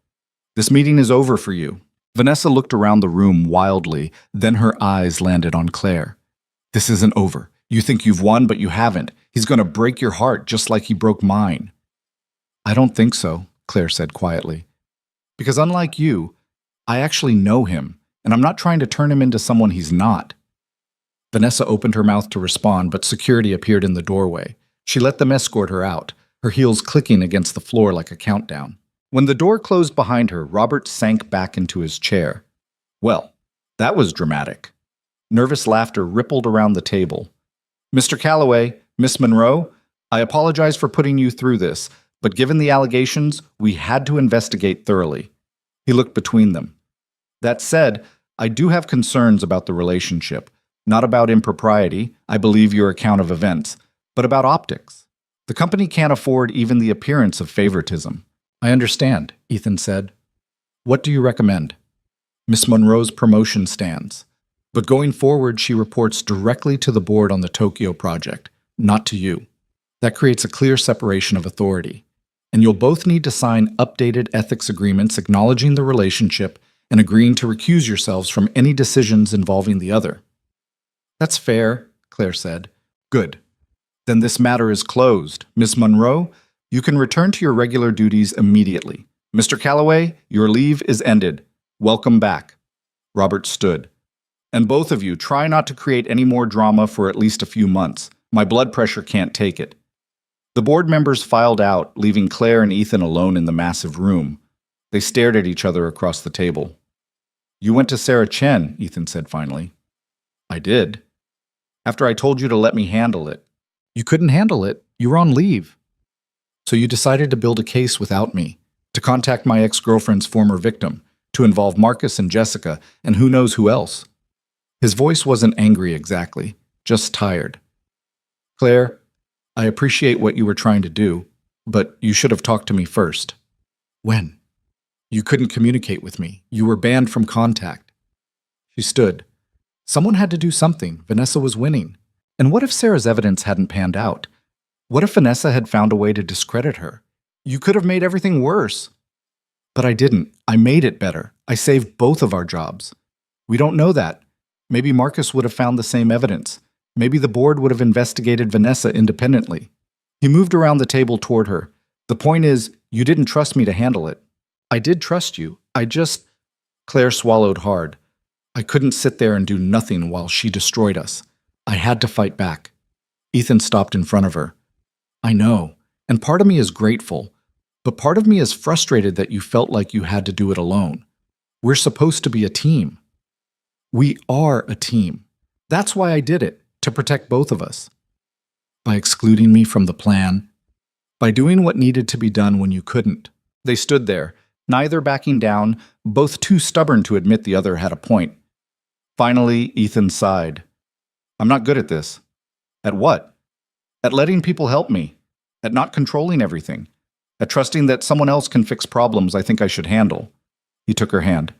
A: This meeting is over for you. Vanessa looked around the room wildly, then her eyes landed on Claire. This isn't over. You think you've won, but you haven't. He's going to break your heart just like he broke mine. I don't think so, Claire said quietly. Because unlike you, I actually know him, and I'm not trying to turn him into someone he's not. Vanessa opened her mouth to respond, but security appeared in the doorway. She let them escort her out, her heels clicking against the floor like a countdown. When the door closed behind her, Robert sank back into his chair. Well, that was dramatic. Nervous laughter rippled around the table. Mr. Callaway, Miss Monroe, I apologize for putting you through this, but given the allegations, we had to investigate thoroughly. He looked between them. That said, I do have concerns about the relationship. Not about impropriety, I believe your account of events, but about optics. The company can't afford even the appearance of favoritism. I understand, Ethan said. What do you recommend? Miss Monroe's promotion stands. But going forward, she reports directly to the board on the Tokyo project, not to you. That creates a clear separation of authority. And you'll both need to sign updated ethics agreements acknowledging the relationship and agreeing to recuse yourselves from any decisions involving the other. That's fair, Claire said. Good. Then this matter is closed. Miss Monroe, you can return to your regular duties immediately. Mr. Callaway, your leave is ended. Welcome back. Robert stood. And both of you, try not to create any more drama for at least a few months. My blood pressure can't take it." The board members filed out, leaving Claire and Ethan alone in the massive room. They stared at each other across the table. "You went to Sarah Chen," Ethan said finally. "I did. After I told you to let me handle it." "You couldn't handle it. You were on leave. So you decided to build a case without me, to contact my ex-girlfriend's former victim, to involve Marcus and Jessica, and who knows who else." His voice wasn't angry exactly, just tired. "Claire, I appreciate what you were trying to do, but you should have talked to me first." "When?" "You couldn't communicate with me. You were banned from contact." She stood. Someone had to do something. Vanessa was winning. And what if Sarah's evidence hadn't panned out? What if Vanessa had found a way to discredit her? You could have made everything worse. But I didn't. I made it better. I saved both of our jobs. We don't know that. Maybe Marcus would have found the same evidence. Maybe the board would have investigated Vanessa independently. He moved around the table toward her. "The point is, you didn't trust me to handle it." "I did trust you. Claire swallowed hard. "I couldn't sit there and do nothing while she destroyed us. I had to fight back." Ethan stopped in front of her. "I know, and part of me is grateful, but part of me is frustrated that you felt like you had to do it alone. We're supposed to be a team." "We are a team. That's why I did it, to protect both of us." "By excluding me from the plan? By doing what needed to be done when you couldn't?" They stood there, neither backing down, both too stubborn to admit the other had a point. Finally, Ethan sighed. "I'm not good at this." "At what?" "At letting people help me. At not controlling everything. At trusting that someone else can fix problems I think I should handle." He took her hand.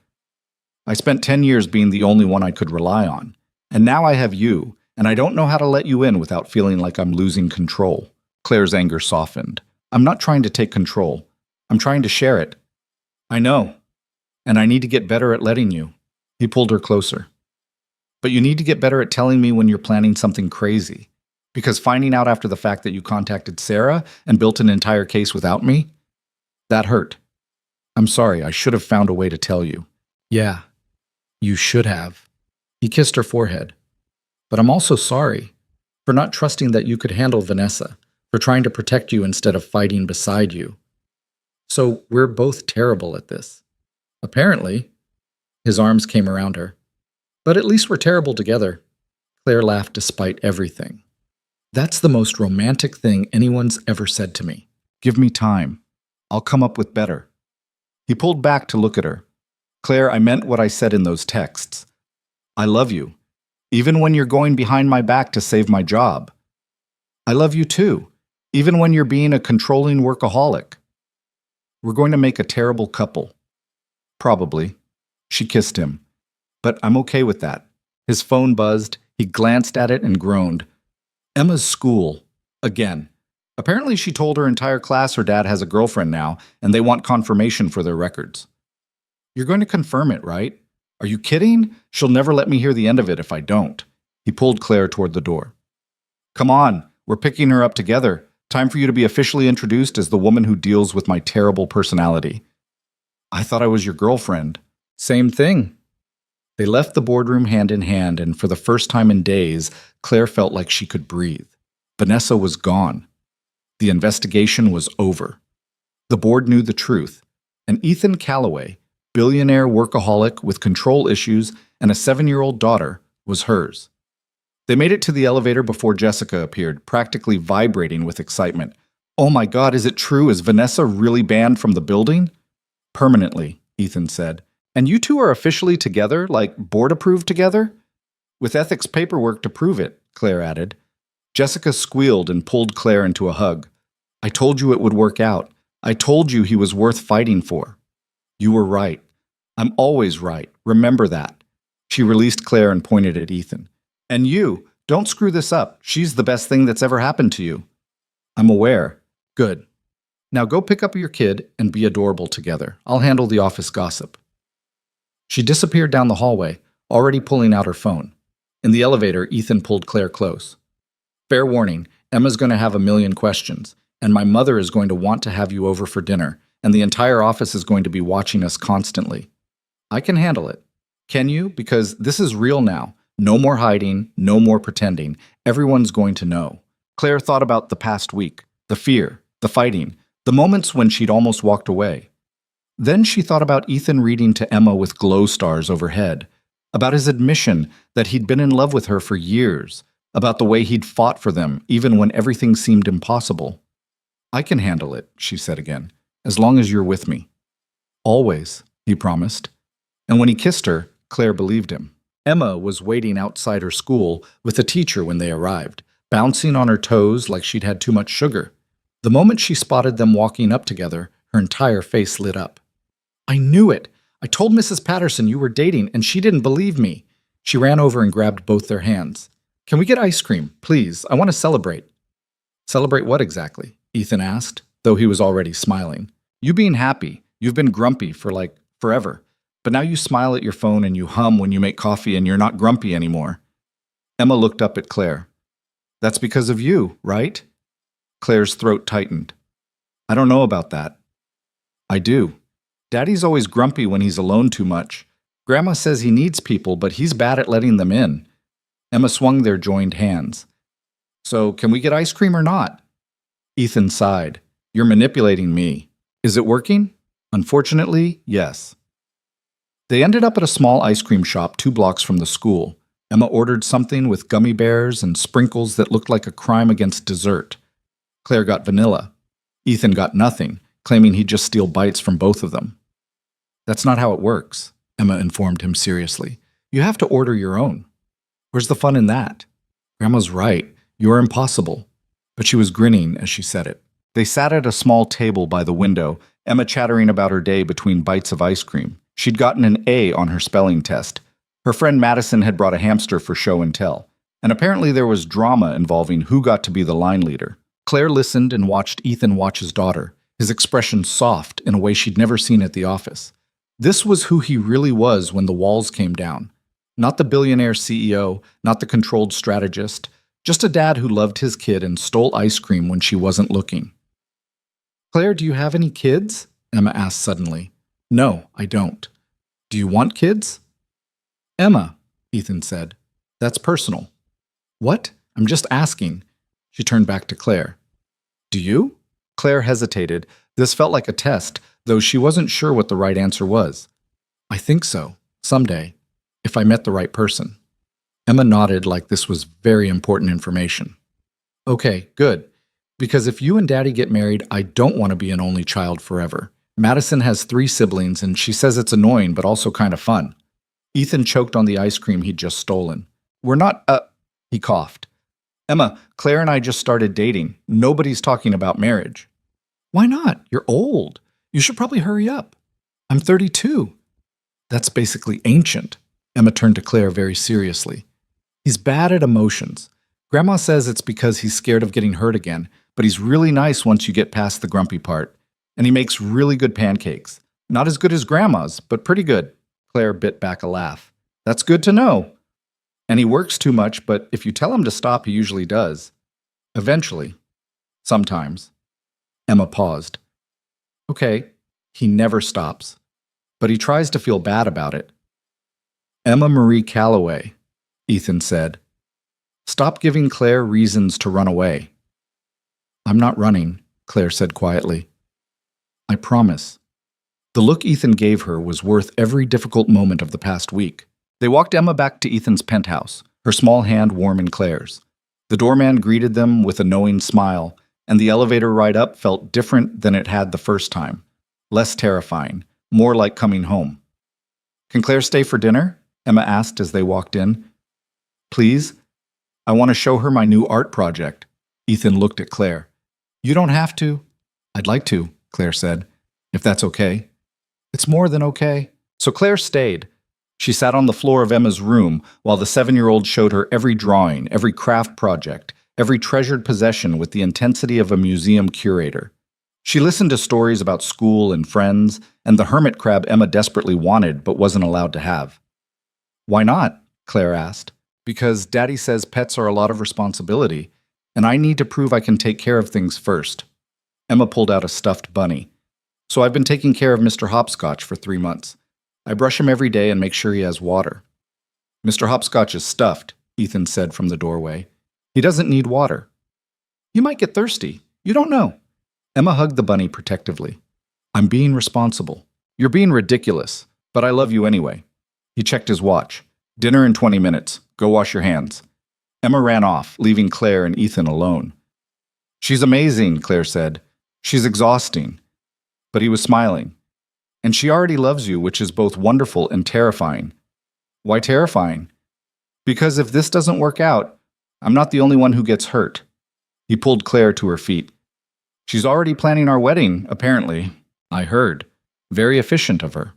A: "I spent 10 years being the only one I could rely on. And now I have you, and I don't know how to let you in without feeling like I'm losing control." Claire's anger softened. "I'm not trying to take control. I'm trying to share it." "I know. And I need to get better at letting you." He pulled her closer. "But you need to get better at telling me when you're planning something crazy. Because finding out after the fact that you contacted Sarah and built an entire case without me, that hurt. I'm sorry, I should have found a way to tell you." "Yeah, you should have." He kissed her forehead. "But I'm also sorry for not trusting that you could handle Vanessa, for trying to protect you instead of fighting beside you. So we're both terrible at this." "Apparently." His arms came around her. "But at least we're terrible together." Claire laughed despite everything. "That's the most romantic thing anyone's ever said to me. Give me time. I'll come up with better." He pulled back to look at her. "Claire, I meant what I said in those texts. I love you, even when you're going behind my back to save my job. I love you too, even when you're being a controlling workaholic. We're going to make a terrible couple. Probably." She kissed him. "But I'm okay with that." His phone buzzed. He glanced at it and groaned. Emma's school. Again. Apparently she told her entire class her dad has a girlfriend now, and they want confirmation for their records. "You're going to confirm it, right? Are you kidding? She'll never let me hear the end of it if I don't." He pulled Claire toward the door. "Come on, we're picking her up together. Time for you to be officially introduced as the woman who deals with my terrible personality." "I thought I was your girlfriend." "Same thing." They left the boardroom hand in hand, and for the first time in days, Claire felt like she could breathe. Vanessa was gone. The investigation was over. The board knew the truth, and Ethan Calloway, billionaire workaholic with control issues and a 7-year-old daughter, was hers. They made it to the elevator before Jessica appeared, practically vibrating with excitement. "Oh my God, is it true? Is Vanessa really banned from the building?" "Permanently," Ethan said. "And you two are officially together, like board-approved together?" "With ethics paperwork to prove it," Claire added. Jessica squealed and pulled Claire into a hug. "I told you it would work out. I told you he was worth fighting for." "You were right. I'm always right. Remember that." She released Claire and pointed at Ethan. "And you, don't screw this up. She's the best thing that's ever happened to you." "I'm aware." "Good. Now go pick up your kid and be adorable together. I'll handle the office gossip." She disappeared down the hallway, already pulling out her phone. In the elevator, Ethan pulled Claire close. "Fair warning, Emma's going to have a million questions, and my mother is going to want to have you over for dinner, and the entire office is going to be watching us constantly. I can handle it. Can you? Because this is real now. No more hiding, no more pretending. Everyone's going to know. Claire thought about the past week, the fear, the fighting, the moments when she'd almost walked away. Then she thought about Ethan reading to Emma with glow stars overhead, about his admission that he'd been in love with her for years, about the way he'd fought for them even when everything seemed impossible. I can handle it, she said again, as long as you're with me. Always, he promised. And when he kissed her, Claire believed him. Emma was waiting outside her school with a teacher when they arrived, bouncing on her toes like she'd had too much sugar. The moment she spotted them walking up together, her entire face lit up. I knew it! I told Mrs. Patterson you were dating, and she didn't believe me. She ran over and grabbed both their hands. Can we get ice cream, please? I want to celebrate. Celebrate what exactly? Ethan asked, though he was already smiling. You being happy. You've been grumpy for forever. But now you smile at your phone and you hum when you make coffee and you're not grumpy anymore. Emma looked up at Claire. That's because of you, right? Claire's throat tightened. I don't know about that. I do. Daddy's always grumpy when he's alone too much. Grandma says he needs people, but he's bad at letting them in. Emma swung their joined hands. So, can we get ice cream or not? Ethan sighed. You're manipulating me. Is it working? Unfortunately, yes. They ended up at a small ice cream shop 2 blocks from the school. Emma ordered something with gummy bears and sprinkles that looked like a crime against dessert. Claire got vanilla. Ethan got nothing, claiming he'd just steal bites from both of them. That's not how it works, Emma informed him seriously. You have to order your own. Where's the fun in that? Grandma's right. You're impossible. But she was grinning as she said it. They sat at a small table by the window, Emma chattering about her day between bites of ice cream. She'd gotten an A on her spelling test. Her friend Madison had brought a hamster for show and tell. And apparently there was drama involving who got to be the line leader. Claire listened and watched Ethan watch his daughter, his expression soft in a way she'd never seen at the office. This was who he really was when the walls came down. Not the billionaire CEO, not the controlled strategist, just a dad who loved his kid and stole ice cream when she wasn't looking. Claire, do you have any kids? Emma asked suddenly. No, I don't. Do you want kids? Emma, Ethan said. That's personal. What? I'm just asking. She turned back to Claire. Do you? Claire hesitated. This felt like a test, though she wasn't sure what the right answer was. I think so. Someday. If I met the right person. Emma nodded like this was very important information. Okay, good. Because if you and Daddy get married, I don't want to be an only child forever. Madison has 3 siblings, and she says it's annoying, but also kind of fun. Ethan choked on the ice cream he'd just stolen. We're not, he coughed. Emma, Claire and I just started dating. Nobody's talking about marriage. Why not? You're old. You should probably hurry up. I'm 32. That's basically ancient. Emma turned to Claire very seriously. He's bad at emotions. Grandma says it's because he's scared of getting hurt again, but he's really nice once you get past the grumpy part. And he makes really good pancakes. Not as good as Grandma's, but pretty good. Claire bit back a laugh. That's good to know. And he works too much, but if you tell him to stop, he usually does. Eventually. Sometimes. Emma paused. Okay, he never stops. But he tries to feel bad about it. Emma Marie Calloway, Ethan said. Stop giving Claire reasons to run away. I'm not running, Claire said quietly. I promise. The look Ethan gave her was worth every difficult moment of the past week. They walked Emma back to Ethan's penthouse, her small hand warm in Claire's. The doorman greeted them with a knowing smile, and the elevator ride up felt different than it had the first time. Less terrifying, more like coming home. Can Claire stay for dinner? Emma asked as they walked in. Please? I want to show her my new art project. Ethan looked at Claire. You don't have to. I'd like to, Claire said, if that's okay. It's more than okay. So Claire stayed. She sat on the floor of Emma's room while the 7-year-old showed her every drawing, every craft project, every treasured possession with the intensity of a museum curator. She listened to stories about school and friends, and the hermit crab Emma desperately wanted but wasn't allowed to have. Why not? Claire asked. Because Daddy says pets are a lot of responsibility, and I need to prove I can take care of things first. Emma pulled out a stuffed bunny. So I've been taking care of Mr. Hopscotch for 3 months. I brush him every day and make sure he has water. Mr. Hopscotch is stuffed, Ethan said from the doorway. He doesn't need water. You might get thirsty. You don't know. Emma hugged the bunny protectively. I'm being responsible. You're being ridiculous, but I love you anyway. He checked his watch. Dinner in 20 minutes. Go wash your hands. Emma ran off, leaving Claire and Ethan alone. She's amazing, Claire said. She's exhausting. But he was smiling. And she already loves you, which is both wonderful and terrifying. Why terrifying? Because if this doesn't work out, I'm not the only one who gets hurt. He pulled Claire to her feet. She's already planning our wedding, apparently. I heard. Very efficient of her.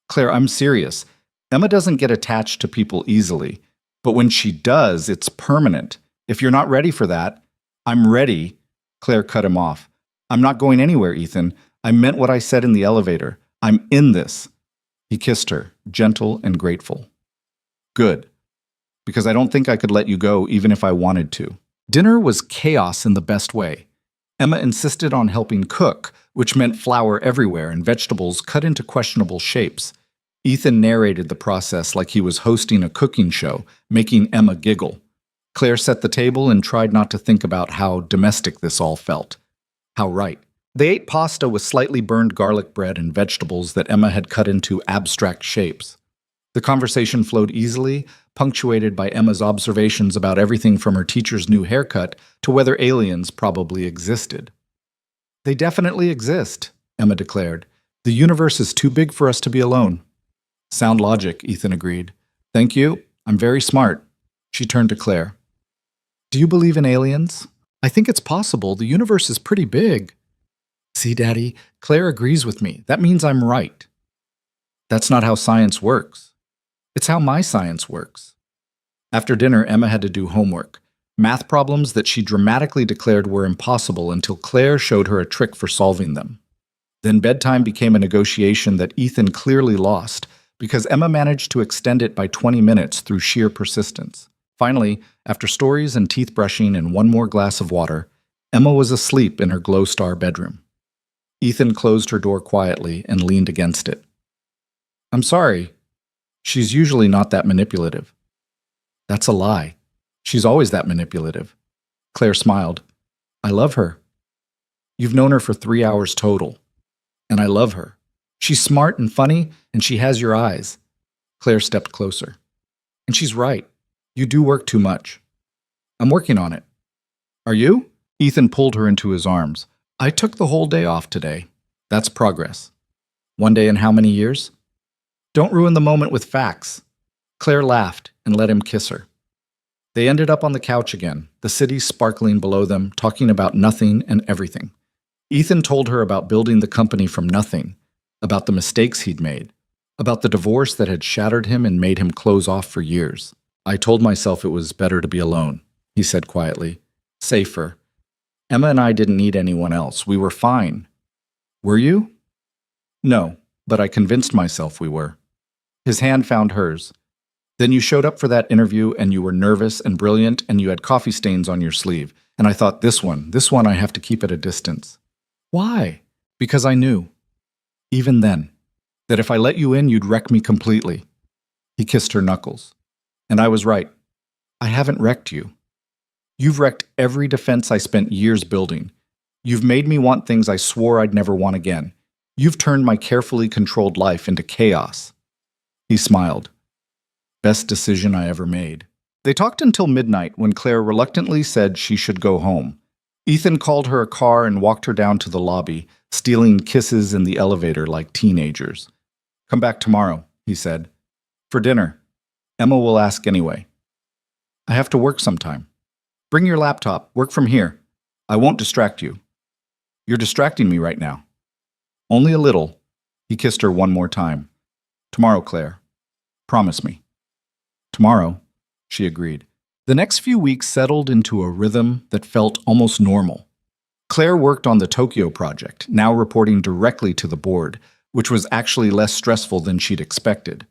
A: Claire, I'm serious. Emma doesn't get attached to people easily. But when she does, it's permanent. If you're not ready for that, I'm ready. Claire cut him off. I'm not going anywhere, Ethan. I meant what I said in the elevator. I'm in this. He kissed her, gentle and grateful. Good. Because I don't think I could let you go even if I wanted to. Dinner was chaos in the best way. Emma insisted on helping cook, which meant flour everywhere and vegetables cut into questionable shapes. Ethan narrated the process like he was hosting a cooking show, making Emma giggle. Claire set the table and tried not to think about how domestic this all felt. How right. They ate pasta with slightly burned garlic bread and vegetables that Emma had cut into abstract shapes. The conversation flowed easily, punctuated by Emma's observations about everything from her teacher's new haircut to whether aliens probably existed. They definitely exist, Emma declared. The universe is too big for us to be alone. Sound logic, Ethan agreed. Thank you. I'm very smart. She turned to Claire. Do you believe in aliens? I think it's possible. The universe is pretty big. See, Daddy, Claire agrees with me. That means I'm right. That's not how science works. It's how my science works. After dinner, Emma had to do homework. Math problems that she dramatically declared were impossible until Claire showed her a trick for solving them. Then bedtime became a negotiation that Ethan clearly lost because Emma managed to extend it by 20 minutes through sheer persistence. Finally, after stories and teeth brushing and one more glass of water, Emma was asleep in her glow-star bedroom. Ethan closed her door quietly and leaned against it. I'm sorry. She's usually not that manipulative. That's a lie. She's always that manipulative. Claire smiled. I love her. You've known her for 3 hours total. And I love her. She's smart and funny, and she has your eyes. Claire stepped closer. And she's right. You do work too much. I'm working on it. Are you? Ethan pulled her into his arms. I took the whole day off today. That's progress. One day in how many years? Don't ruin the moment with facts. Claire laughed and let him kiss her. They ended up on the couch again, the city sparkling below them, talking about nothing and everything. Ethan told her about building the company from nothing, about the mistakes he'd made, about the divorce that had shattered him and made him close off for years. I told myself it was better to be alone, he said quietly. Safer. Emma and I didn't need anyone else. We were fine. Were you? No, but I convinced myself we were. His hand found hers. Then you showed up for that interview and you were nervous and brilliant and you had coffee stains on your sleeve. And I thought, this one I have to keep at a distance. Why? Because I knew, even then, that if I let you in, you'd wreck me completely. He kissed her knuckles. And I was right. I haven't wrecked you. You've wrecked every defense I spent years building. You've made me want things I swore I'd never want again. You've turned my carefully controlled life into chaos. He smiled. Best decision I ever made. They talked until midnight when Claire reluctantly said she should go home. Ethan called her a car and walked her down to the lobby, stealing kisses in the elevator like teenagers. Come back tomorrow, he said. For dinner. Emma will ask anyway. I have to work sometime. Bring your laptop. Work from here. I won't distract you. You're distracting me right now. Only a little. He kissed her one more time. Tomorrow, Claire. Promise me. Tomorrow, she agreed. The next few weeks settled into a rhythm that felt almost normal. Claire worked on the Tokyo project, now reporting directly to the board, which was actually less stressful than she'd expected.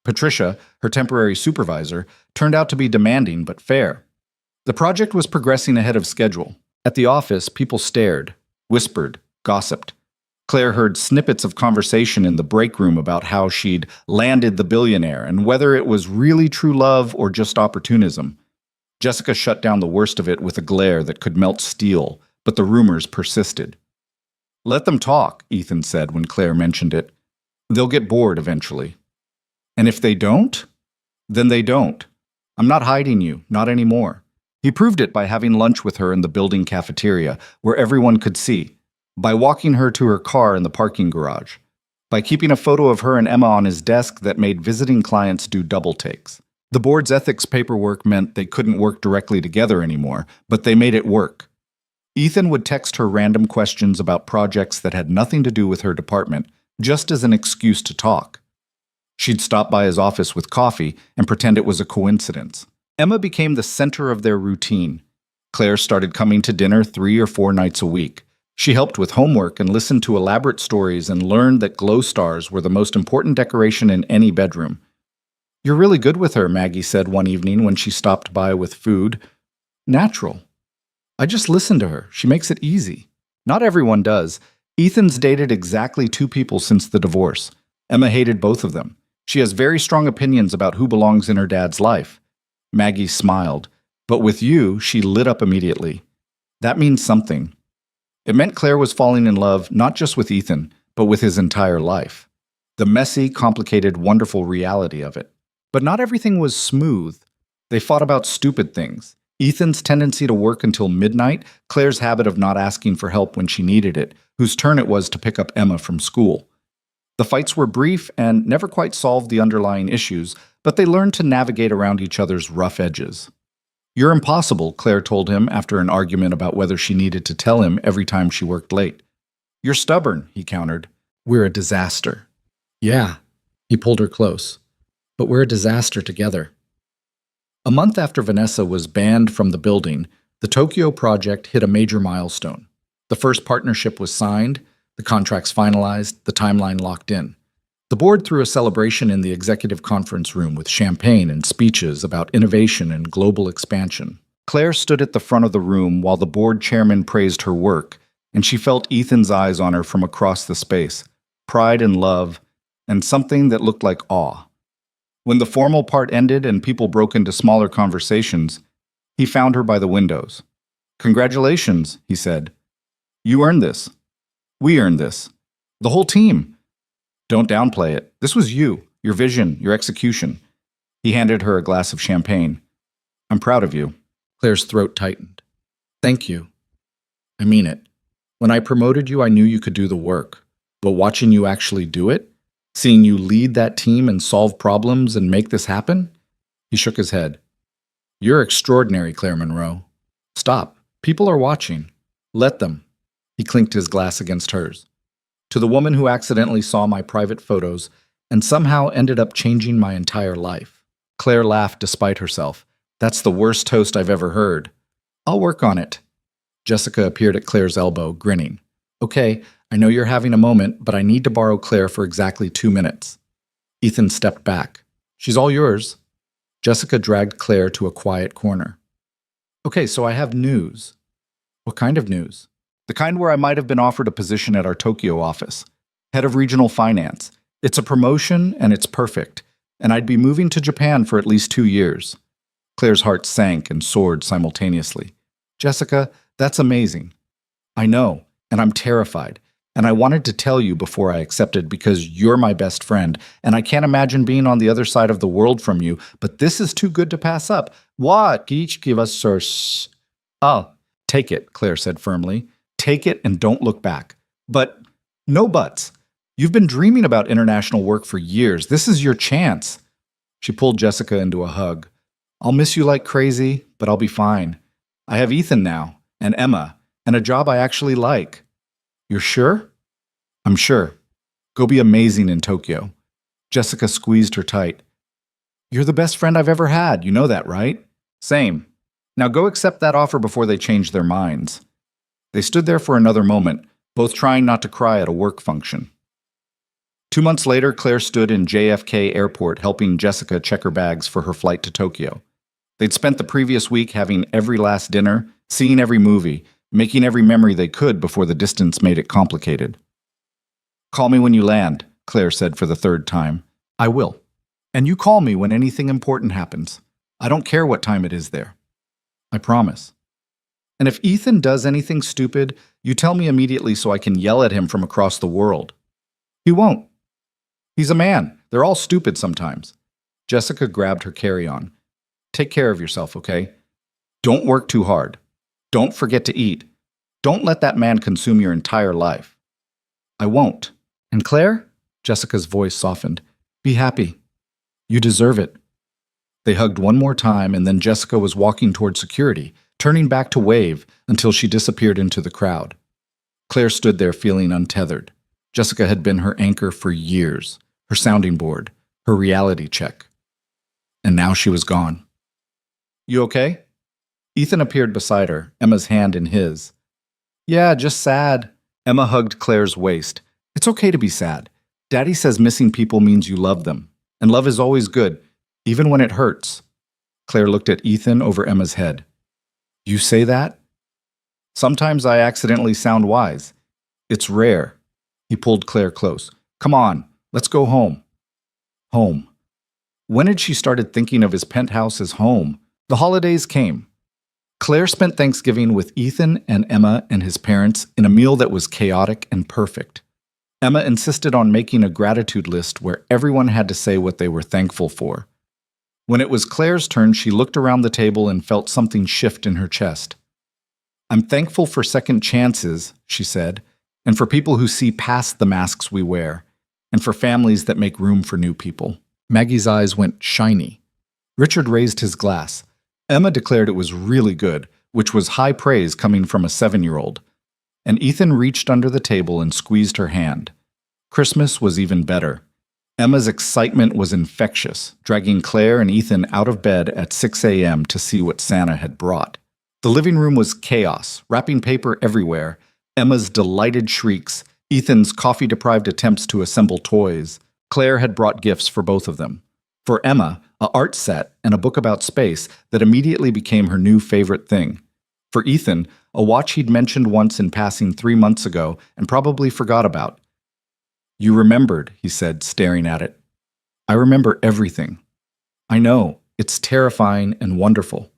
A: Patricia, her temporary supervisor, turned out to be demanding but fair. The project was progressing ahead of schedule. At the office, people stared, whispered, gossiped. Claire heard snippets of conversation in the break room about how she'd landed the billionaire and whether it was really true love or just opportunism. Jessica shut down the worst of it with a glare that could melt steel, but the rumors persisted. Let them talk, Ethan said when Claire mentioned it. They'll get bored eventually. And if they don't, then they don't. I'm not hiding you, not anymore. He proved it by having lunch with her in the building cafeteria, where everyone could see, by walking her to her car in the parking garage, by keeping a photo of her and Emma on his desk that made visiting clients do double takes. The board's ethics paperwork meant they couldn't work directly together anymore, but they made it work. Ethan would text her random questions about projects that had nothing to do with her department, just as an excuse to talk. She'd stop by his office with coffee and pretend it was a coincidence. Emma became the center of their routine. Claire started coming to dinner 3 or 4 nights a week. She helped with homework and listened to elaborate stories and learned that glow stars were the most important decoration in any bedroom. You're really good with her, Maggie said one evening when she stopped by with food. Natural. I just listen to her. She makes it easy. Not everyone does. Ethan's dated exactly 2 people since the divorce. Emma hated both of them. She has very strong opinions about who belongs in her dad's life. Maggie smiled. But with you, she lit up immediately. That means something. It meant Claire was falling in love not just with Ethan, but with his entire life. The messy, complicated, wonderful reality of it. But not everything was smooth. They fought about stupid things. Ethan's tendency to work until midnight, Claire's habit of not asking for help when she needed it, whose turn it was to pick up Emma from school. The fights were brief and never quite solved the underlying issues, but they learned to navigate around each other's rough edges. You're impossible, Claire told him after an argument about whether she needed to tell him every time she worked late. You're stubborn, he countered. We're a disaster. Yeah, he pulled her close. But we're a disaster together. A month after Vanessa was banned from the building, the Tokyo project hit a major milestone. The first partnership was signed, the contracts finalized, the timeline locked in. The board threw a celebration in the executive conference room with champagne and speeches about innovation and global expansion. Claire stood at the front of the room while the board chairman praised her work, and she felt Ethan's eyes on her from across the space, pride and love, and something that looked like awe. When the formal part ended and people broke into smaller conversations, he found her by the windows. Congratulations, he said. You earned this. We earned this. The whole team. Don't downplay it. This was you, your vision, your execution. He handed her a glass of champagne. I'm proud of you. Claire's throat tightened. Thank you. I mean it. When I promoted you, I knew you could do the work. But watching you actually do it, seeing you lead that team and solve problems and make this happen? He shook his head. You're extraordinary, Claire Monroe. Stop. People are watching. Let them. He clinked his glass against hers. To the woman who accidentally saw my private photos and somehow ended up changing my entire life. Claire laughed despite herself. That's the worst toast I've ever heard. I'll work on it. Jessica appeared at Claire's elbow, grinning. Okay, I know you're having a moment, but I need to borrow Claire for exactly 2 minutes. Ethan stepped back. She's all yours. Jessica dragged Claire to a quiet corner. Okay, so I have news. What kind of news? The kind where I might have been offered a position at our Tokyo office. Head of regional finance. It's a promotion, and it's perfect. And I'd be moving to Japan for at least 2 years. Claire's heart sank and soared simultaneously. Jessica, that's amazing. I know, and I'm terrified. And I wanted to tell you before I accepted because you're my best friend, and I can't imagine being on the other side of the world from you, but this is too good to pass up. What? Give us source. Oh, take it, Claire said firmly. Take it and don't look back. But no buts. You've been dreaming about international work for years. This is your chance. She pulled Jessica into a hug. I'll miss you like crazy, but I'll be fine. I have Ethan now, and Emma, and a job I actually like. You're sure? I'm sure. Go be amazing in Tokyo. Jessica squeezed her tight. You're the best friend I've ever had. You know that, right? Same. Now go accept that offer before they change their minds. They stood there for another moment, both trying not to cry at a work function. 2 months later, Claire stood in JFK Airport helping Jessica check her bags for her flight to Tokyo. They'd spent the previous week having every last dinner, seeing every movie, making every memory they could before the distance made it complicated. Call me when you land, Claire said for the third time. I will. And you call me when anything important happens. I don't care what time it is there. I promise. And if Ethan does anything stupid, you tell me immediately so I can yell at him from across the world. He won't. He's a man. They're all stupid sometimes. Jessica grabbed her carry-on. Take care of yourself, okay? Don't work too hard. Don't forget to eat. Don't let that man consume your entire life. I won't. And Claire? Jessica's voice softened. Be happy. You deserve it. They hugged one more time, and then Jessica was walking toward security, turning back to wave until she disappeared into the crowd. Claire stood there feeling untethered. Jessica had been her anchor for years, her sounding board, her reality check. And now she was gone. You okay? Ethan appeared beside her, Emma's hand in his. Yeah, just sad. Emma hugged Claire's waist. It's okay to be sad. Daddy says missing people means you love them. And love is always good, even when it hurts. Claire looked at Ethan over Emma's head. You say that? Sometimes I accidentally sound wise. It's rare. He pulled Claire close. Come on, let's go home. Home. When had she started thinking of his penthouse as home? The holidays came. Claire spent Thanksgiving with Ethan and Emma and his parents in a meal that was chaotic and perfect. Emma insisted on making a gratitude list where everyone had to say what they were thankful for. When it was Claire's turn, she looked around the table and felt something shift in her chest. I'm thankful for second chances, she said, and for people who see past the masks we wear, and for families that make room for new people. Maggie's eyes went shiny. Richard raised his glass. Emma declared it was really good, which was high praise coming from a 7-year-old. And Ethan reached under the table and squeezed her hand. Christmas was even better. Emma's excitement was infectious, dragging Claire and Ethan out of bed at 6 a.m. to see what Santa had brought. The living room was chaos, wrapping paper everywhere, Emma's delighted shrieks, Ethan's coffee-deprived attempts to assemble toys. Claire had brought gifts for both of them. For Emma, an art set and a book about space that immediately became her new favorite thing. For Ethan, a watch he'd mentioned once in passing 3 months ago and probably forgot about. You remembered, he said, staring at it. I remember everything. I know, it's terrifying and wonderful.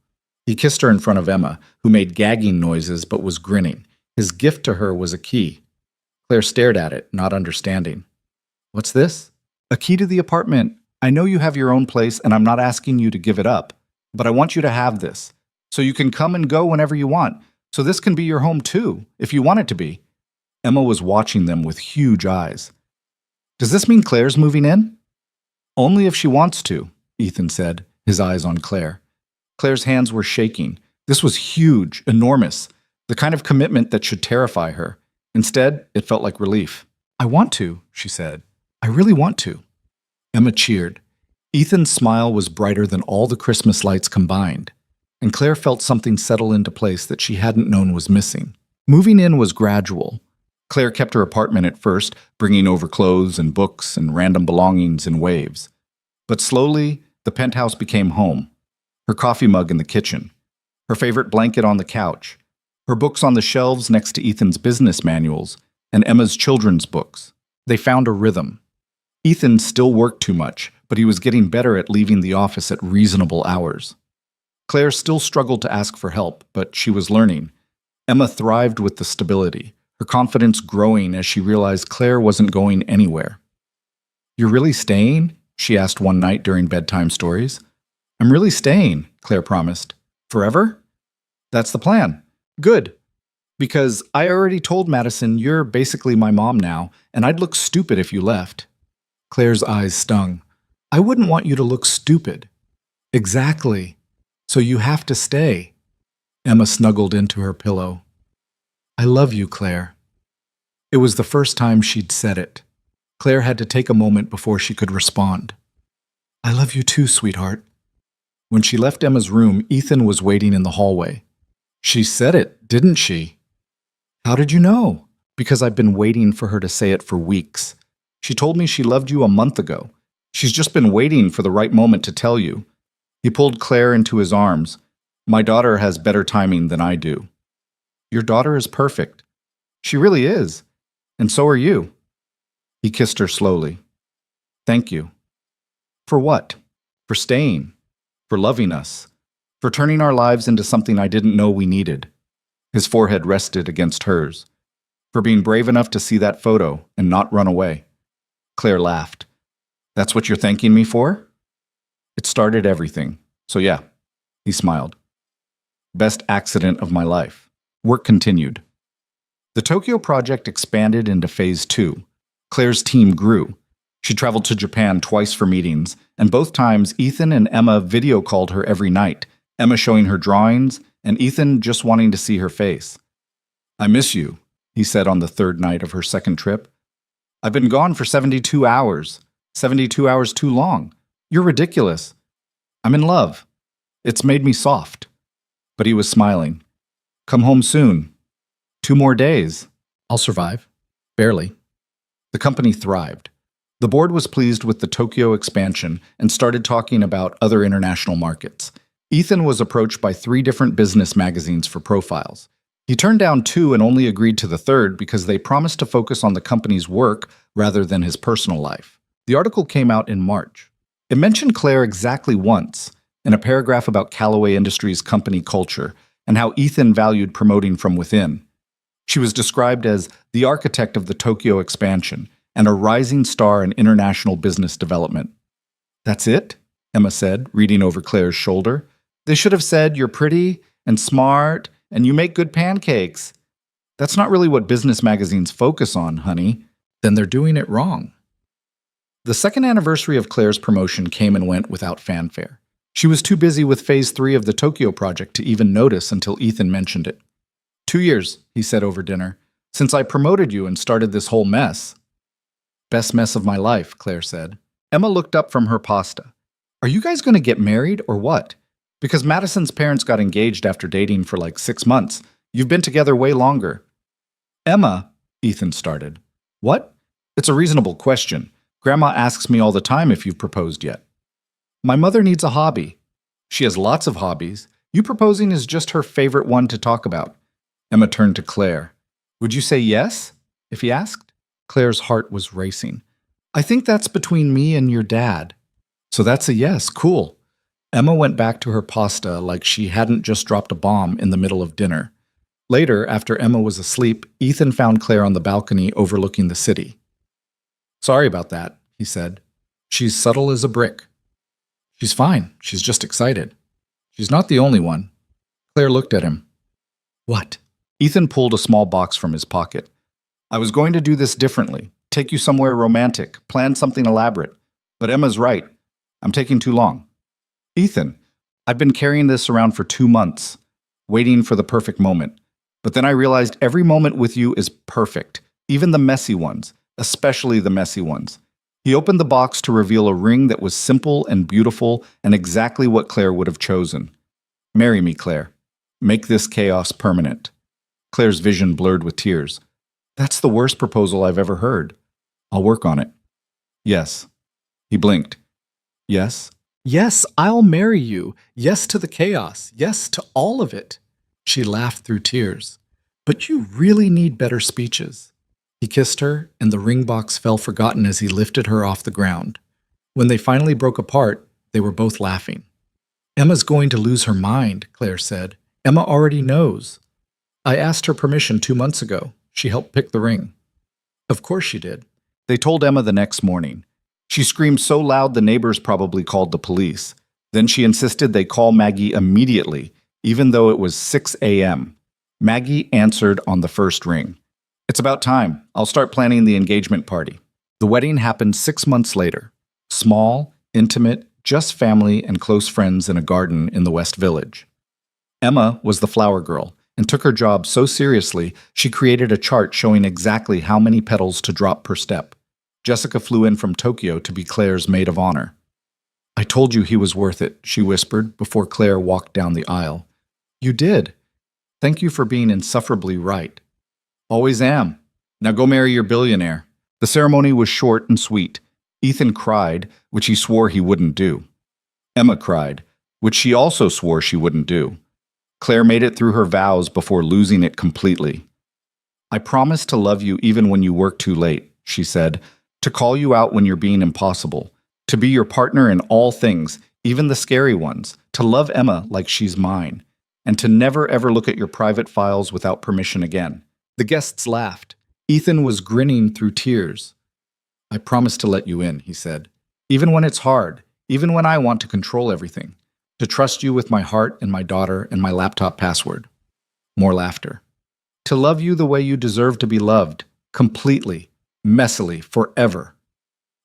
A: He kissed her in front of Emma, who made gagging noises but was grinning. His gift to her was a key. Claire stared at it, not understanding. What's this? A key to the apartment. I know you have your own place and I'm not asking you to give it up, but I want you to have this, so you can come and go whenever you want, so this can be your home too, if you want it to be. Emma was watching them with huge eyes. Does this mean Claire's moving in? Only if she wants to, Ethan said, his eyes on Claire. Claire's hands were shaking. This was huge, enormous, the kind of commitment that should terrify her. Instead, it felt like relief. I want to, she said. I really want to. Emma cheered. Ethan's smile was brighter than all the Christmas lights combined, and Claire felt something settle into place that she hadn't known was missing. Moving in was gradual. Claire kept her apartment at first, bringing over clothes and books and random belongings in waves. But slowly, the penthouse became home. Her coffee mug in the kitchen, her favorite blanket on the couch, her books on the shelves next to Ethan's business manuals, and Emma's children's books. They found a rhythm. Ethan still worked too much, but he was getting better at leaving the office at reasonable hours. Claire still struggled to ask for help, but she was learning. Emma thrived with the stability, her confidence growing as she realized Claire wasn't going anywhere. You're really staying? She asked one night during bedtime stories. I'm really staying, Claire promised. Forever? That's the plan. Good. Because I already told Madison you're basically my mom now, and I'd look stupid if you left. Claire's eyes stung. I wouldn't want you to look stupid. Exactly. So you have to stay. Emma snuggled into her pillow. I love you, Claire. It was the first time she'd said it. Claire had to take a moment before she could respond. I love you too, sweetheart. When she left Emma's room, Ethan was waiting in the hallway. She said it, didn't she? How did you know? Because I've been waiting for her to say it for weeks. She told me she loved you a month ago. She's just been waiting for the right moment to tell you. He pulled Claire into his arms. My daughter has better timing than I do. Your daughter is perfect. She really is. And so are you. He kissed her slowly. Thank you. For what? For staying. For loving us. For turning our lives into something I didn't know we needed. His forehead rested against hers. For being brave enough to see that photo and not run away. Claire laughed. That's what you're thanking me for? It started everything. So yeah, he smiled. Best accident of my life. Work continued. The Tokyo project expanded into phase 2. Claire's team grew. She traveled to Japan twice for meetings, and both times Ethan and Emma video called her every night, Emma showing her drawings, and Ethan just wanting to see her face. I miss you, he said on the third night of her second trip. I've been gone for 72 hours. 72 hours too long. You're ridiculous. I'm in love. It's made me soft. But he was smiling. Come home soon. 2 more days. I'll survive. Barely. The company thrived. The board was pleased with the Tokyo expansion and started talking about other international markets. Ethan was approached by 3 different business magazines for profiles. He turned down 2 and only agreed to the third because they promised to focus on the company's work rather than his personal life. The article came out in March. It mentioned Claire exactly once, in a paragraph about Callaway Industries' company culture and how Ethan valued promoting from within. She was described as the architect of the Tokyo expansion and a rising star in international business development. That's it? Emma said, reading over Claire's shoulder. They should have said you're pretty and smart and you make good pancakes. That's not really what business magazines focus on, honey. Then they're doing it wrong. The second anniversary of Claire's promotion came and went without fanfare. She was too busy with phase 3 of the Tokyo project to even notice until Ethan mentioned it. 2 years, he said over dinner, since I promoted you and started this whole mess. Best mess of my life, Claire said. Emma looked up from her pasta. Are you guys going to get married or what? Because Madison's parents got engaged after dating for like 6 months. You've been together way longer. Emma, Ethan started. What? It's a reasonable question. Grandma asks me all the time if you've proposed yet. My mother needs a hobby. She has lots of hobbies. You proposing is just her favorite one to talk about. Emma turned to Claire. Would you say yes, if he asked? Claire's heart was racing. I think that's between me and your dad. So that's a yes, cool. Emma went back to her pasta like she hadn't just dropped a bomb in the middle of dinner. Later, after Emma was asleep, Ethan found Claire on the balcony overlooking the city. Sorry about that, he said. She's subtle as a brick. She's fine. She's just excited. She's not the only one. Claire looked at him. What? Ethan pulled a small box from his pocket. I was going to do this differently, take you somewhere romantic, plan something elaborate. But Emma's right. I'm taking too long. Ethan, I've been carrying this around for 2 months, waiting for the perfect moment. But then I realized every moment with you is perfect, even the messy ones, especially the messy ones. He opened the box to reveal a ring that was simple and beautiful and exactly what Claire would have chosen. Marry me, Claire. Make this chaos permanent. Claire's vision blurred with tears. That's the worst proposal I've ever heard. I'll work on it. Yes. He blinked. Yes? Yes, I'll marry you. Yes to the chaos. Yes to all of it. She laughed through tears. But you really need better speeches. He kissed her, and the ring box fell forgotten as he lifted her off the ground. When they finally broke apart, they were both laughing. Emma's going to lose her mind, Claire said. Emma already knows. I asked her permission 2 months ago. She helped pick the ring. Of course she did. They told Emma the next morning. She screamed so loud the neighbors probably called the police. Then she insisted they call Maggie immediately, even though it was 6 a.m. Maggie answered on the first ring. It's about time. I'll start planning the engagement party. The wedding happened 6 months later. Small, intimate, just family and close friends in a garden in the West Village. Emma was the flower girl and took her job so seriously she created a chart showing exactly how many petals to drop per step. Jessica flew in from Tokyo to be Claire's maid of honor. I told you he was worth it, she whispered before Claire walked down the aisle. You did. Thank you for being insufferably right. Always am. Now go marry your billionaire. The ceremony was short and sweet. Ethan cried, which he swore he wouldn't do. Emma cried, which she also swore she wouldn't do. Claire made it through her vows before losing it completely. I promise to love you even when you work too late, she said, To call you out when you're being impossible. To be your partner in all things, even the scary ones. To love Emma like she's mine. And to never ever look at your private files without permission again. The guests laughed. Ethan was grinning through tears. I promise to let you in, he said. Even when it's hard. Even when I want to control everything. To trust you with my heart and my daughter and my laptop password. More laughter. To love you the way you deserve to be loved. Completely. Messily. Forever.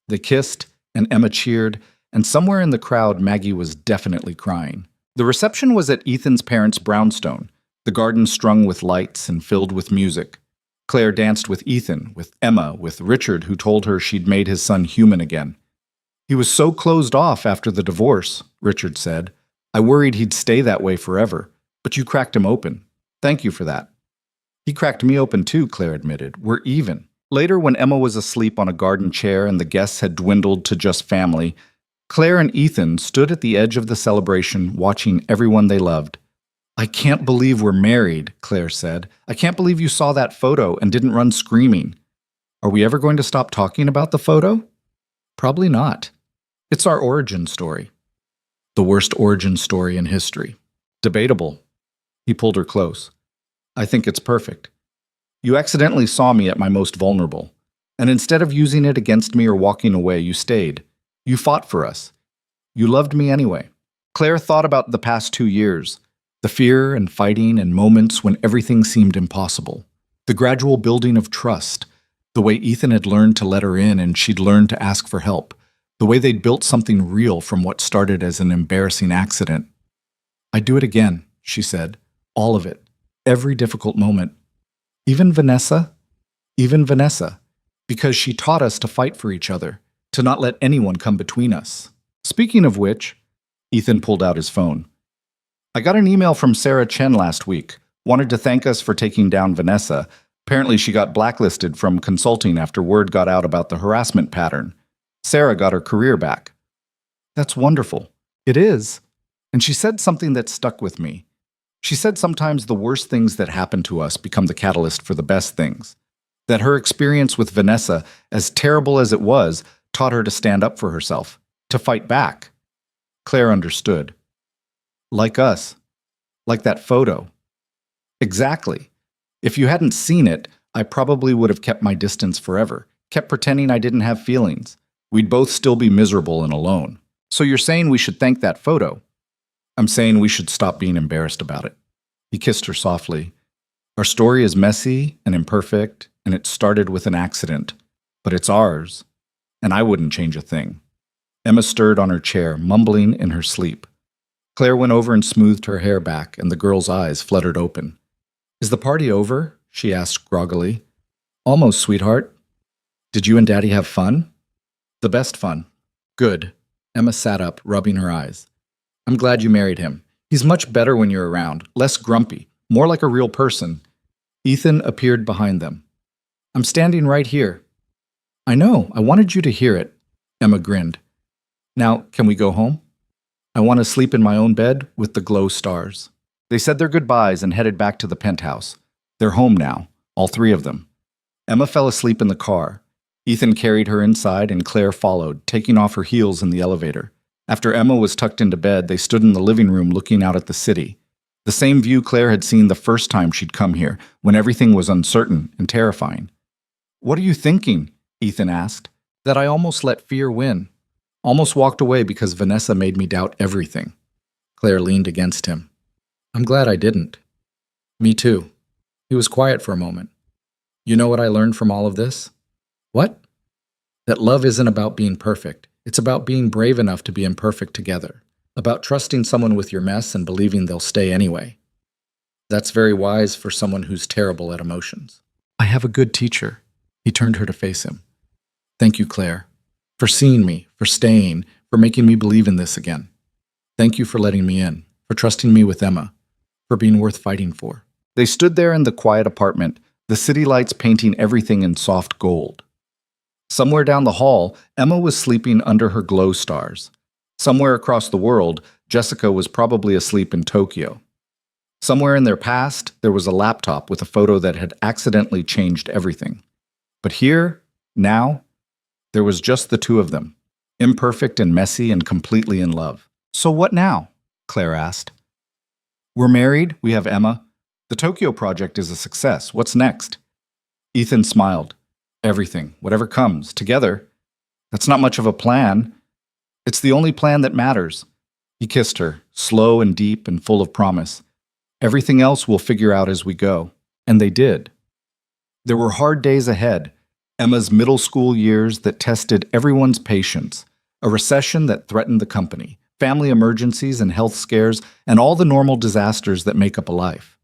A: They kissed, and Emma cheered, and somewhere in the crowd Maggie was definitely crying. The reception was at Ethan's parents' brownstone, the garden strung with lights and filled with music. Claire danced with Ethan, with Emma, with Richard, who told her she'd made his son human again. He was so closed off after the divorce, Richard said. I worried he'd stay that way forever, but you cracked him open. Thank you for that. He cracked me open too, Claire admitted. We're even. Later, when Emma was asleep on a garden chair and the guests had dwindled to just family, Claire and Ethan stood at the edge of the celebration, watching everyone they loved. I can't believe we're married, Claire said. I can't believe you saw that photo and didn't run screaming. Are we ever going to stop talking about the photo? Probably not. It's our origin story. The worst origin story in history. Debatable. He pulled her close. I think it's perfect. You accidentally saw me at my most vulnerable, and instead of using it against me or walking away, you stayed. You fought for us. You loved me anyway. Claire thought about the past 2 years, the fear and fighting and moments when everything seemed impossible, the gradual building of trust, the way Ethan had learned to let her in and she'd learned to ask for help, the way they'd built something real from what started as an embarrassing accident. I'd do it again, she said, all of it, every difficult moment. Even Vanessa, because she taught us to fight for each other, to not let anyone come between us. Speaking of which, Ethan pulled out his phone. I got an email from Sarah Chen last week, wanted to thank us for taking down Vanessa. Apparently she got blacklisted from consulting after word got out about the harassment pattern. Sarah got her career back. That's wonderful. It is. And she said something that stuck with me. She said sometimes the worst things that happen to us become the catalyst for the best things. That her experience with Vanessa, as terrible as it was, taught her to stand up for herself, to fight back. Claire understood. Like us. Like that photo. Exactly. If you hadn't seen it, I probably would have kept my distance forever, kept pretending I didn't have feelings. We'd both still be miserable and alone. So you're saying we should thank that photo? I'm saying we should stop being embarrassed about it. He kissed her softly. Our story is messy and imperfect, and it started with an accident. But it's ours, and I wouldn't change a thing. Emma stirred on her chair, mumbling in her sleep. Claire went over and smoothed her hair back, and the girl's eyes fluttered open. Is the party over? She asked groggily. Almost, sweetheart. Did you and Daddy have fun? The best fun. Good. Emma sat up, rubbing her eyes. I'm glad you married him. He's much better when you're around, less grumpy, more like a real person. Ethan appeared behind them. I'm standing right here. I know, I wanted you to hear it. Emma grinned. Now, can we go home? I want to sleep in my own bed with the glow stars. They said their goodbyes and headed back to the penthouse. They're home now, all 3 of them. Emma fell asleep in the car. Ethan carried her inside and Claire followed, taking off her heels in the elevator. After Emma was tucked into bed, they stood in the living room looking out at the city. The same view Claire had seen the first time she'd come here, when everything was uncertain and terrifying. What are you thinking? Ethan asked. That I almost let fear win. Almost walked away because Vanessa made me doubt everything. Claire leaned against him. I'm glad I didn't. Me too. He was quiet for a moment. You know what I learned from all of this? What? That love isn't about being perfect. It's about being brave enough to be imperfect together. About trusting someone with your mess and believing they'll stay anyway. That's very wise for someone who's terrible at emotions. I have a good teacher. He turned her to face him. Thank you, Claire. For seeing me, for staying, for making me believe in this again. Thank you for letting me in, for trusting me with Emma, for being worth fighting for. They stood there in the quiet apartment, the city lights painting everything in soft gold. Somewhere down the hall, Emma was sleeping under her glow stars. Somewhere across the world, Jessica was probably asleep in Tokyo. Somewhere in their past, there was a laptop with a photo that had accidentally changed everything. But here, now, There was just the two of them, imperfect and messy and completely in love. "So what now?" Claire asked. "We're married, we have Emma. The Tokyo project is a success. What's next?" Ethan smiled. "Everything, whatever comes, together. That's not much of a plan. It's the only plan that matters." He kissed her, slow and deep and full of promise. "Everything else we'll figure out as we go." And they did. There were hard days ahead. Emma's middle school years that tested everyone's patience, a recession that threatened the company, family emergencies and health scares, and all the normal disasters that make up a life.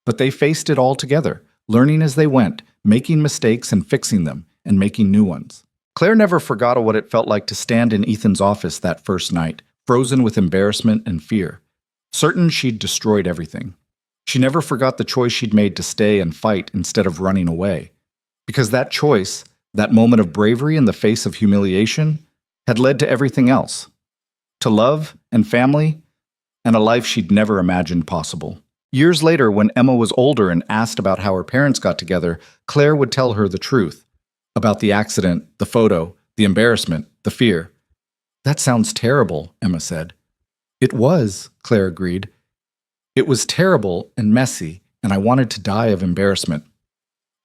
A: But they faced it all together, learning as they went, making mistakes and fixing them, and making new ones. Claire never forgot what it felt like to stand in Ethan's office that first night, frozen with embarrassment and fear, certain she'd destroyed everything. She never forgot the choice she'd made to stay and fight instead of running away. Because that choice, that moment of bravery in the face of humiliation, had led to everything else. To love and family, and a life she'd never imagined possible. Years later, when Emma was older and asked about how her parents got together, Claire would tell her the truth. About the accident, the photo, the embarrassment, the fear. "That sounds terrible," Emma said. "It was," Claire agreed. "It was terrible and messy, and I wanted to die of embarrassment."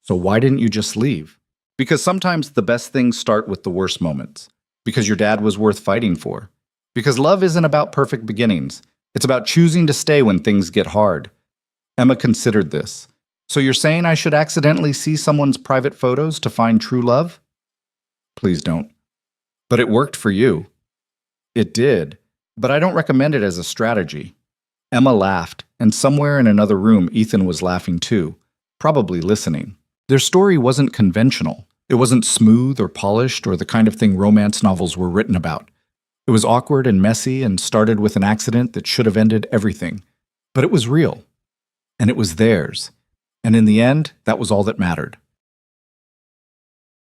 A: "So why didn't you just leave?" "Because sometimes the best things start with the worst moments. Because your dad was worth fighting for. Because love isn't about perfect beginnings. It's about choosing to stay when things get hard." Emma considered this. "So you're saying I should accidentally see someone's private photos to find true love?" "Please don't." "But it worked for you." "It did, but I don't recommend it as a strategy." Emma laughed, and somewhere in another room Ethan was laughing too, probably listening. Their story wasn't conventional. It wasn't smooth or polished or the kind of thing romance novels were written about. It was awkward and messy and started with an accident that should have ended everything. But it was real. And it was theirs. And in the end, that was all that mattered.